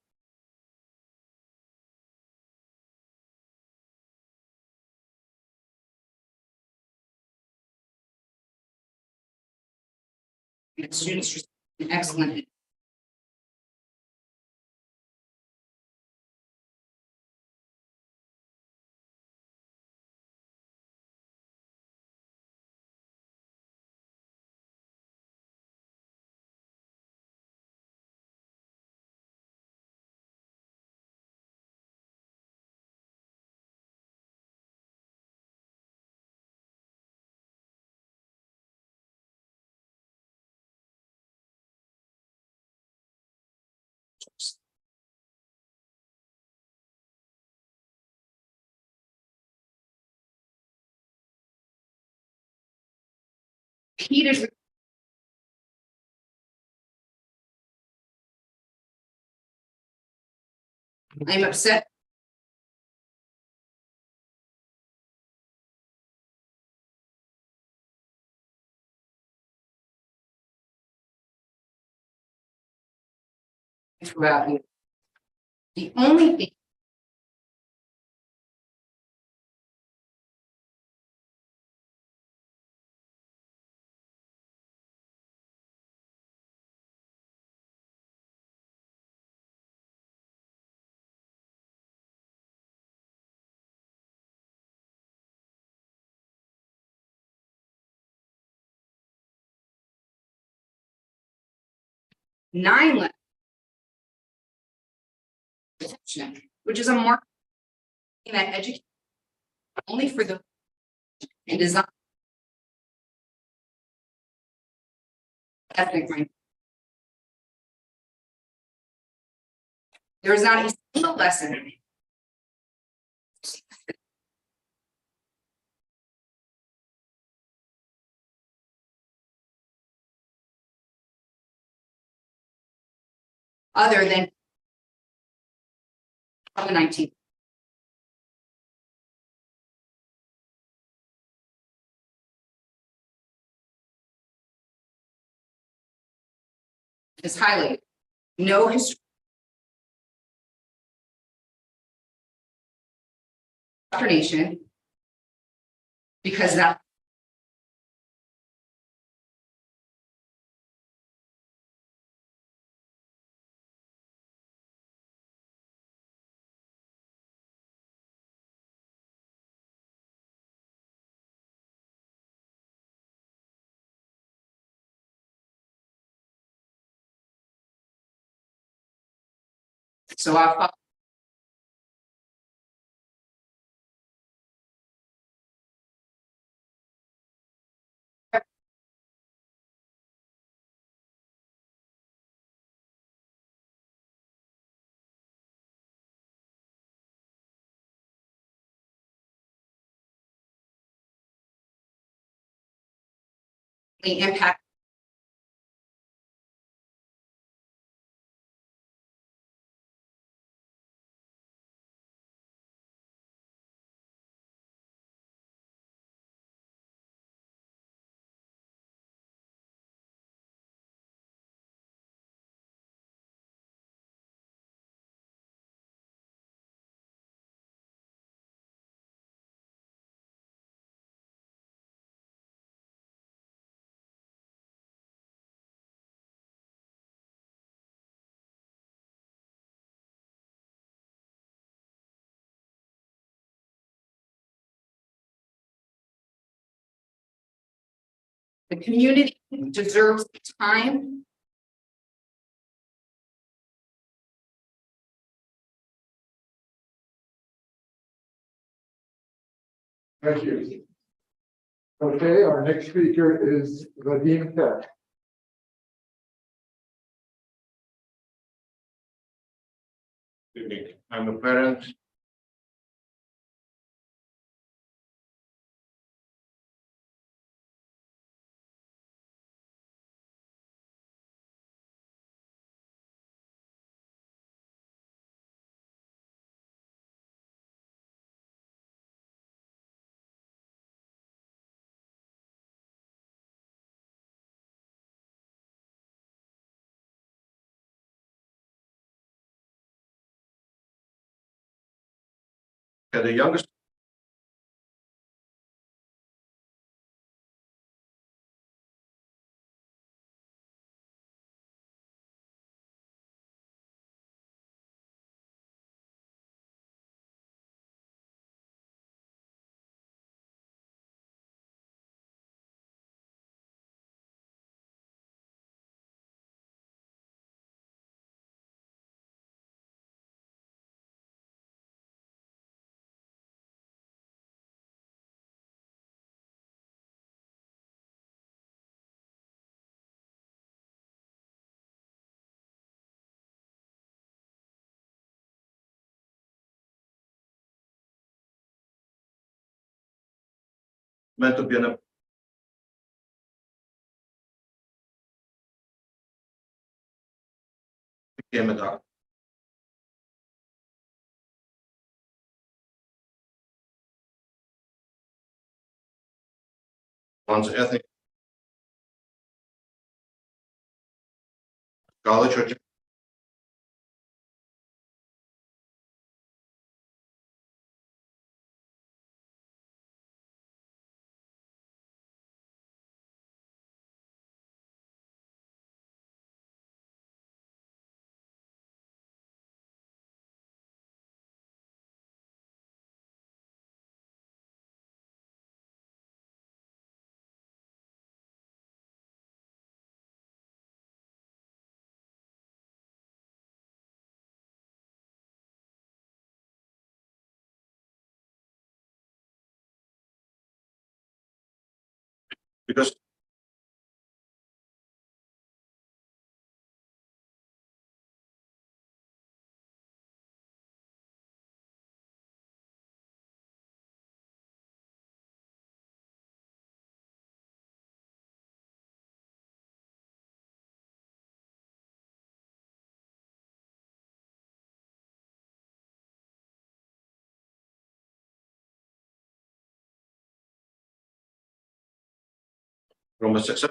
And students received an excellent. Peter. I'm upset. Throughout you. The only thing. Nine left. Which is a mark in that education only for the and design. Ethnic mind. There is not a single lesson. Other than the 19th. Is highlighted. No history. Nation. Because that. So our impact. The community deserves time. Thank you. Okay, our next speaker is Vadim Peck. I'm a parent. The youngest. Meant to be an. Became a doctor. One's ethnic. College or. Because. From a success.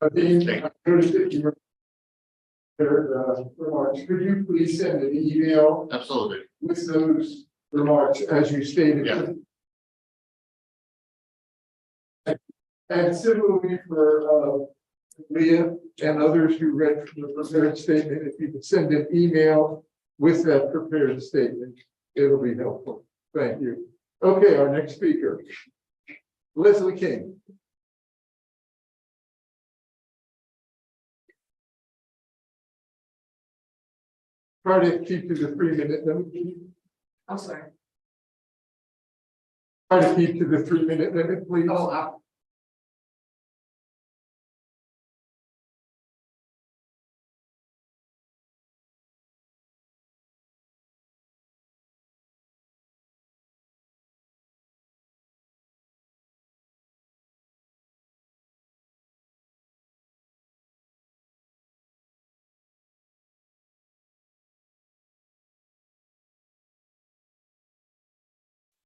Vadim, I noticed that you were remarks. Could you please send an email Absolutely. with those remarks as you stated? Yeah. And similarly for Leah and others who read the prepared statement, if you could send an email with that prepared statement, it'll be helpful. Thank you. Okay, our next speaker, Leslie King. Try to keep to the 3-minute limit. Please. I'm sorry. Try to keep to the 3-minute limit, please.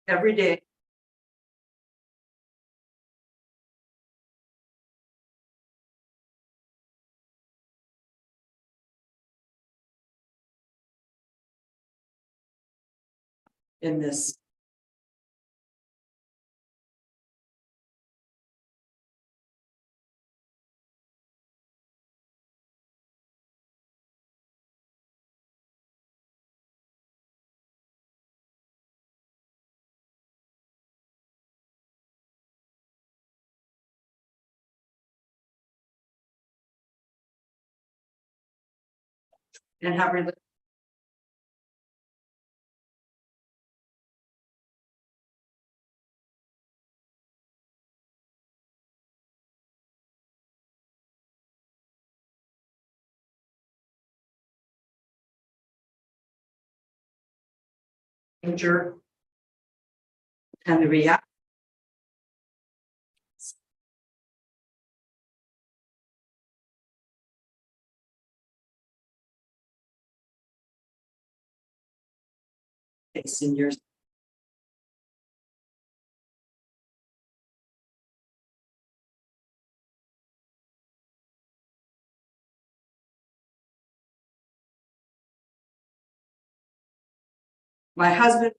Every day. In this. And have danger and the react. It's in your. My husband.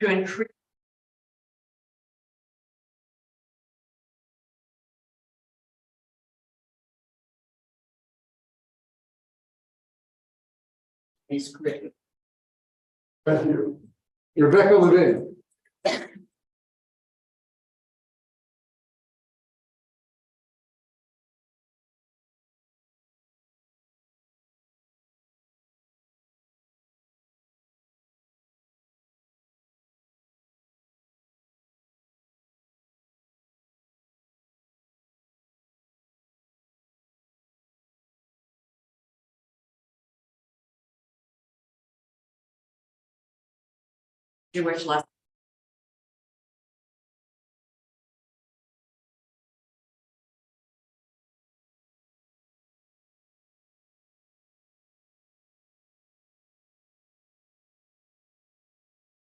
To increase. Is great. Thank you. Rebecca Levin. Jewish lesson.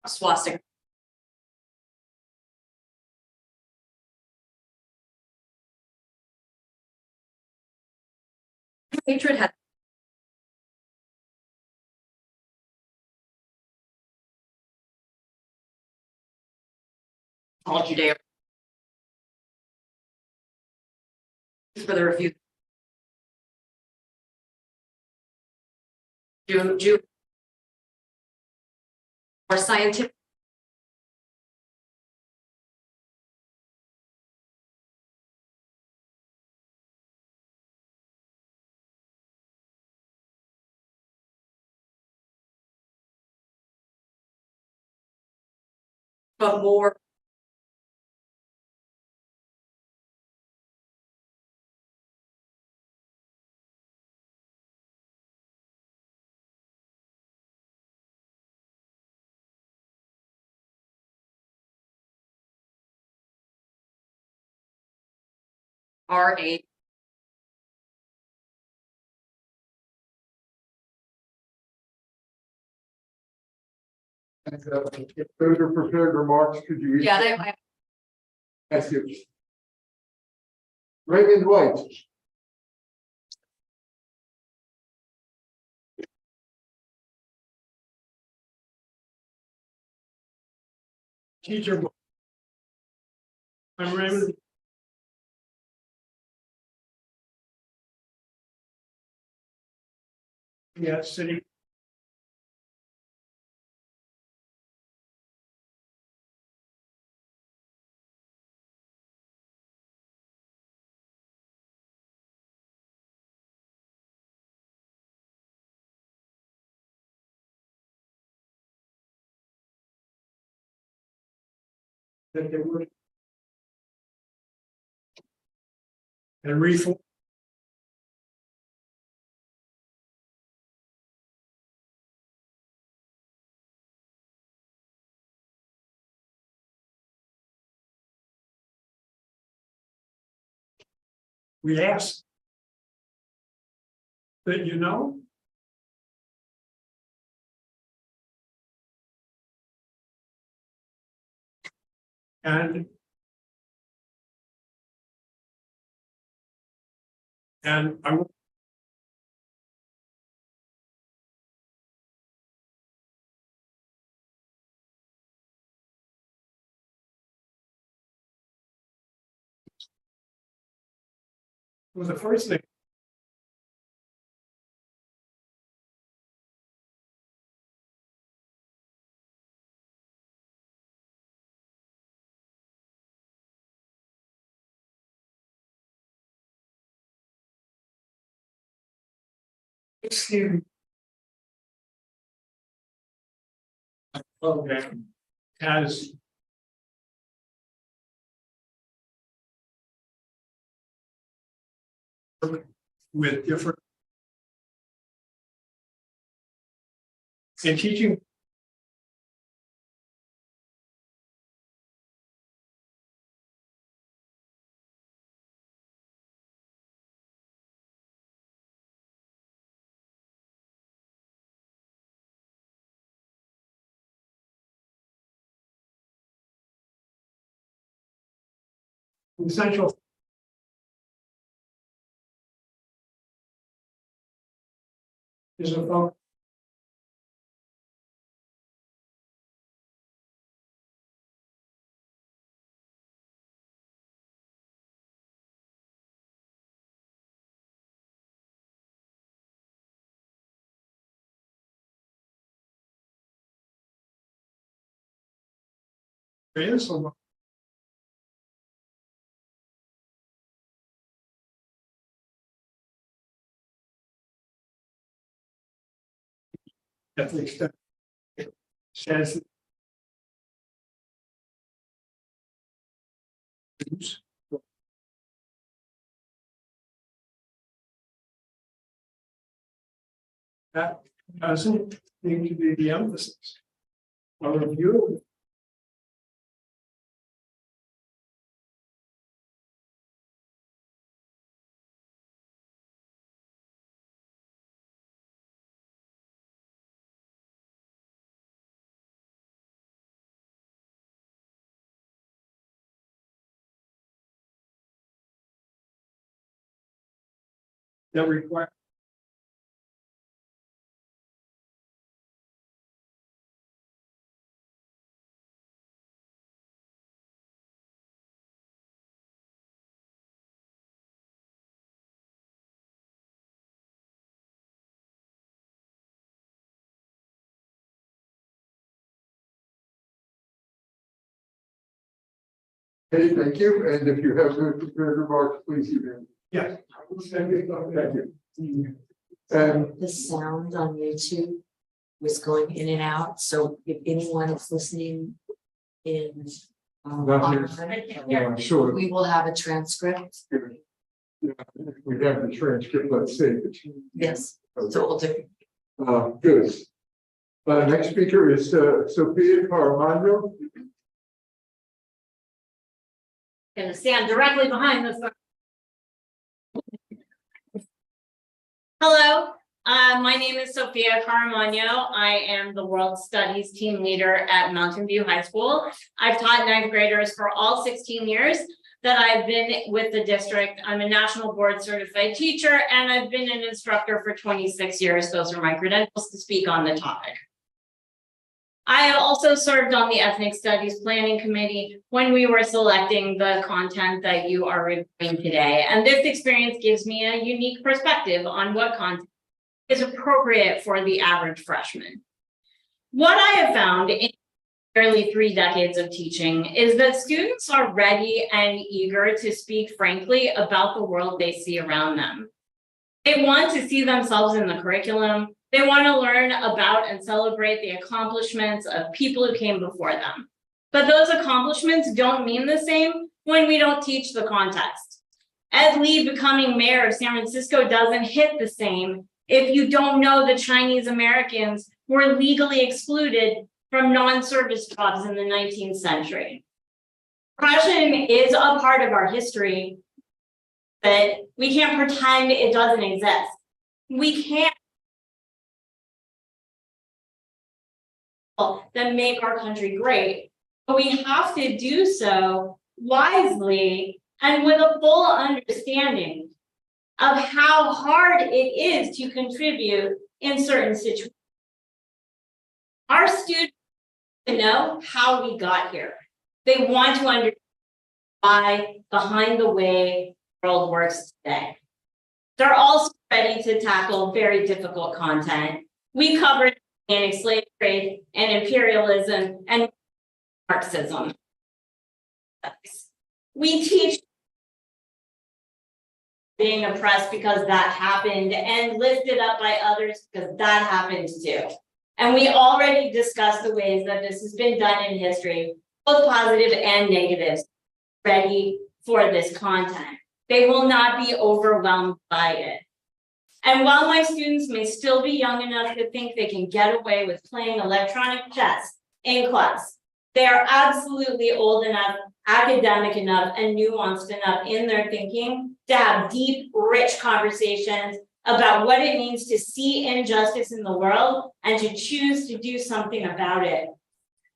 Swastika. Hatred had. All Judeo. For the refusal. Jew or scientific. But more. R8. And, if those are prepared remarks, could you read? Yeah, Thank you. Raymond White. Teacher. I'm Raymond. Yeah, city. That they were. And reform. We ask. That you know. And. And I. Was the first thing. Program has. With different. In teaching. Essential. Is a phone. There is a lot. At the extent. Says. That doesn't need to be the emphasis. A review. That require. Hey, thank you, and if you have any prepared remarks, please email. Yes. Thank you. And The sound on YouTube was going in and out, so if anyone is listening in. Nothing. online, sure, we will have a transcript. yeah, we have the transcript, let's see. Yes, so we'll do. Good. Next speaker is Sophia Caramano. Gonna stand directly behind this. Hello, my name is Sophia Caramano. I am the World Studies team leader at Mountain View High School. I've taught ninth graders for all 16 years that I've been with the district. I'm a national board certified teacher, and I've been an instructor for 26 years. Those are my credentials to speak on the topic. I have also served on the Ethnic Studies Planning Committee when we were selecting the content that you are reviewing today. And this experience gives me a unique perspective on what content is appropriate for the average freshman. What I have found in nearly 3 decades of teaching is that students are ready and eager to speak frankly about the world they see around them. They want to see themselves in the curriculum. They want to learn about and celebrate the accomplishments of people who came before them. But those accomplishments don't mean the same when we don't teach the context. Ed Lee becoming mayor of San Francisco doesn't hit the same if you don't know that Chinese Americans were legally excluded from non-service jobs in the 19th century. Oppression is a part of our history, but we can't pretend it doesn't exist. We can't that make our country great, but we have to do so wisely and with a full understanding of how hard it is to contribute in certain situations. Our students want to know how we got here. They want to understand why behind the way the world works today. They're also ready to tackle very difficult content. We covered slave trade and imperialism and Marxism. We teach being oppressed because that happened and lifted up by others because that happened too. And we already discussed the ways that this has been done in history, both positive and negatives, ready for this content. They will not be overwhelmed by it. And while my students may still be young enough to think they can get away with playing electronic chess in class, they are absolutely old enough, academic enough, and nuanced enough in their thinking to have deep, rich conversations about what it means to see injustice in the world and to choose to do something about it.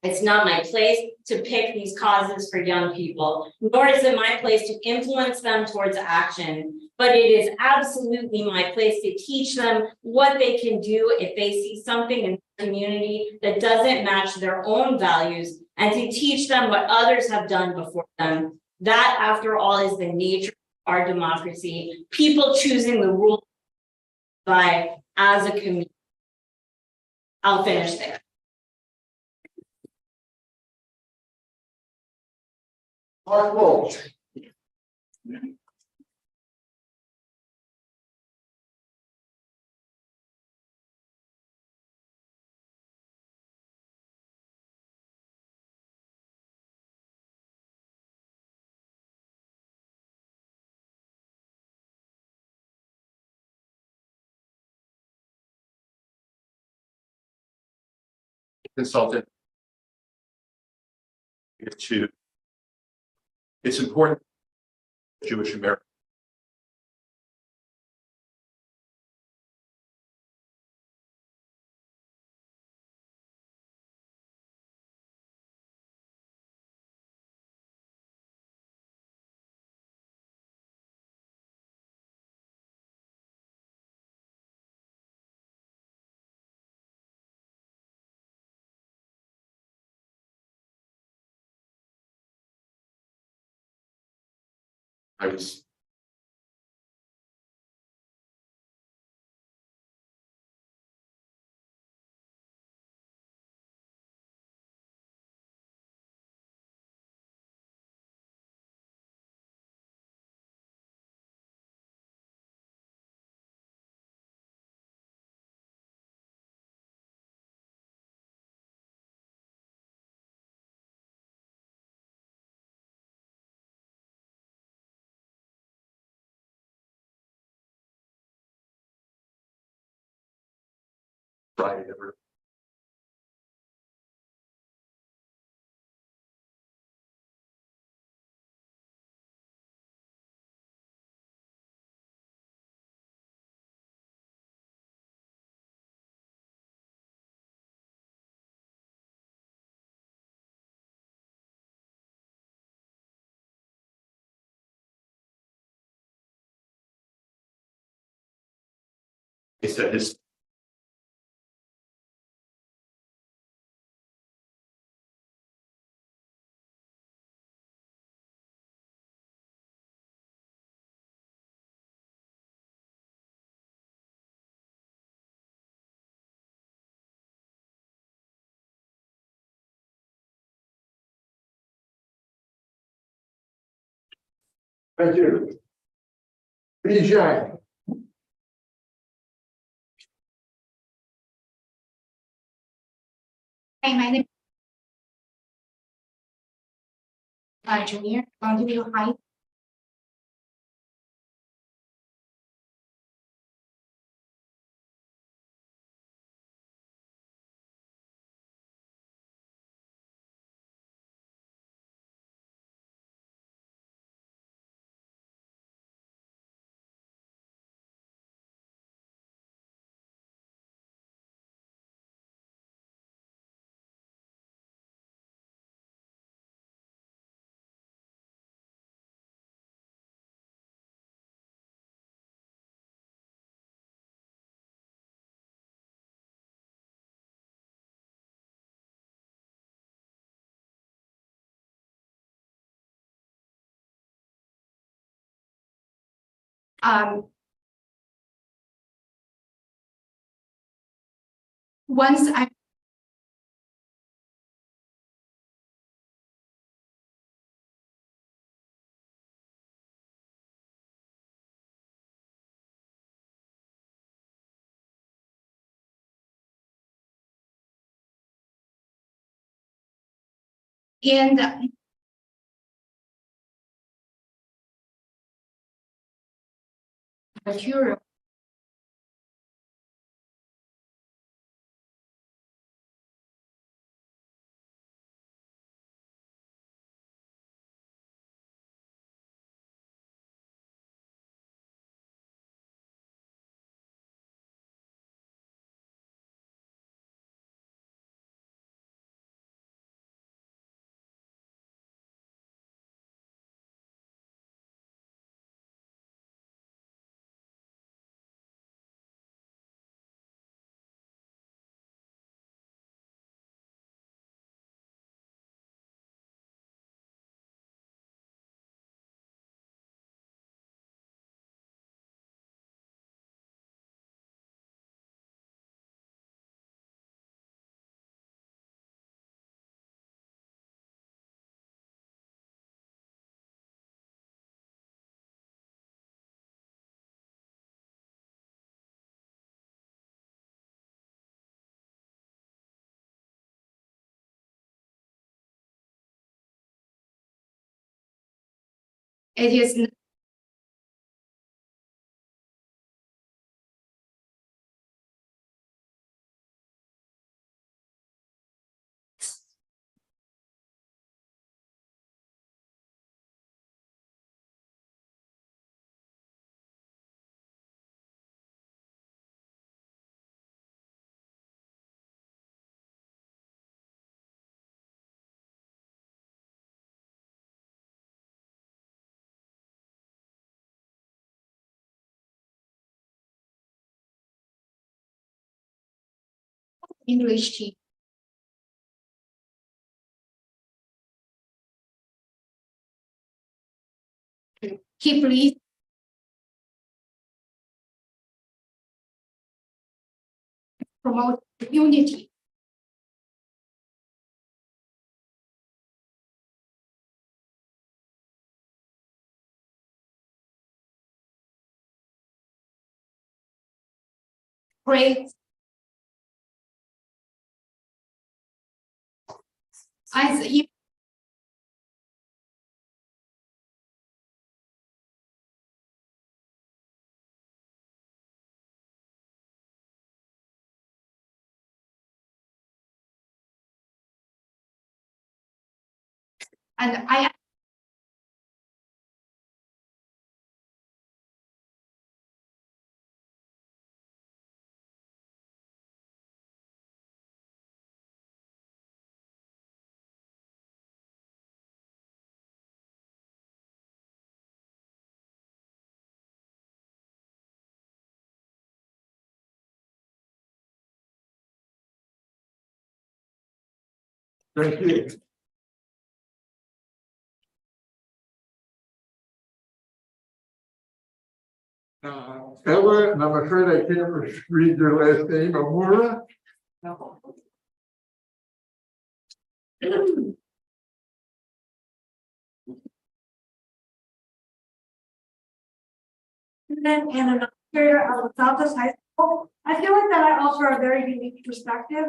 It's not my place to pick these causes for young people, nor is it my place to influence them towards action. But it is absolutely my place to teach them what they can do if they see something in the community that doesn't match their own values, and to teach them what others have done before them. That, after all, is the nature of our democracy. People choosing the rules by as a community. I'll finish there. Mark Walsh. Consultant. It's important Jewish American. I was Friday, never. He said his. Thank you. Lee Zhang. Hi, my name. Junior, junior high. Once I. And material. It is. English teacher. Keep lead. Promote unity. Great. As if And I Thank you. Ella, and I'm afraid I can't read your last name, Amura. Then and an operator out of Southwest High School. I feel like that I offer a very unique perspective.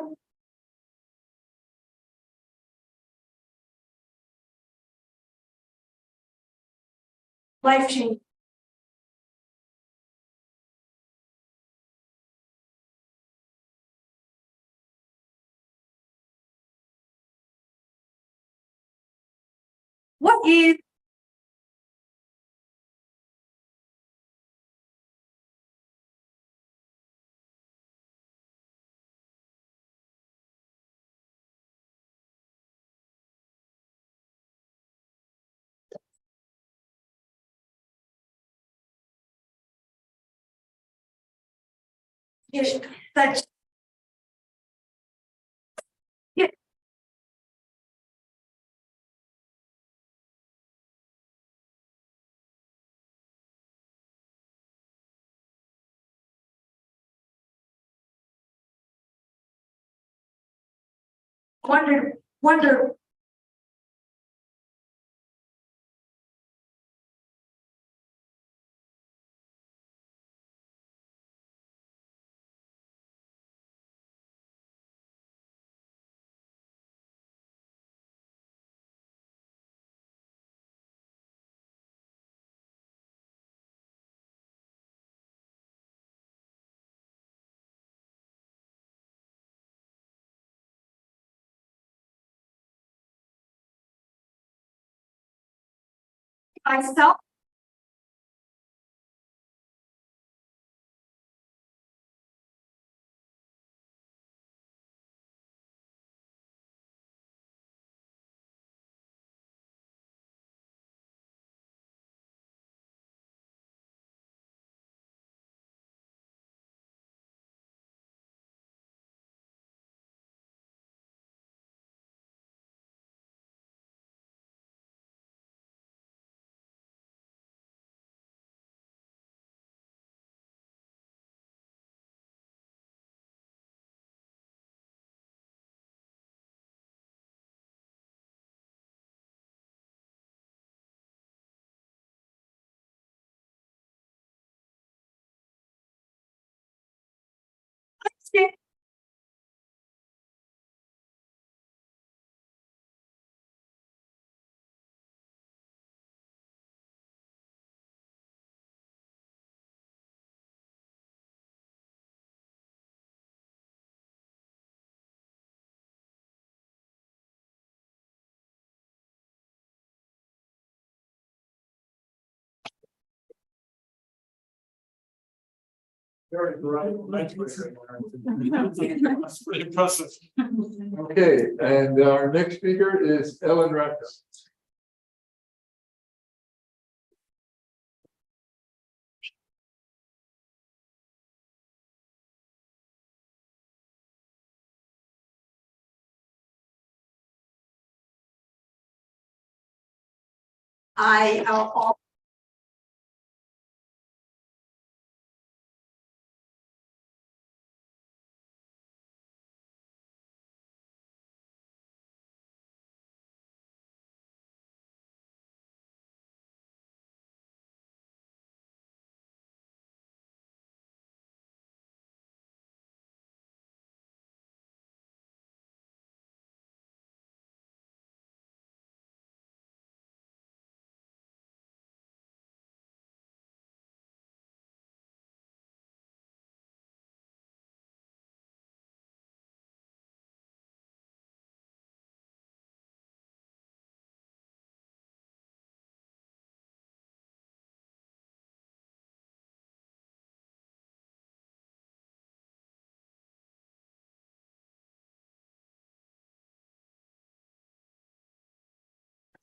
Life changing. What is that wonder myself. Very right. That's pretty impressive. Okay, and our next speaker is Ellen Rector. I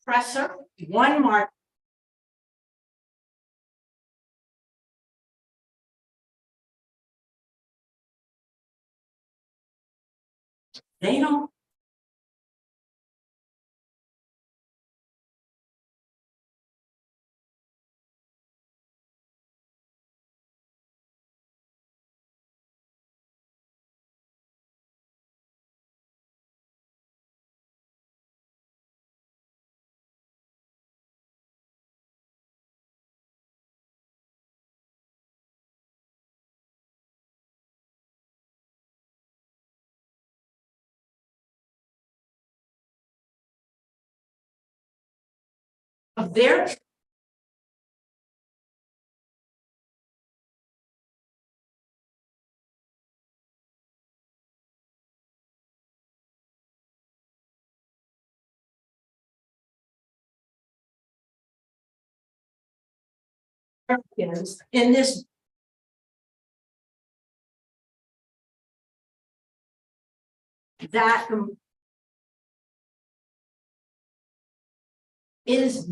presser, one mark. They don't. Of their. In this. That. Is.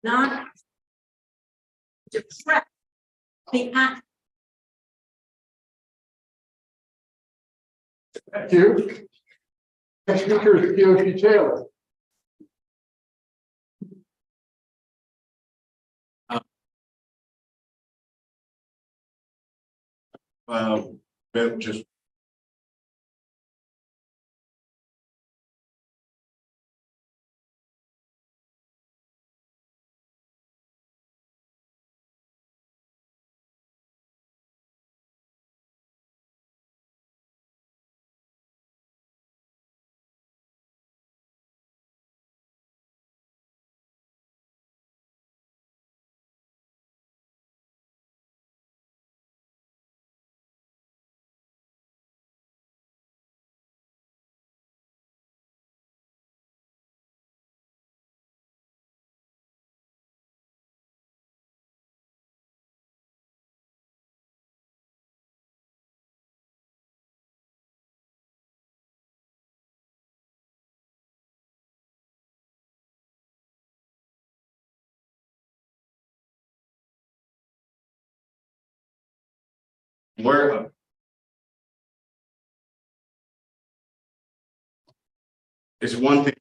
Not. Depress. The act. Thank you. Next speaker is Kiyoshi Taylor. Just. Where. It's one thing.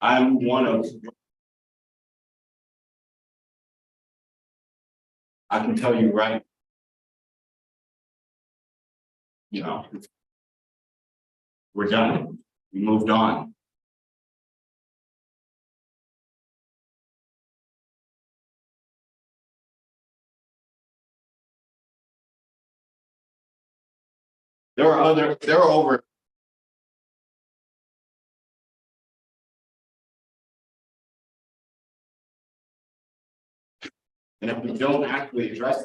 I'm one of. I can tell you right. You know. We're done. We moved on. There are over. And if we don't actually address.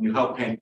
You help pay.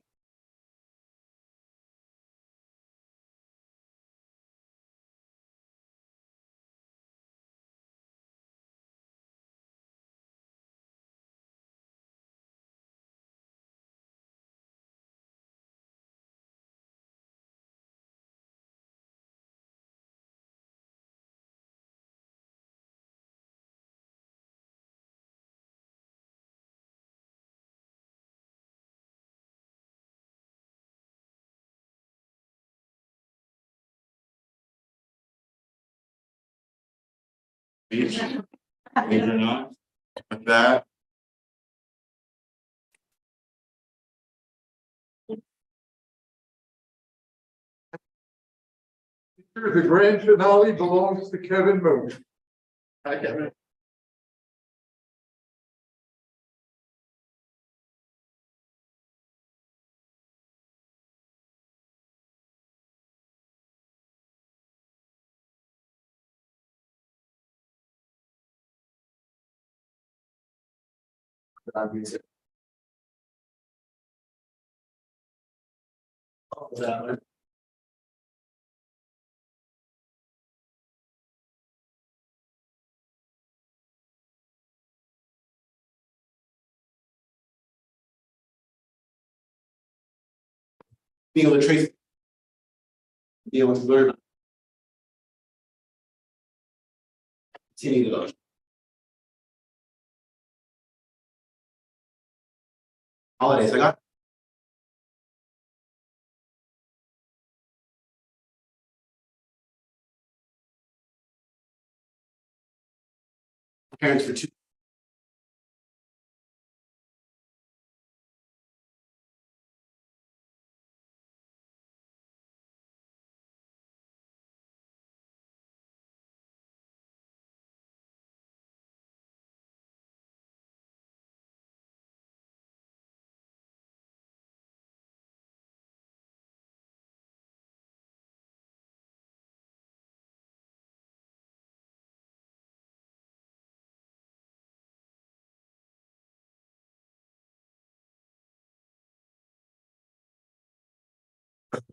Believe it or not, with that. The grand finale belongs to Kevin Moon. Hi, Kevin. Being able to trace. Be able to learn. Continue to learn. Holidays, I got. Parents for two.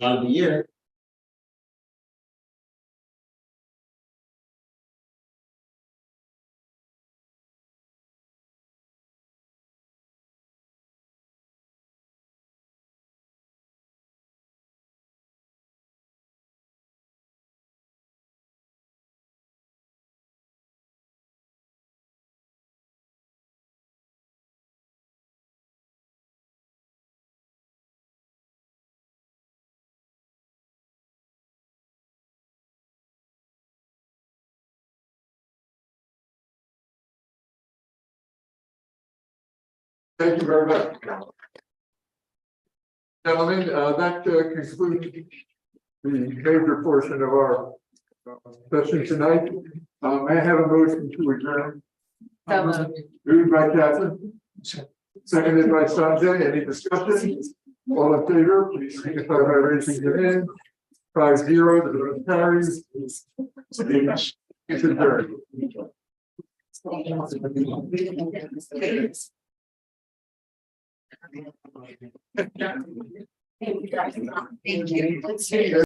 Out of the year. Thank you very much. Gentlemen, that concludes the major portion of our session tonight. May I have a motion to adjourn? So moved. Moved by Catherine. Seconded by Sanjay. Any discussion? All in favor, please signify by raising your hand. 5-0, the vote carries. It's adjourned. Thank you.